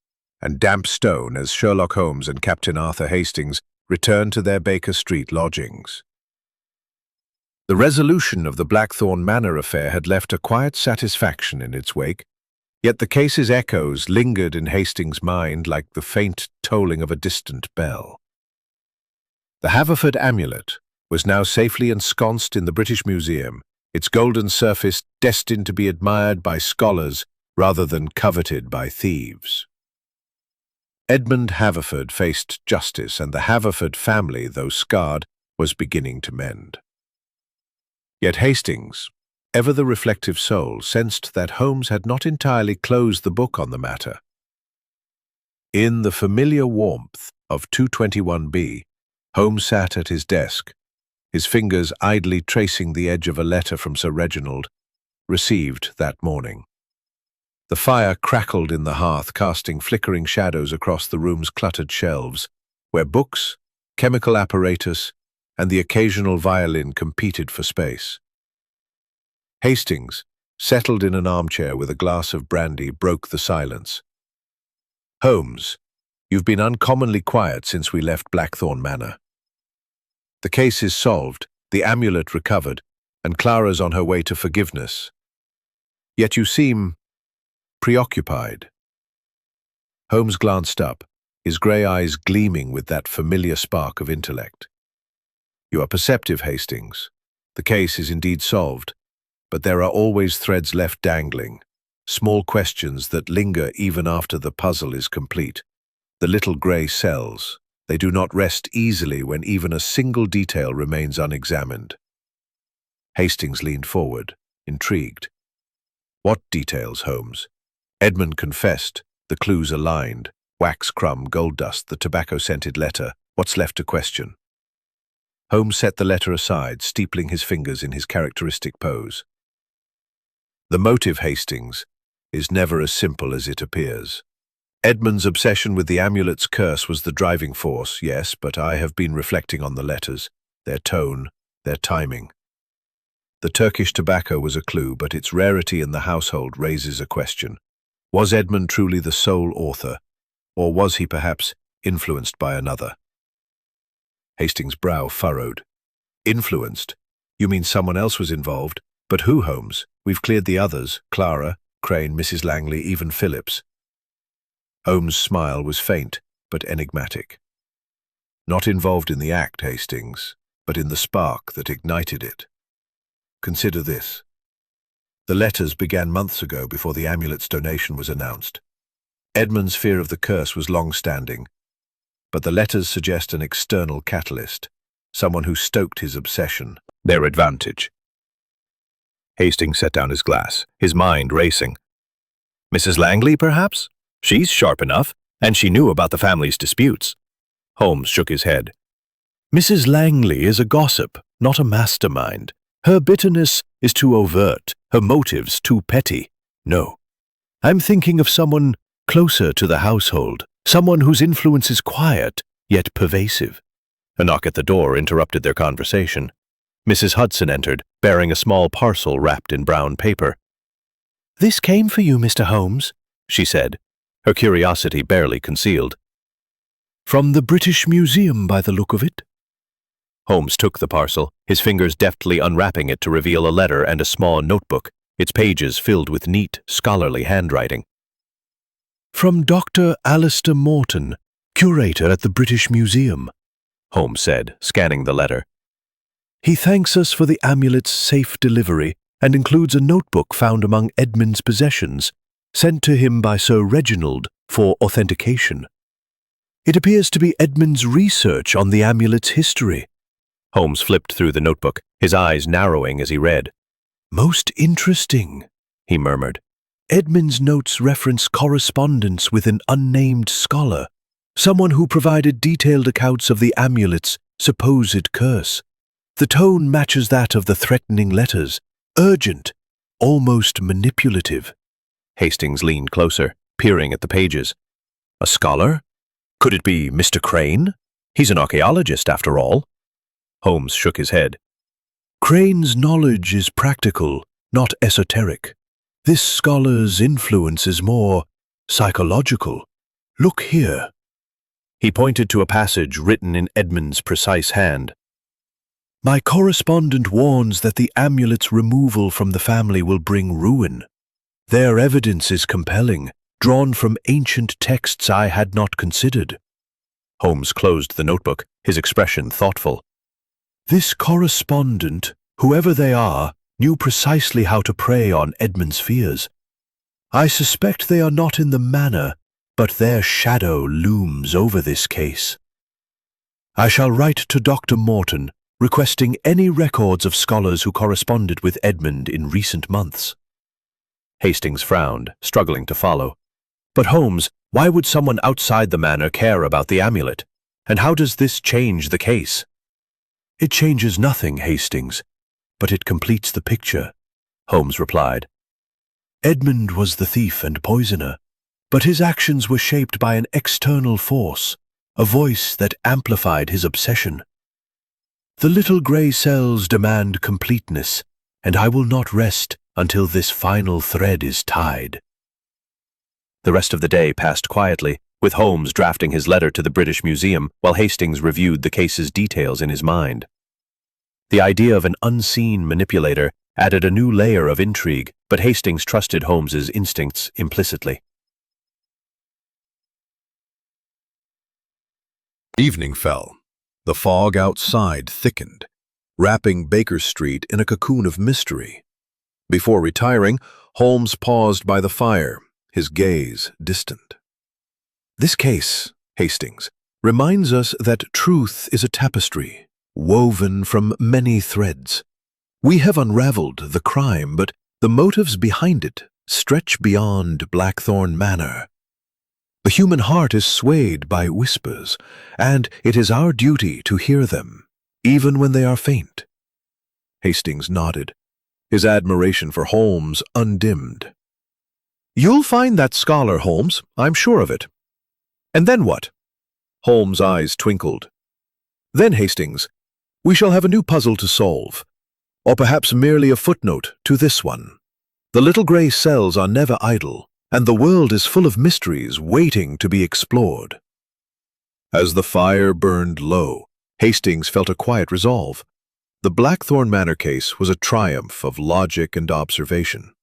and damp stone as Sherlock Holmes and Captain Arthur Hastings returned to their Baker Street lodgings. The resolution of the Blackthorn Manor affair had left a quiet satisfaction in its wake, yet the case's echoes lingered in Hastings' mind like the faint tolling of a distant bell. The Haverford amulet was now safely ensconced in the British Museum, its golden surface destined to be admired by scholars rather than coveted by thieves. Edmund Haverford faced justice, and the Haverford family, though scarred, was beginning to mend. Yet Hastings, ever the reflective soul, sensed that Holmes had not entirely closed the book on the matter. In the familiar warmth of 221B, Holmes sat at his desk, his fingers idly tracing the edge of a letter from Sir Reginald, received that morning. The fire crackled in the hearth, casting flickering shadows across the room's cluttered shelves, where books, chemical apparatus, and the occasional violin competed for space. Hastings, settled in an armchair with a glass of brandy, broke the silence. "Holmes, you've been uncommonly quiet since we left Blackthorn Manor. The case is solved, the amulet recovered, and Clara's on her way to forgiveness. Yet you seem preoccupied." Holmes glanced up, his grey eyes gleaming with that familiar spark of intellect. "You are perceptive, Hastings. The case is indeed solved, but there are always threads left dangling, small questions that linger even after the puzzle is complete. The little grey cells, they do not rest easily when even a single detail remains unexamined." Hastings leaned forward, intrigued. "What details, Holmes?" Edmund confessed, the clues aligned, wax crumb, gold dust, the tobacco-scented letter. What's left to question? Holmes set the letter aside, steepling his fingers in his characteristic pose. "The motive, Hastings, is never as simple as it appears. Edmund's obsession with the amulet's curse was the driving force, yes, but I have been reflecting on the letters, their tone, their timing. The Turkish tobacco was a clue, but its rarity in the household raises a question. Was Edmund truly the sole author, or was he perhaps influenced by another?" Hastings' brow furrowed. "Influenced? You mean someone else was involved? But who, Holmes? We've cleared the others, Clara, Crane, Mrs. Langley, even Phillips. Holmes' smile was faint but enigmatic. Not involved in the act, Hastings, but in the spark that ignited it. Consider this. The letters began months ago before the amulet's donation was announced. Edmund's fear of the curse was long-standing, but the letters suggest an external catalyst, someone who stoked his obsession. Their advantage. Hastings set down his glass, his mind racing. Mrs. Langley, perhaps? She's sharp enough, and she knew about the family's disputes. Holmes shook his head. Mrs. Langley is a gossip, not a mastermind. Her bitterness is too overt, her motives too petty. No, I'm thinking of someone closer to the household, someone whose influence is quiet, yet pervasive. A knock at the door interrupted their conversation. Mrs. Hudson entered, bearing a small parcel wrapped in brown paper. "This came for you, Mr. Holmes," she said, her curiosity barely concealed. "From the British Museum, by the look of it." Holmes took the parcel, his fingers deftly unwrapping it to reveal a letter and a small notebook, its pages filled with neat, scholarly handwriting. "From Dr. Alistair Morton, curator at the British Museum," Holmes said, scanning the letter. "He thanks us for the amulet's safe delivery and includes a notebook found among Edmund's possessions, sent to him by Sir Reginald for authentication. It appears to be Edmund's research on the amulet's history." Holmes flipped through the notebook, his eyes narrowing as he read. "Most interesting," he murmured. "Edmund's notes reference correspondence with an unnamed scholar, someone who provided detailed accounts of the amulet's supposed curse. The tone matches that of the threatening letters, urgent, almost manipulative." Hastings leaned closer, peering at the pages. "A scholar? Could it be Mr. Crane? He's an archaeologist, after all." Holmes shook his head. "Crane's knowledge is practical, not esoteric. This scholar's influence is more psychological. Look here." He pointed to a passage written in Edmund's precise hand. "My correspondent warns that the amulet's removal from the family will bring ruin. Their evidence is compelling, drawn from ancient texts I had not considered." Holmes closed the notebook, his expression thoughtful. "This correspondent, whoever they are, knew precisely how to prey on Edmund's fears. I suspect they are not in the manor, but their shadow looms over this case. I shall write to Dr. Morton, requesting any records of scholars who corresponded with Edmund in recent months." Hastings frowned, struggling to follow. "But Holmes, why would someone outside the manor care about the amulet? And how does this change the case?" "It changes nothing, Hastings, but it completes the picture," Holmes replied. "Edmund was the thief and poisoner, but his actions were shaped by an external force, a voice that amplified his obsession. The little grey cells demand completeness, and I will not rest until this final thread is tied." The rest of the day passed quietly, with Holmes drafting his letter to the British Museum while Hastings reviewed the case's details in his mind. The idea of an unseen manipulator added a new layer of intrigue, but Hastings trusted Holmes's instincts implicitly. Evening fell. The fog outside thickened, wrapping Baker Street in a cocoon of mystery. Before retiring, Holmes paused by the fire, his gaze distant. "This case, Hastings, reminds us that truth is a tapestry, woven from many threads. We have unraveled the crime, but the motives behind it stretch beyond Blackthorn Manor. The human heart is swayed by whispers, and it is our duty to hear them, even when they are faint." Hastings nodded, his admiration for Holmes undimmed. "You'll find that scholar, Holmes, I'm sure of it. And then what?" Holmes' eyes twinkled. "Then, Hastings, we shall have a new puzzle to solve, or perhaps merely a footnote to this one. The little grey cells are never idle, and the world is full of mysteries waiting to be explored." As the fire burned low, Hastings felt a quiet resolve. The Blackthorn Manor case was a triumph of logic and observation.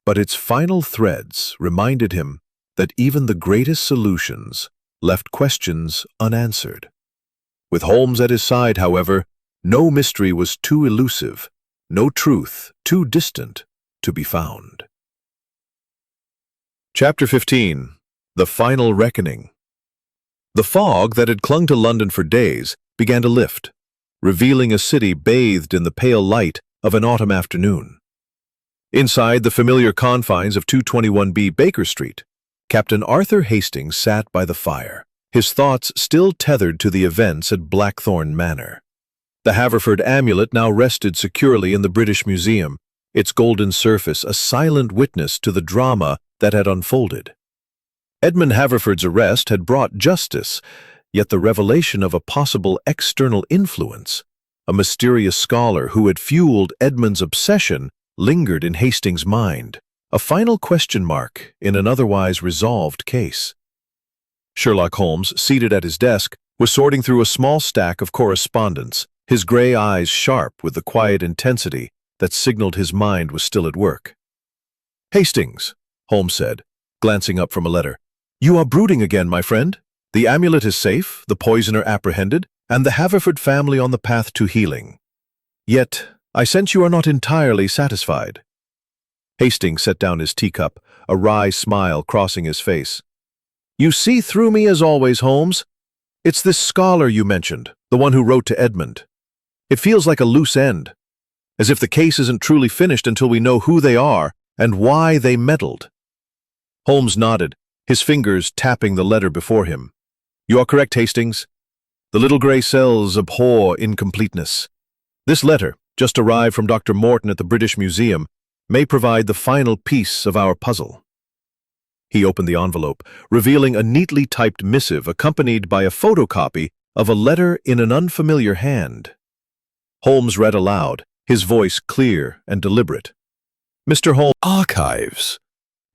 But its final threads reminded him that even the greatest solutions left questions unanswered. With Holmes at his side, however, no mystery was too elusive, no truth too distant to be found. Chapter 15. The Final Reckoning. The fog that had clung to London for days began to lift, revealing a city bathed in the pale light of an autumn afternoon. Inside the familiar confines of 221B Baker Street, Captain Arthur Hastings sat by the fire, his thoughts still tethered to the events at Blackthorn Manor. The Haverford amulet now rested securely in the British Museum, its golden surface a silent witness to the drama that had unfolded. Edmund Haverford's arrest had brought justice, yet the revelation of a possible external influence, a mysterious scholar who had fueled Edmund's obsession, lingered in Hastings' mind, a final question mark in an otherwise resolved case. Sherlock Holmes, seated at his desk, was sorting through a small stack of correspondence, his gray eyes sharp with the quiet intensity that signaled his mind was still at work. "Hastings," Holmes said, glancing up from a letter, "you are brooding again, my friend. The amulet is safe, the poisoner apprehended, and the Haverford family on the path to healing. Yet, I sense you are not entirely satisfied." Hastings set down his teacup, a wry smile crossing his face. "You see through me as always, Holmes. It's this scholar you mentioned, the one who wrote to Edmund. It feels like a loose end, as if the case isn't truly finished until we know who they are and why they meddled." Holmes nodded, his fingers tapping the letter before him. "You are correct, Hastings. The little gray cells abhor incompleteness. This letter, just arrived from Dr. Morton at the British Museum, may provide the final piece of our puzzle." He opened the envelope, revealing a neatly typed missive accompanied by a photocopy of a letter in an unfamiliar hand. Holmes read aloud, his voice clear and deliberate. "Mr. Holmes, Archives.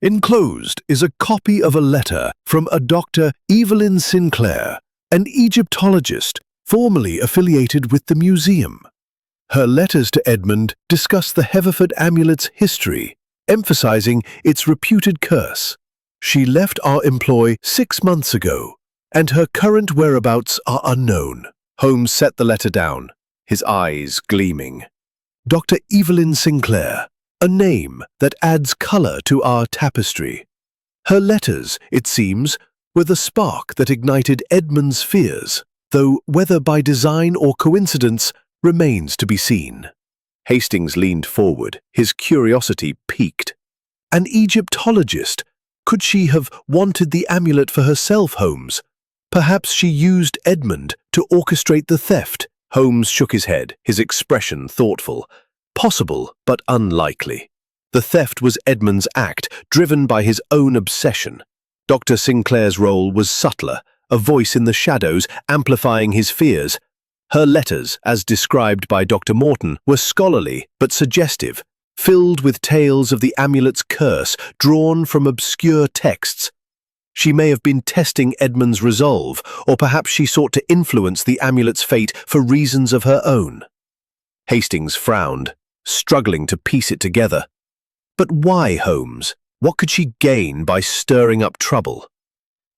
Enclosed is a copy of a letter from a Dr. Evelyn Sinclair, an Egyptologist formerly affiliated with the museum. Her letters to Edmund discuss the Haverford amulet's history, emphasizing its reputed curse. She left our employ 6 months ago, and her current whereabouts are unknown." Holmes set the letter down, his eyes gleaming. "Dr. Evelyn Sinclair, a name that adds color to our tapestry. Her letters, it seems, were the spark that ignited Edmund's fears, though whether by design or coincidence remains to be seen." Hastings leaned forward, his curiosity piqued. "An Egyptologist? Could she have wanted the amulet for herself, Holmes? Perhaps she used Edmund to orchestrate the theft?" Holmes shook his head, his expression thoughtful. "Possible, but unlikely. The theft was Edmund's act, driven by his own obsession. Dr. Sinclair's role was subtler, a voice in the shadows amplifying his fears. Her letters, as described by Dr. Morton, were scholarly but suggestive, filled with tales of the amulet's curse drawn from obscure texts. She may have been testing Edmund's resolve, or perhaps she sought to influence the amulet's fate for reasons of her own." Hastings frowned, struggling to piece it together. But why, Holmes? What could she gain by stirring up trouble?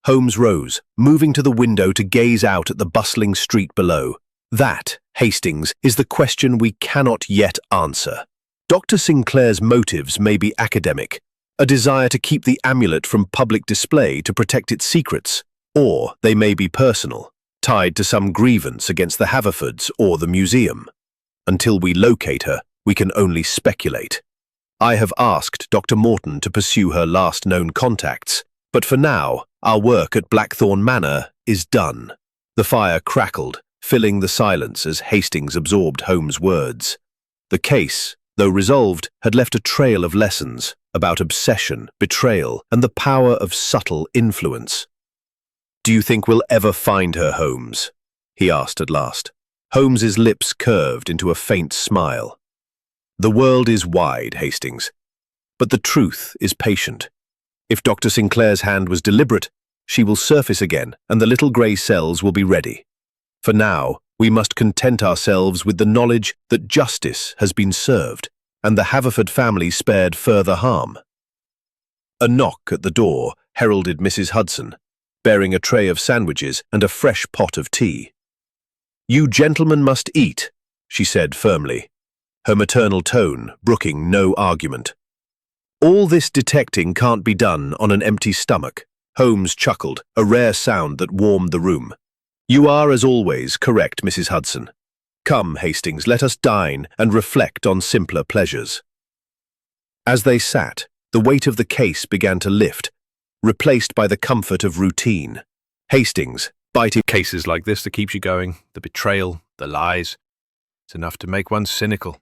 Holmes rose, moving to the window to gaze out at the bustling street below. "That, Hastings, is the question we cannot yet answer. Dr. Sinclair's motives may be academic, a desire to keep the amulet from public display to protect its secrets, or they may be personal, tied to some grievance against the Haverfords or the museum. Until we locate her, we can only speculate. I have asked Dr. Morton to pursue her last known contacts, but for now, our work at Blackthorn Manor is done." The fire crackled, filling the silence as Hastings absorbed Holmes' words. The case, though resolved, had left a trail of lessons about obsession, betrayal, and the power of subtle influence. "Do you think we'll ever find her, Holmes?" he asked at last. Holmes's lips curved into a faint smile. "The world is wide, Hastings, but the truth is patient. If Dr. Sinclair's hand was deliberate, she will surface again and the little grey cells will be ready. For now, we must content ourselves with the knowledge that justice has been served and the Haverford family spared further harm." A knock at the door heralded Mrs. Hudson, bearing a tray of sandwiches and a fresh pot of tea. "You gentlemen must eat," she said firmly, her maternal tone brooking no argument. "All this detecting can't be done on an empty stomach," Holmes chuckled, a rare sound that warmed the room. "You are, as always, correct, Mrs. Hudson. Come, Hastings, let us dine and reflect on simpler pleasures." As they sat, the weight of the case began to lift, replaced by the comfort of routine. Hastings, biting Cases like this that keeps you going, the betrayal, the lies. It's enough to make one cynical.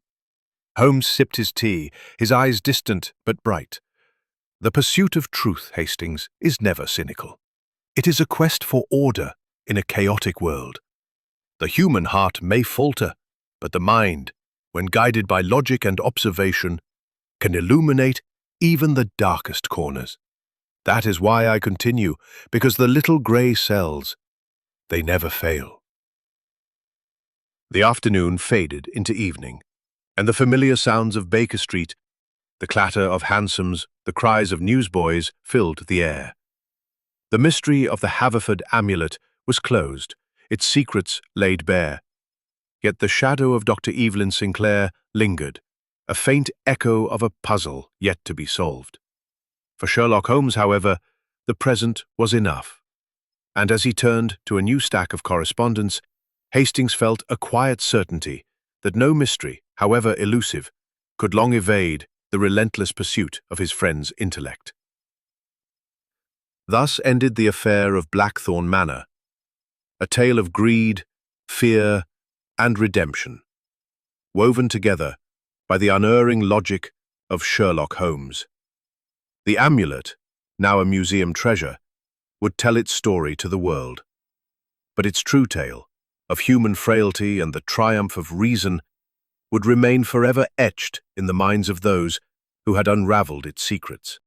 Holmes sipped his tea, his eyes distant but bright. The pursuit of truth, Hastings, is never cynical. It is a quest for order in a chaotic world. The human heart may falter, but the mind, when guided by logic and observation, can illuminate even the darkest corners. That is why I continue, because the little grey cells, they never fail. The afternoon faded into evening, and the familiar sounds of Baker Street, the clatter of hansoms, the cries of newsboys filled the air. The mystery of the Haverford amulet was closed, its secrets laid bare. Yet the shadow of Dr. Evelyn Sinclair lingered, a faint echo of a puzzle yet to be solved. For Sherlock Holmes, however, the present was enough. And as he turned to a new stack of correspondence, Hastings felt a quiet certainty that no mystery, however elusive, could long evade the relentless pursuit of his friend's intellect. Thus ended the affair of Blackthorn Manor, a tale of greed, fear, and redemption, woven together by the unerring logic of Sherlock Holmes. The amulet, now a museum treasure, would tell its story to the world. But its true tale, of human frailty and the triumph of reason, would remain forever etched in the minds of those who had unraveled its secrets.